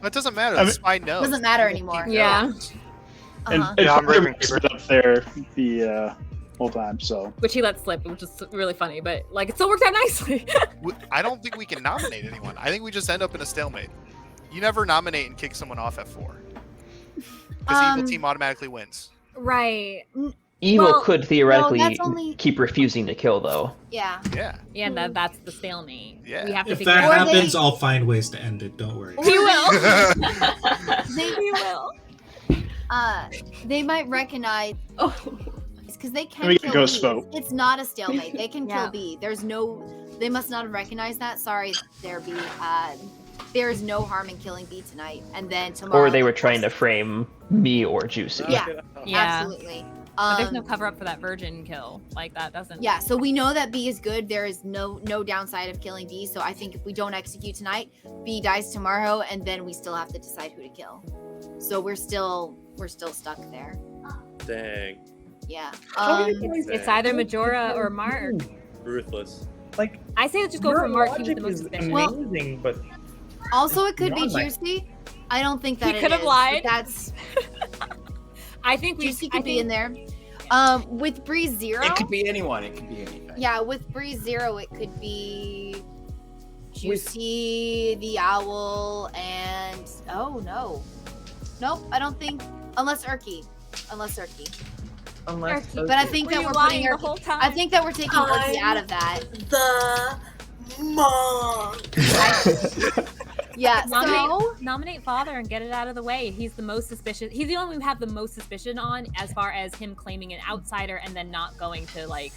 Speaker 8: That doesn't matter. The spy knows.
Speaker 1: Doesn't matter anymore.
Speaker 3: Yeah.
Speaker 5: And
Speaker 11: I'm
Speaker 5: Father
Speaker 11: Raven.
Speaker 5: Mark's been up there the whole time, so.
Speaker 3: Which he let slip, which is really funny, but like it still worked out nicely.
Speaker 8: I don't think we can nominate anyone. I think we just end up in a stalemate. You never nominate and kick someone off at 4. Because evil team automatically wins.
Speaker 3: Right.
Speaker 10: Evil could theoretically
Speaker 1: that's only-
Speaker 10: keep refusing to kill, though.
Speaker 1: Yeah.
Speaker 8: Yeah.
Speaker 3: Yeah, that's the stalemate.
Speaker 8: Yeah.
Speaker 3: We have to
Speaker 6: If
Speaker 3: figure
Speaker 6: that
Speaker 3: out.
Speaker 6: happens, I'll find ways to end it. Don't worry.
Speaker 3: He will.
Speaker 1: He will. They might recognize.
Speaker 9: Oh.
Speaker 1: Because they can
Speaker 5: We
Speaker 1: kill
Speaker 5: can ghost
Speaker 1: bees.
Speaker 5: vote.
Speaker 1: It's not a stalemate. They can
Speaker 3: Yeah.
Speaker 1: kill B. They must not have recognized that. Sorry, there B. There is no harm in killing B tonight. And then tomorrow.
Speaker 10: Or they were trying to frame me or Juicy.
Speaker 1: Yeah.
Speaker 3: Yeah.
Speaker 1: Absolutely.
Speaker 3: But there's no cover up for that virgin kill. Like that doesn't.
Speaker 1: Yeah, so we know that B is good. There is no downside of killing B. So I think if we don't execute tonight, B dies tomorrow, and then we still have to decide who to kill. So we're still stuck there.
Speaker 12: Dang.
Speaker 1: Yeah.
Speaker 3: It's either Majora or Mark.
Speaker 12: Ruthless.
Speaker 4: Like,
Speaker 3: I say just go
Speaker 4: your
Speaker 3: for Mark. He was
Speaker 4: logic
Speaker 3: the most
Speaker 4: is
Speaker 3: suspicious.
Speaker 4: amazing, but
Speaker 1: Also, it could be
Speaker 4: Not my-
Speaker 1: Juicy. I don't think that
Speaker 3: He
Speaker 1: it
Speaker 3: could have
Speaker 1: is,
Speaker 3: lied.
Speaker 1: but That's
Speaker 3: I think
Speaker 1: Juicy
Speaker 3: I
Speaker 1: could be
Speaker 3: think
Speaker 1: in there. With Breeze Zero.
Speaker 2: It could be anyone. It could be anything.
Speaker 1: Yeah, with Breeze Zero, it could be Juicy, the Owl, and nope. I don't think unless Urky.
Speaker 4: unless
Speaker 3: Turkey.
Speaker 1: But I think
Speaker 3: Were
Speaker 1: that
Speaker 3: you
Speaker 1: we're
Speaker 3: lying
Speaker 1: putting
Speaker 3: the
Speaker 1: Urky.
Speaker 3: whole time?
Speaker 1: I think that we're taking Urky out of that.
Speaker 13: The monk.
Speaker 1: Yeah. So
Speaker 3: Nominate Father and get it out of the way. He's the most suspicious. He's the only one we have the most suspicion on, as far as him claiming an outsider and then not going to like.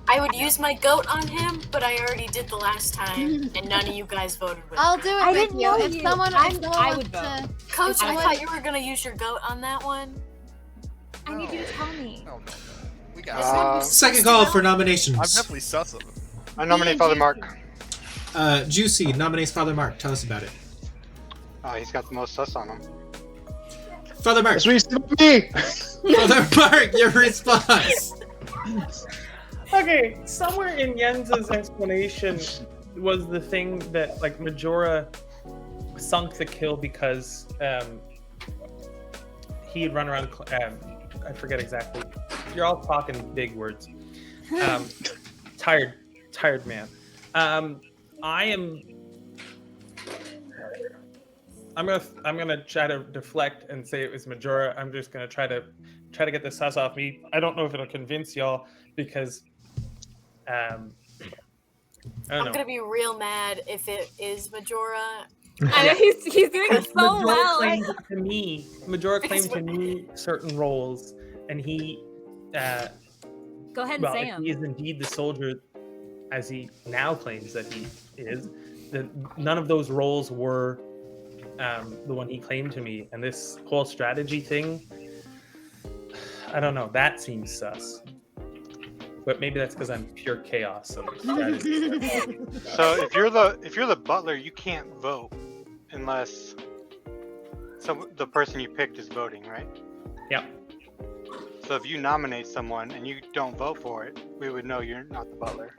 Speaker 7: I would use my goat on him, but I already did the last time, and none of you guys voted with
Speaker 1: I'll
Speaker 7: me.
Speaker 1: do it
Speaker 3: I
Speaker 1: with
Speaker 3: didn't
Speaker 1: you.
Speaker 3: know
Speaker 1: If
Speaker 3: you.
Speaker 1: someone
Speaker 3: I
Speaker 1: wants
Speaker 3: would vote.
Speaker 1: to.
Speaker 7: Coach, I
Speaker 1: I
Speaker 7: thought you were gonna use your goat on that one.
Speaker 3: I need you to tell me.
Speaker 8: No. We got
Speaker 6: Second call for nominations.
Speaker 8: I'm definitely sus of him.
Speaker 11: I nominate Father Mark.
Speaker 6: Juicy nominates Father Mark. Tell us about it.
Speaker 11: He's got the most sus on him.
Speaker 6: Father Mark.
Speaker 5: That's what me.
Speaker 6: Father Mark, your response.
Speaker 4: Okay, somewhere in Jens's explanation was the thing that like Majora sunk the kill because he had run around. I forget exactly. You're all talking big words. Tired man. I'm gonna try to deflect and say it was Majora. I'm just gonna try to get the sus off me. I don't know if it'll convince y'all because I don't
Speaker 7: I'm
Speaker 4: know.
Speaker 7: gonna be real mad if it is Majora.
Speaker 3: I know he's doing it so
Speaker 4: Majora
Speaker 3: well.
Speaker 4: claimed to me. Majora claimed to me certain roles, and he.
Speaker 3: Go ahead and
Speaker 4: Well,
Speaker 3: say
Speaker 4: if
Speaker 3: him.
Speaker 4: he is indeed the soldier, as he now claims that he is, then none of those roles were the one he claimed to me. And this whole strategy thing, I don't know. That seems sus. But maybe that's because I'm pure chaos. So,
Speaker 11: So if you're the butler, you can't vote unless the person you picked is voting, right?
Speaker 4: Yeah.
Speaker 11: So if you nominate someone and you don't vote for it, we would know you're not the butler.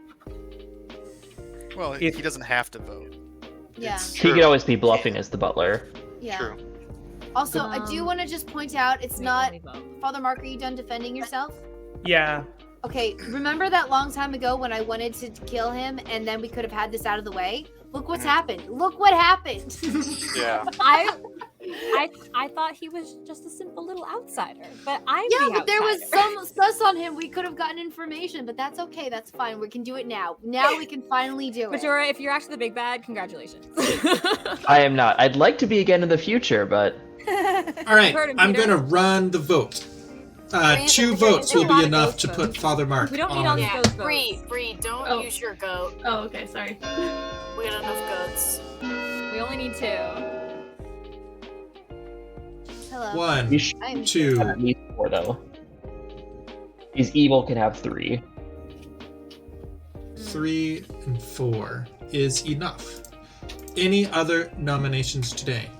Speaker 8: Well, he doesn't have to vote.
Speaker 1: Yeah.
Speaker 10: He could always be bluffing as the butler.
Speaker 1: Yeah.
Speaker 11: True.
Speaker 1: Also, I do want to just point out it's not.
Speaker 3: only vote.
Speaker 1: Father Mark, are you done defending yourself?
Speaker 4: Yeah.
Speaker 1: Okay, remember that long time ago when I wanted to kill him and then we could have had this out of the way? Look what's happened. Look what happened.
Speaker 11: Yeah.
Speaker 3: I thought he was just a simple little outsider, but I'm
Speaker 1: Yeah,
Speaker 3: the
Speaker 1: but there was
Speaker 3: outsider.
Speaker 1: some sus on him. We could have gotten information, but that's okay. That's fine. We can do it now. Now we can finally do it.
Speaker 3: Majora, if you're actually the big bad, congratulations.
Speaker 10: I am not. I'd like to be again in the future, but
Speaker 6: All right,
Speaker 3: Heard him,
Speaker 6: I'm
Speaker 3: Peter.
Speaker 6: gonna run the vote.
Speaker 7: Bree,
Speaker 6: 2
Speaker 7: there's
Speaker 6: votes
Speaker 7: a
Speaker 6: will
Speaker 3: lot
Speaker 6: be
Speaker 3: of
Speaker 6: enough
Speaker 3: ghost
Speaker 6: to
Speaker 3: votes.
Speaker 6: put Father Mark
Speaker 3: We don't need all
Speaker 6: on.
Speaker 3: these
Speaker 7: Yeah,
Speaker 3: ghost votes.
Speaker 7: Bree, don't
Speaker 9: Oh.
Speaker 7: use your goat.
Speaker 9: Oh, okay, sorry.
Speaker 7: We got enough goats.
Speaker 3: We only need 2.
Speaker 1: Hello.
Speaker 6: 1,
Speaker 10: you should
Speaker 1: I'm
Speaker 6: 2.
Speaker 10: have at least 4 though. Because evil can have 3.
Speaker 6: 3 and 4 is enough. Any other nominations today?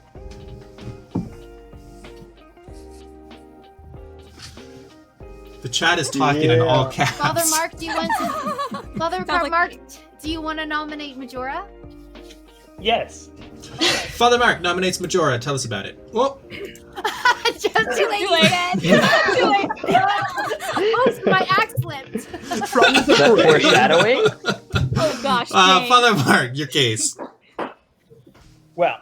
Speaker 6: The chat is talking in all caps.
Speaker 1: Father Mark, do you want to? Father Mark, do you want to nominate Majora?
Speaker 4: Yes.
Speaker 6: Father Mark nominates Majora. Tell us about it. Oh.
Speaker 1: Just too late. Too late. Oh, my axe slipped.
Speaker 10: Is that foreshadowing?
Speaker 3: Oh gosh.
Speaker 6: Father Mark, your case.
Speaker 4: Well,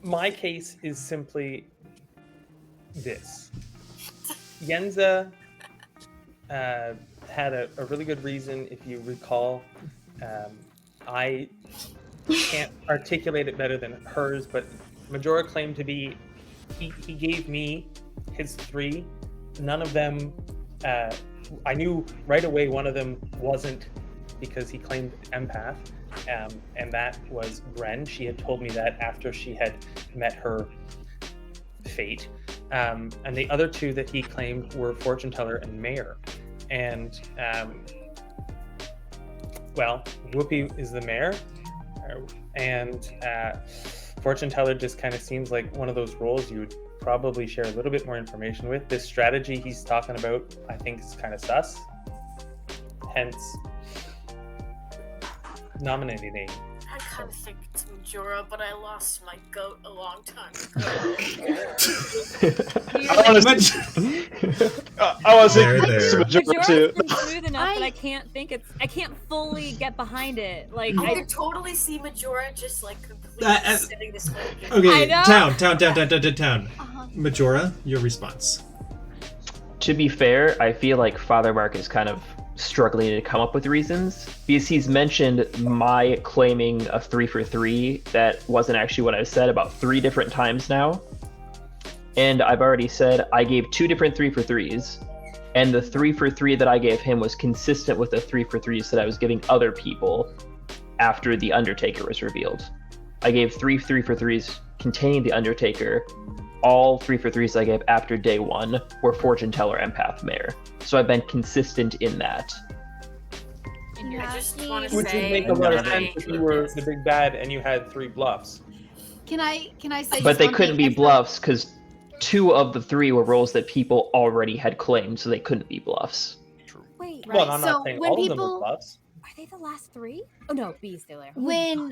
Speaker 4: my case is simply this. Yenza had a really good reason, if you recall. I can't articulate it better than hers, but Majora claimed to be, he gave me his 3. None of them, I knew right away one of them wasn't, because he claimed empath, and that was Bren. She had told me that after she had met her fate. And the other 2 that he claimed were Fortune Teller and Mayor. And, well, Whoopi is the Mayor, and Fortune Teller just kind of seems like one of those roles you would probably share a little bit more information with. This strategy he's talking about, I think, is kind of sus. Hence, nominating name.
Speaker 13: I kind of think it's Majora, but I lost my goat a long time ago.
Speaker 5: I was thinking
Speaker 3: Majora's
Speaker 5: too.
Speaker 3: been smooth enough that I can't fully get behind it. Like
Speaker 13: I could totally see Majora just like completely sitting this way.
Speaker 6: Okay, town. Majora, your response.
Speaker 10: To be fair, I feel like Father Mark is kind of struggling to come up with reasons, because he's mentioned my claiming a 3 for 3 that wasn't actually what I said about 3 different times now. And I've already said I gave 2 different 3 for 3s, and the 3 for 3 that I gave him was consistent with the 3 for 3s that I was giving other people after the Undertaker was revealed. I gave 3 3 for 3s containing the Undertaker. All 3 for 3s I gave after day 1 were Fortune Teller, Empath, Mayor. So I've been consistent in that.
Speaker 13: I just want to
Speaker 4: Which would make a lot of sense if you were the big bad and you had 3 bluffs.
Speaker 1: Can I say?
Speaker 10: But they couldn't be bluffs because 2 of the 3 were roles that people already had claimed, so they couldn't be bluffs.
Speaker 3: Wait,
Speaker 4: Well, I'm not saying all of them were bluffs.
Speaker 3: Are they the last 3? Oh no, B's still there.
Speaker 1: Well,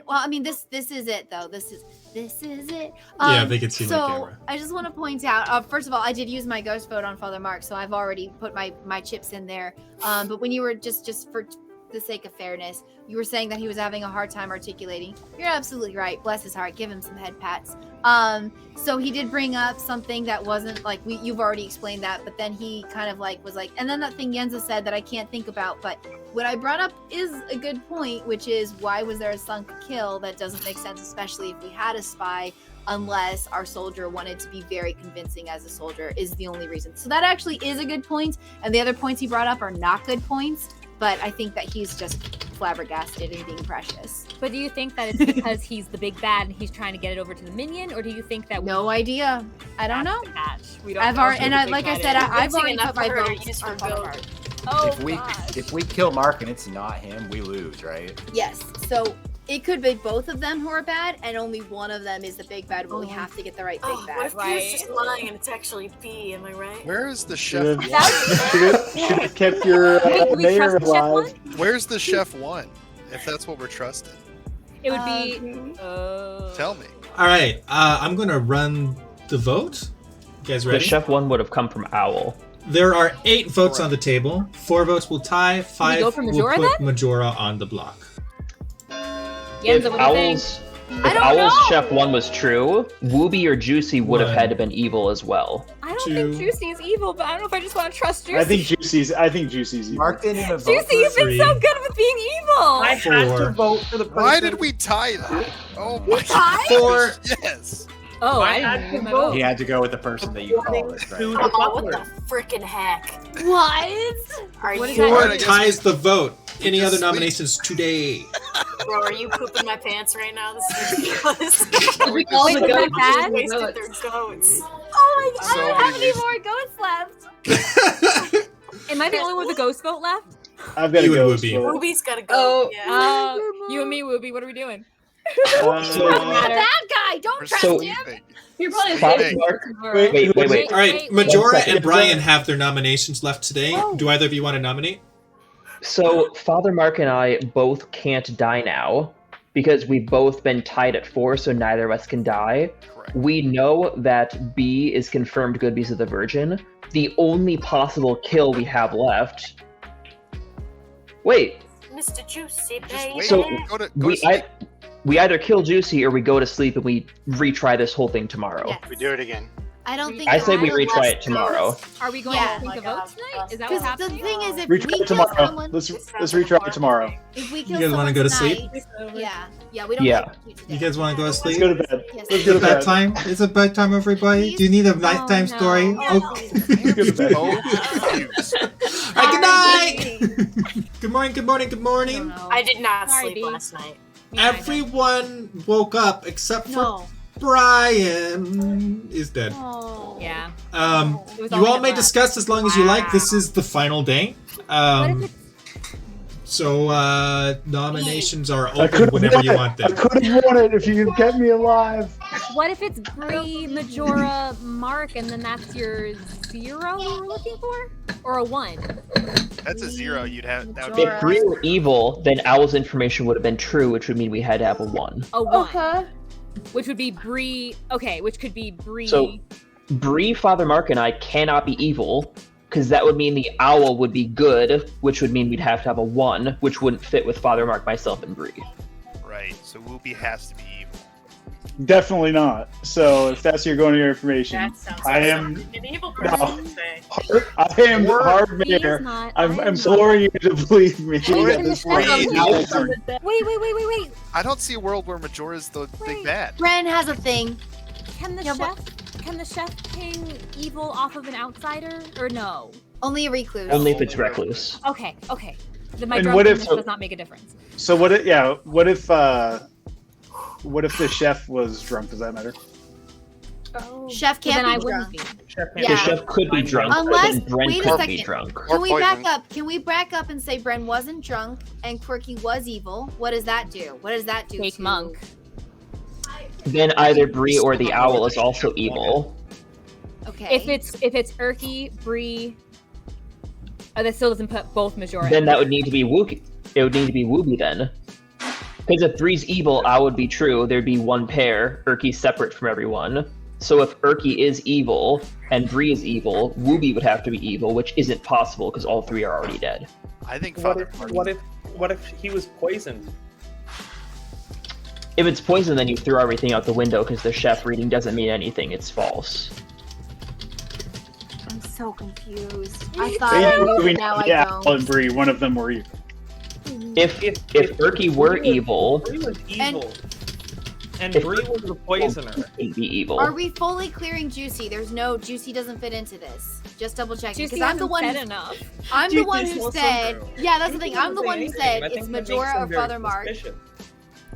Speaker 1: I mean, this is it though. This is it.
Speaker 6: Yeah, they could see
Speaker 1: so
Speaker 6: my camera.
Speaker 1: I just want to point out, first of all, I did use my ghost vote on Father Mark, so I've already put my chips in there. But when you were just for the sake of fairness, you were saying that he was having a hard time articulating. You're absolutely right. Bless his heart. Give him some head pats. So he did bring up something that wasn't like you've already explained that, but then he kind of like was like, and then that thing Yenza said that I can't think about, but what I brought up is a good point, which is why was there a sunk kill? That doesn't make sense, especially if we had a spy, unless our soldier wanted to be very convincing as a soldier is the only reason. So that actually is a good point, and the other points he brought up are not good points. But I think that he's just flabbergasted and being precious.
Speaker 3: But do you think that it's because he's the big bad and he's trying to get it over to the minion, or do you think that
Speaker 1: no idea? I don't know.
Speaker 3: We don't.
Speaker 1: I've
Speaker 3: know
Speaker 1: already, and like I said, I've already put my vote
Speaker 13: on Father Mark.
Speaker 3: Oh,
Speaker 2: if we kill Mark and it's not him, we lose, right?
Speaker 1: Yes. So it could be both of them who are bad, and only one of them is the big bad. But we have to get the right big bad.
Speaker 13: What if he was just lying and it's actually B? Am I right?
Speaker 8: Where is the chef?
Speaker 5: Should have kept your mayor alive.
Speaker 8: Where's the chef 1? If that's what we're trusting.
Speaker 3: It would be.
Speaker 8: Tell me.
Speaker 6: All right, I'm gonna run the vote. You guys ready?
Speaker 10: The chef 1 would have come from Owl.
Speaker 6: There are 8 votes on the table. 4 votes will tie. 5
Speaker 3: go for
Speaker 6: will
Speaker 3: Majora,
Speaker 6: put
Speaker 3: then?
Speaker 6: Majora on the block.
Speaker 10: If
Speaker 3: Yenza, what do you think?
Speaker 10: Owl's Chef 1 was true, Wooby or Juicy would have had to been evil as well.
Speaker 3: I don't think Juicy is evil, but I don't know if I just want to trust Juicy.
Speaker 5: I think Juicy's evil.
Speaker 2: Mark didn't even vote.
Speaker 3: Juicy, you've been so good with being evil.
Speaker 4: I had to vote for the person.
Speaker 8: Why did we tie that? Oh my
Speaker 1: tie?
Speaker 8: god. Yes.
Speaker 3: Oh,
Speaker 4: I
Speaker 3: I
Speaker 4: had
Speaker 3: didn't
Speaker 4: to
Speaker 3: use my
Speaker 4: vote.
Speaker 3: vote.
Speaker 2: He had to go with the person that you called. That's right.
Speaker 4: To the
Speaker 7: Oh, what
Speaker 4: butler.
Speaker 7: the frickin' heck?
Speaker 3: What?
Speaker 7: Are
Speaker 3: What is
Speaker 7: you
Speaker 3: that?
Speaker 6: Four
Speaker 8: I guess
Speaker 6: ties the vote. Any
Speaker 8: just
Speaker 6: other
Speaker 8: sleep.
Speaker 6: nominations today?
Speaker 7: Bro, are you pooping my pants right now? This is ridiculous.
Speaker 9: We all
Speaker 3: Wait,
Speaker 9: the
Speaker 3: was that
Speaker 9: goats
Speaker 3: bad?
Speaker 9: and
Speaker 7: Wasted
Speaker 9: goats.
Speaker 7: their goats.
Speaker 3: Oh my
Speaker 8: So
Speaker 3: god, how
Speaker 8: many
Speaker 3: many more ghosts left? Am I the only one with a ghost vote left?
Speaker 5: I've got
Speaker 6: You
Speaker 5: a
Speaker 6: and
Speaker 5: ghost
Speaker 6: Whoopi.
Speaker 5: vote.
Speaker 7: Ruby's gotta go.
Speaker 9: Oh.
Speaker 7: Yeah.
Speaker 3: You and me, Whoopi, what are we doing?
Speaker 1: That guy, don't
Speaker 8: We're
Speaker 1: trust
Speaker 10: So-
Speaker 1: him.
Speaker 8: sleeping.
Speaker 9: You're probably
Speaker 10: Father
Speaker 9: safe
Speaker 10: Mark,
Speaker 9: tomorrow.
Speaker 10: wait.
Speaker 6: All right,
Speaker 3: Wait,
Speaker 6: Majora
Speaker 10: wait.
Speaker 6: and Brian have their nominations left today. Do either of you want to nominate?
Speaker 10: So Father Mark and I both can't die now because we've both been tied at 4, so neither of us can die.
Speaker 8: Correct.
Speaker 10: We know that B is confirmed good because of the Virgin. The only possible kill we have left. Wait,
Speaker 7: Mr. Juicy
Speaker 8: Just
Speaker 7: baby.
Speaker 8: wait.
Speaker 10: So,
Speaker 8: go to
Speaker 10: we
Speaker 8: sleep.
Speaker 10: we either kill Juicy or we go to sleep and we retry this whole thing tomorrow.
Speaker 1: Yes.
Speaker 11: We do it again.
Speaker 1: I don't think
Speaker 10: I say we
Speaker 1: either of
Speaker 10: retry
Speaker 1: us
Speaker 10: it tomorrow.
Speaker 3: Are we going
Speaker 1: Yeah.
Speaker 3: to think
Speaker 7: Oh
Speaker 3: the
Speaker 7: my
Speaker 3: votes
Speaker 7: God.
Speaker 3: tonight? Is that
Speaker 1: Because
Speaker 3: what's
Speaker 1: the
Speaker 3: happening?
Speaker 1: thing is, if we
Speaker 5: Retry
Speaker 1: kill
Speaker 5: tomorrow.
Speaker 1: someone,
Speaker 5: Let's retry it tomorrow.
Speaker 1: if we
Speaker 6: You
Speaker 1: kill
Speaker 6: guys wanna
Speaker 1: someone
Speaker 6: go to
Speaker 1: tonight,
Speaker 6: sleep?
Speaker 1: yeah, we don't
Speaker 10: Yeah.
Speaker 1: have to today.
Speaker 6: You guys want to go to sleep?
Speaker 5: Let's go to bed.
Speaker 1: Yes.
Speaker 5: Let's go to bed.
Speaker 6: bedtime. It's a bedtime, everybody. Do you need a nighttime
Speaker 3: no.
Speaker 6: story?
Speaker 1: Oh,
Speaker 6: Okay.
Speaker 5: Go to bed.
Speaker 8: So confused.
Speaker 6: All right, good night. Good morning. Good morning. Good
Speaker 1: I don't
Speaker 6: morning.
Speaker 1: know.
Speaker 7: I did not
Speaker 3: Sorry,
Speaker 7: sleep
Speaker 3: B.
Speaker 7: last night.
Speaker 3: Me neither.
Speaker 6: Everyone woke up except for
Speaker 1: No.
Speaker 6: Brian is dead.
Speaker 1: Oh.
Speaker 3: Yeah. It was
Speaker 6: You all
Speaker 3: that
Speaker 6: may
Speaker 3: last.
Speaker 6: discuss as long as you like. This is the final day.
Speaker 3: What if it's
Speaker 6: So nominations are
Speaker 5: I
Speaker 6: open
Speaker 5: could
Speaker 6: whenever
Speaker 5: have
Speaker 6: you
Speaker 5: won
Speaker 6: want
Speaker 5: it. I
Speaker 6: them.
Speaker 5: could have won it if you had kept me alive.
Speaker 3: What if it's Bree, Majora, Mark, and then that's your 0 we were looking for? Or a 1?
Speaker 14: That's a 0. You'd have that would be
Speaker 10: If Bree were evil, then Owl's information would have been true, which would mean we had to have a 1.
Speaker 3: A 1.
Speaker 9: Okay.
Speaker 3: Which would be Bree. Okay, which could be Bree.
Speaker 10: So Bree, Father Mark, and I cannot be evil, because that would mean the Owl would be good, which would mean we'd have to have a 1, which wouldn't fit with Father Mark, myself, and Bree.
Speaker 14: right. So Whoopi has to be evil.
Speaker 5: Definitely not. So if that's your going to your information,
Speaker 13: That sounds
Speaker 5: I
Speaker 13: like
Speaker 5: am
Speaker 13: something an evil
Speaker 5: no.
Speaker 13: person would say.
Speaker 5: I am hard
Speaker 3: He is
Speaker 5: mayor.
Speaker 3: not.
Speaker 5: I'm
Speaker 3: I am
Speaker 5: imploring you to believe me at this point.
Speaker 3: Wait.
Speaker 14: I don't see a world where Majora's the big bad.
Speaker 1: Bren has a thing.
Speaker 3: Can the
Speaker 1: Yeah,
Speaker 3: chef ping evil off of an outsider or no?
Speaker 1: Only a recluse.
Speaker 10: Only if it's recluse.
Speaker 3: Okay. Then my
Speaker 5: And
Speaker 3: drunk
Speaker 5: what if-
Speaker 3: does not make a difference.
Speaker 5: So what if the chef was drunk? Does that matter?
Speaker 9: Oh.
Speaker 1: Chef
Speaker 3: So then
Speaker 1: can't
Speaker 3: I
Speaker 1: be
Speaker 3: wouldn't
Speaker 1: drunk.
Speaker 3: be.
Speaker 1: Yeah.
Speaker 10: The chef could be drunk,
Speaker 1: Unless-
Speaker 10: but then Brent
Speaker 1: wait a
Speaker 10: could
Speaker 1: second.
Speaker 10: be drunk.
Speaker 1: Can we back
Speaker 11: poison.
Speaker 1: up? Can we back up and say Bren wasn't drunk and Quirky was evil? What does that do? What does that do?
Speaker 3: Fake
Speaker 1: to-
Speaker 3: monk.
Speaker 10: Then either Bree or the Owl is also evil.
Speaker 1: Okay.
Speaker 3: If it's Erky, Bree, that still doesn't put both Majora.
Speaker 10: Then that would need to be Wookie. It would need to be Wooby then. Because if Bree's evil, Owl would be true. There'd be one pair. Erky's separate from everyone. So if Erky is evil and Bree is evil, Wooby would have to be evil, which isn't possible because all 3 are already dead.
Speaker 14: I think
Speaker 4: What
Speaker 14: Father
Speaker 4: if,
Speaker 14: Mark.
Speaker 4: what if he was poisoned?
Speaker 10: If it's poison, then you throw everything out the window because the chef reading doesn't mean anything. It's false.
Speaker 1: I'm so confused. I thought I knew, but now I
Speaker 5: yeah,
Speaker 1: don't.
Speaker 5: Al and Bree, one of them were evil.
Speaker 10: If Erky were evil,
Speaker 4: Bree was evil. And
Speaker 10: If-
Speaker 4: Bree was the poisoner.
Speaker 10: he'd be evil.
Speaker 1: Are we fully clearing Juicy? There's no Juicy doesn't fit into this. Just double checking
Speaker 3: Juicy
Speaker 1: because I'm the
Speaker 3: hasn't
Speaker 1: one.
Speaker 3: said
Speaker 1: who-
Speaker 3: enough.
Speaker 1: I'm the
Speaker 4: Juicy's
Speaker 1: one who
Speaker 4: also
Speaker 1: said.
Speaker 4: true.
Speaker 1: Yeah, that's the
Speaker 4: Juicy
Speaker 1: thing. I'm the
Speaker 4: doesn't
Speaker 1: one
Speaker 4: say
Speaker 1: who
Speaker 4: anything,
Speaker 1: said
Speaker 4: and I
Speaker 1: it's
Speaker 4: think that makes
Speaker 1: Majora
Speaker 4: him
Speaker 1: or
Speaker 4: very
Speaker 1: Father Mark.
Speaker 4: suspicious.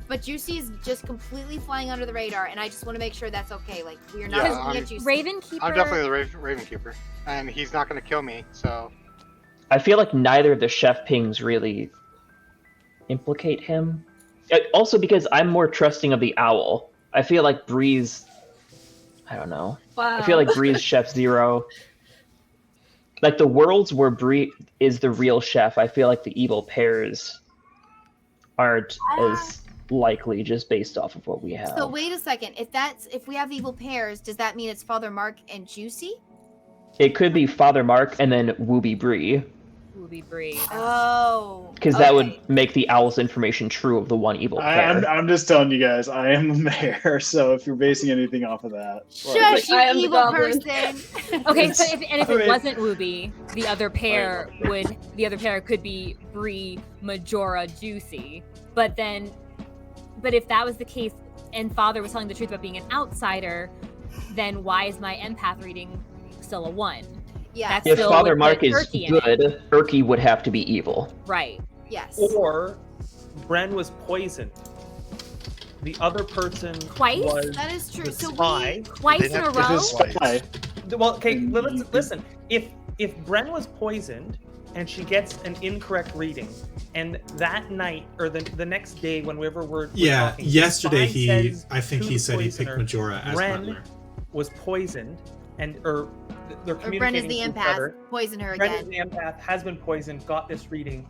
Speaker 1: But Juicy's just completely flying under the radar, and I just want to make sure that's okay. Like we're not
Speaker 11: Yeah,
Speaker 1: looking
Speaker 11: I'm-
Speaker 1: at Juicy.
Speaker 3: Raven Keeper.
Speaker 11: I'm definitely the Raven Keeper, and he's not going to kill me. So
Speaker 10: I feel like neither of the chef pings really implicate him. Also because I'm more trusting of the Owl. I feel like Bree's... I don't know.
Speaker 9: Wow.
Speaker 10: I feel like Bree's Chef 0. Like the worlds where Bree is the real chef, I feel like the evil pairs aren't as likely just based off of what we have.
Speaker 1: So wait a second. If we have evil pairs, does that mean it's Father Mark and Juicy?
Speaker 10: It could be Father Mark and then Wooby Bree,
Speaker 3: Wooby Bree.
Speaker 1: Oh.
Speaker 10: because that would make the Owl's information true of the one evil pair.
Speaker 5: I'm just telling you guys, I am the mayor, so if you're basing anything off of that.
Speaker 1: Shush, you
Speaker 9: I am the
Speaker 1: evil
Speaker 9: goblin.
Speaker 1: person.
Speaker 3: Okay, so if
Speaker 5: I
Speaker 3: it
Speaker 5: mean-
Speaker 3: wasn't Wooby, the other pair could be Bree, Majora, Juicy. But if that was the case, and Father was telling the truth about being an outsider, then why is my empath reading still a 1?
Speaker 1: Yeah.
Speaker 10: If Father Mark is good, Erky would have to be evil.
Speaker 3: Right.
Speaker 1: Yes.
Speaker 4: Or Bren was poisoned. The other person was
Speaker 1: That is true.
Speaker 4: the
Speaker 1: So
Speaker 4: spy.
Speaker 3: Twice in a row?
Speaker 4: Well, okay, listen. If Bren was poisoned and she gets an incorrect reading, and that night or the next day, whenever we're talking,
Speaker 6: yesterday
Speaker 4: the spy
Speaker 6: I think
Speaker 4: to
Speaker 6: he
Speaker 4: the
Speaker 6: said he picked
Speaker 4: poisoner,
Speaker 6: Majora as
Speaker 4: Bren
Speaker 6: butler.
Speaker 4: was poisoned, they're
Speaker 1: Or
Speaker 4: communicating
Speaker 1: Bren is the
Speaker 4: to each
Speaker 1: empath.
Speaker 4: other.
Speaker 1: Poison her
Speaker 4: Bren is
Speaker 1: again.
Speaker 4: the empath, has been poisoned, got this reading.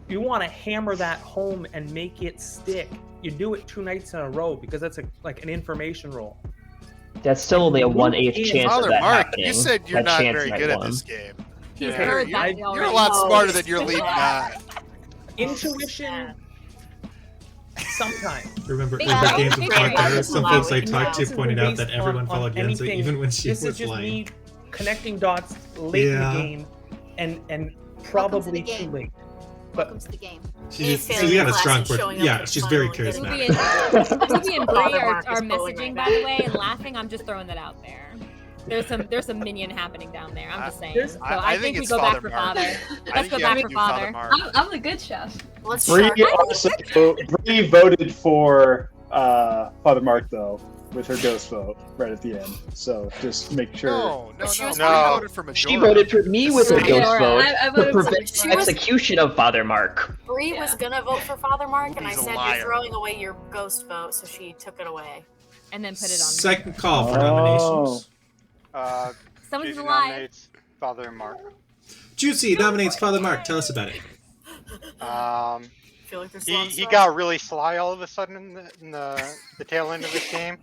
Speaker 4: You want to hammer that home and make it stick. You do it 2 nights in a row because that's like an information roll.
Speaker 10: That's still only a 1/8 chance
Speaker 14: Father
Speaker 10: of that
Speaker 14: Mark,
Speaker 10: happening.
Speaker 14: you said you're
Speaker 10: That
Speaker 14: not
Speaker 10: chance
Speaker 14: very
Speaker 10: might
Speaker 14: good at
Speaker 10: won.
Speaker 14: this game.
Speaker 3: He's heard that
Speaker 14: You're a lot smarter than your lead guy.
Speaker 4: Intuition. Sometimes.
Speaker 6: Remember
Speaker 4: Big
Speaker 6: the
Speaker 4: Al,
Speaker 6: games of
Speaker 4: Big
Speaker 6: Clocktower?
Speaker 4: Al.
Speaker 6: Some folks I talked to
Speaker 4: This is
Speaker 6: pointed out
Speaker 4: based
Speaker 6: that everyone
Speaker 4: on
Speaker 6: followed Yenza
Speaker 4: anything.
Speaker 6: even when she
Speaker 4: This
Speaker 6: was
Speaker 4: is just
Speaker 6: lying.
Speaker 4: me connecting dots late in
Speaker 6: Yeah.
Speaker 4: the game and probably too late.
Speaker 1: Welcome to the game.
Speaker 6: She's got a strong point. Yeah, she's very charismatic.
Speaker 3: Ruby and Bree are
Speaker 7: Mark is pulling
Speaker 3: messaging,
Speaker 7: right
Speaker 3: by the way, and laughing. I'm just throwing that out there. There's some minion happening down there. I'm just saying. So I think we
Speaker 14: it's
Speaker 3: go back
Speaker 14: Father
Speaker 3: for
Speaker 14: Mark.
Speaker 3: Father. Let's go
Speaker 14: you
Speaker 3: back
Speaker 14: have
Speaker 3: for
Speaker 14: to do Father
Speaker 3: Father.
Speaker 14: Mark.
Speaker 9: I'm the good chef.
Speaker 7: Let's
Speaker 5: Bree voted for Father Mark though, with her ghost vote right at the end. So just make sure.
Speaker 14: No.
Speaker 5: She
Speaker 14: voted for
Speaker 10: She
Speaker 14: Majora.
Speaker 10: voted for me with her
Speaker 7: Majora.
Speaker 10: ghost vote
Speaker 7: I
Speaker 10: to
Speaker 7: voted for
Speaker 10: prevent
Speaker 7: Majora.
Speaker 10: the execution of Father Mark.
Speaker 7: Bree was gonna vote for Father Mark, and I
Speaker 14: He's a
Speaker 7: said
Speaker 14: liar.
Speaker 7: you're throwing away your ghost vote, so she took it away.
Speaker 3: And then put it on.
Speaker 6: Second call for
Speaker 5: Oh.
Speaker 6: nominations.
Speaker 3: Someone's
Speaker 11: Juicy
Speaker 3: alive.
Speaker 11: nominates Father Mark.
Speaker 6: Juicy nominates Father Mark. Tell us about it.
Speaker 7: Feel like there's
Speaker 11: He got really sly all of a sudden in the tail end of this game.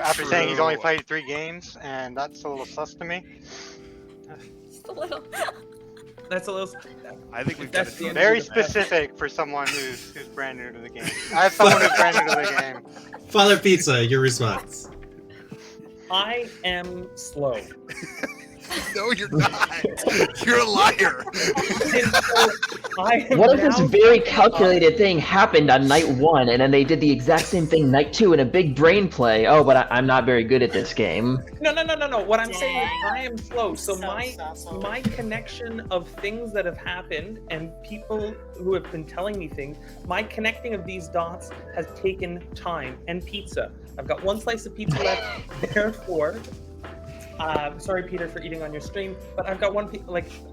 Speaker 11: After saying he's only
Speaker 14: True.
Speaker 11: played 3 games, and that's a little sus to me.
Speaker 3: Just a little.
Speaker 4: That's a little.
Speaker 14: I think we've got
Speaker 4: That's
Speaker 14: to
Speaker 11: Very specific for someone who's brand new to the game. As someone who's brand new to the game.
Speaker 6: Father Pizza, your response.
Speaker 4: I am slow.
Speaker 14: No, you're not. You're a liar.
Speaker 10: What if this very calculated thing happened on night 1, and then they did the exact same thing night 2 in a big brain play? Oh, but I'm not very good at this game.
Speaker 4: No. What I'm saying is I am slow. So my connection of things that have happened and people who have been telling me things, my connecting of these dots has taken time. And pizza. I've got 1 slice of pizza left. Therefore, sorry, Peter, for eating on your stream, but I've got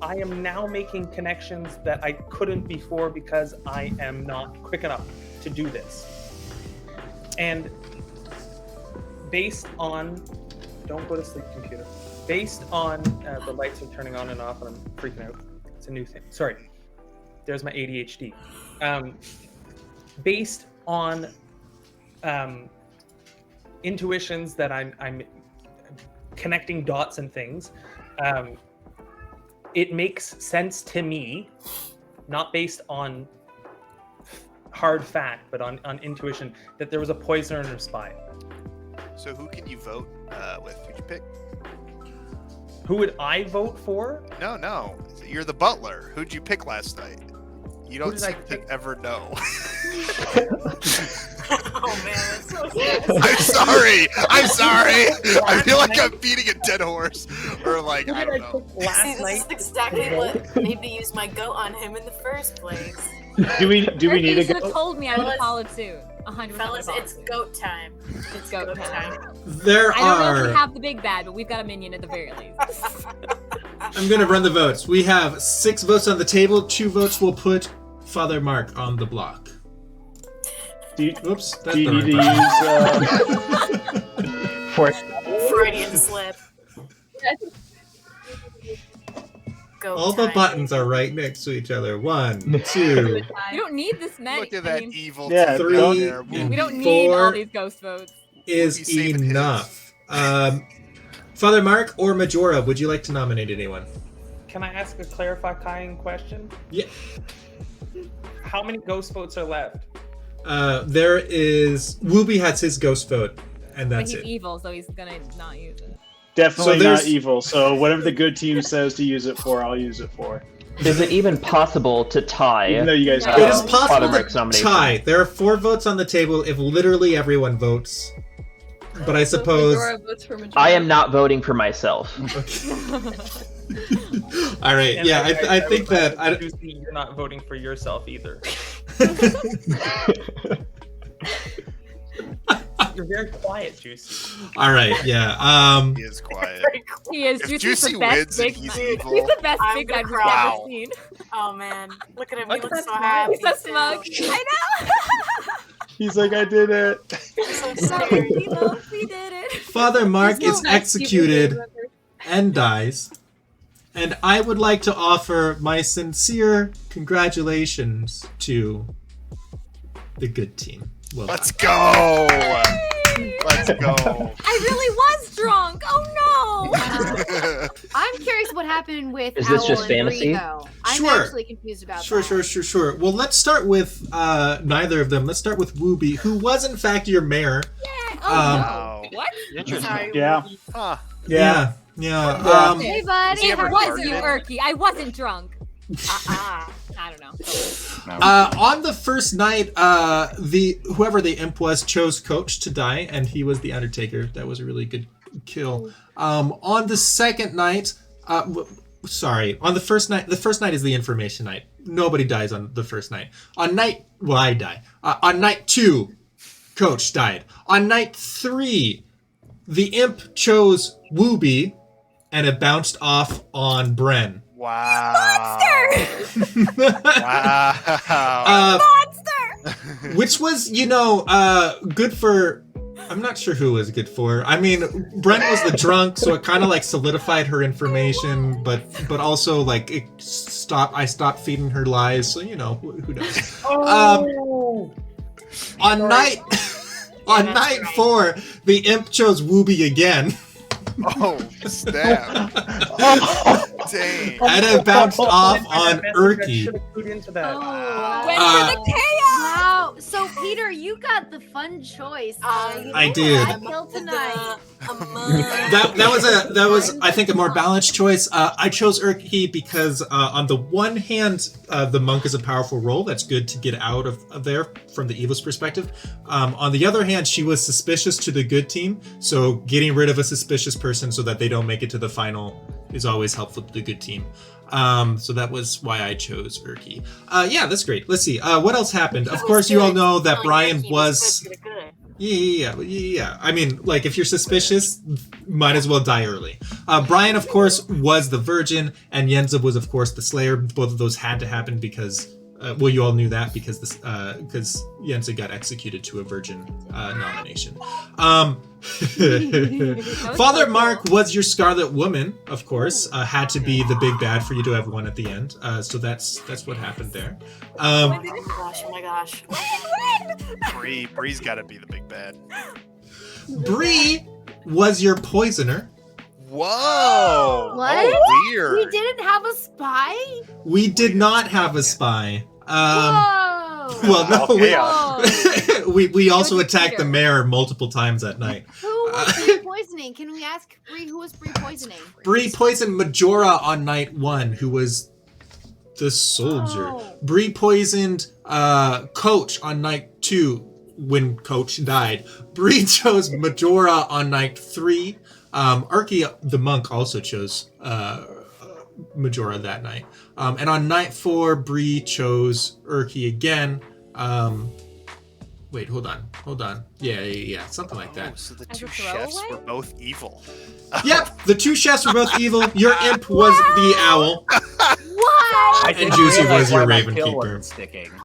Speaker 4: I am now making connections that I couldn't before because I am not quick enough to do this. And based on, don't go to sleep, computer. Based on the lights are turning on and off, and I'm freaking out. It's a new thing. Sorry, there's my ADHD. Based on intuitions that I'm connecting dots and things, it makes sense to me, not based on hard fact, but on intuition, that there was a poisoner and a spy.
Speaker 14: So who can you vote with? Who'd you pick?
Speaker 4: Who would I vote for?
Speaker 14: No. You're the butler. Who'd you pick last night? You don't
Speaker 4: did I
Speaker 14: seem to ever know.
Speaker 13: Oh man, that's so
Speaker 14: I'm sorry. I feel like I'm beating a dead horse, or like I don't know.
Speaker 7: See, this is exactly what made me use my goat on him in the first place.
Speaker 5: Do we need
Speaker 3: You
Speaker 5: to
Speaker 3: should have
Speaker 5: go?
Speaker 3: told me. I would have followed suit. 100%.
Speaker 7: Fellas, it's goat time.
Speaker 3: It's goat time.
Speaker 6: There
Speaker 3: I don't know if
Speaker 6: are.
Speaker 3: we have the big bad, but we've got a minion at the very least.
Speaker 6: I'm gonna run the votes. We have 6 votes on the table. 2 votes will put Father Mark on the block. Oops.
Speaker 5: Do you need to use?
Speaker 7: Freudian slip. Goat
Speaker 6: All the
Speaker 7: time.
Speaker 6: buttons are right next to each other. 1, 2,
Speaker 3: You don't need this many.
Speaker 14: Look at that evil.
Speaker 5: Yeah,
Speaker 6: 3,
Speaker 5: don't-
Speaker 3: We don't
Speaker 6: and
Speaker 3: need all
Speaker 6: 4
Speaker 3: these ghost votes.
Speaker 6: is
Speaker 14: saving his.
Speaker 6: enough. Father Mark or Majora, would you like to nominate anyone?
Speaker 4: Can I ask a clarifying question?
Speaker 6: Yeah.
Speaker 4: How many ghost votes are left?
Speaker 6: There is. Wooby has his ghost vote, and
Speaker 3: But
Speaker 6: that's
Speaker 3: he's
Speaker 6: it.
Speaker 3: evil, so he's gonna not use it.
Speaker 5: Definitely
Speaker 6: So there's-
Speaker 5: not evil. So whatever the good team says to use it for, I'll use it for.
Speaker 10: Is it even possible to tie?
Speaker 5: Even though you guys
Speaker 6: It is
Speaker 10: Father
Speaker 6: possible
Speaker 10: Mike's
Speaker 6: to
Speaker 10: nomination?
Speaker 6: tie. There are 4 votes on the table if literally everyone votes. But I suppose.
Speaker 9: Majora votes for Majora.
Speaker 10: I am not voting for myself.
Speaker 6: All right.
Speaker 4: And
Speaker 6: Yeah, I think
Speaker 4: would
Speaker 6: that.
Speaker 4: like Juicy, you're not voting for yourself either. You're very quiet, Juicy.
Speaker 6: All right. Yeah.
Speaker 14: He is quiet.
Speaker 3: He is.
Speaker 14: If
Speaker 3: Juicy's
Speaker 14: Juicy
Speaker 3: the best
Speaker 14: wins and
Speaker 3: big
Speaker 14: he's
Speaker 3: guy.
Speaker 14: evil-
Speaker 3: He's the best
Speaker 7: I'm
Speaker 3: big
Speaker 7: gonna
Speaker 3: guy we've
Speaker 7: cry.
Speaker 3: ever seen.
Speaker 7: Oh man, look at him.
Speaker 4: Look
Speaker 7: He
Speaker 4: at
Speaker 7: looks
Speaker 4: that
Speaker 7: so
Speaker 4: smile.
Speaker 7: happy.
Speaker 3: He's so smug. I know.
Speaker 5: He's like, I did it.
Speaker 7: So scary.
Speaker 3: He knows we did it.
Speaker 6: Father Mark
Speaker 9: He's
Speaker 6: is
Speaker 9: not
Speaker 6: executed
Speaker 9: stupid,
Speaker 6: and dies. And I would like to offer my sincere congratulations to the good team. Well
Speaker 14: Let's
Speaker 6: done.
Speaker 14: go. Let's go.
Speaker 3: I really was drunk. Oh no.
Speaker 1: I'm curious what happened with
Speaker 10: Is this
Speaker 1: Owl
Speaker 10: just
Speaker 1: and Bree,
Speaker 10: fantasy?
Speaker 1: though. I'm
Speaker 6: Sure.
Speaker 1: actually confused about
Speaker 6: Sure,
Speaker 1: that.
Speaker 6: sure. Well, let's start with neither of them. Let's start with Wooby, who was in fact your mayor.
Speaker 3: Yeah. Oh
Speaker 14: Wow.
Speaker 3: no. What?
Speaker 7: Sorry.
Speaker 5: Yeah.
Speaker 14: Huh.
Speaker 6: Yeah.
Speaker 1: Hey, buddy.
Speaker 3: It
Speaker 14: ever
Speaker 3: was
Speaker 14: farted?
Speaker 3: you, Erky. I wasn't drunk. I don't know.
Speaker 6: On the first night, whoever the imp was chose Coach to die, and he was the Undertaker. That was a really good kill. On the second night, on the first night is the information night. Nobody dies on the first night. I die. On night 2, Coach died. On night 3, the imp chose Wooby, and it bounced off on Bren.
Speaker 14: Wow.
Speaker 3: Monster!
Speaker 14: Wow.
Speaker 3: Monster!
Speaker 6: Which was, good for. I'm not sure who it was good for. I mean, Brent was the drunk, so it kind of like solidified her information, but also like I stopped feeding her lies, so who knows. On night 4, the imp chose Wooby again.
Speaker 14: Oh, snap. Dang.
Speaker 6: And it bounced off on Erky.
Speaker 3: Went for the chaos!
Speaker 1: Wow. So, Peter, you got the fun choice.
Speaker 6: I did.
Speaker 1: I killed tonight.
Speaker 6: That was I think a more balanced choice. I chose Erky because on the one hand, the monk is a powerful role. That's good to get out of there from the evil's perspective. On the other hand, she was suspicious to the good team, so getting rid of a suspicious person so that they don't make it to the final is always helpful to the good team. So that was why I chose Erky. Yeah, that's great. Let's see. What else happened? Of course, you all know that Brian was. Yeah. I mean, like, if you're suspicious, might as well die early. Brian, of course, was the virgin, and Yenza was, of course, the slayer. Both of those had to happen because, you all knew that because Yenza got executed to a virgin nomination. Father Mark was your Scarlet Woman, of course. Had to be the big bad for you to have won at the end. So that's what happened there.
Speaker 7: Oh my gosh.
Speaker 14: Bree's got to be the big bad.
Speaker 6: Bree was your poisoner.
Speaker 14: Whoa.
Speaker 1: What?
Speaker 14: Oh, weird.
Speaker 1: We didn't have a spy?
Speaker 6: We did not have a spy.
Speaker 1: Whoa.
Speaker 6: Well, no,
Speaker 1: Whoa.
Speaker 6: we also attacked the mayor multiple times that night.
Speaker 1: Who was Bree poisoning? Can we ask Bree who was Bree poisoning?
Speaker 6: Bree poisoned Majora on night 1, who was the soldier.
Speaker 1: Oh.
Speaker 6: Bree poisoned Coach on night 2 when Coach died. Bree chose Majora on night 3. Erky, the monk, also chose Majora that night. And on night 4, Bree chose Erky again. Wait, hold on. Yeah, something like that.
Speaker 14: So the two chefs were both evil.
Speaker 6: Yep, the two chefs were both evil. Your imp was the owl.
Speaker 1: What?
Speaker 6: And Juicy was your raven keeper.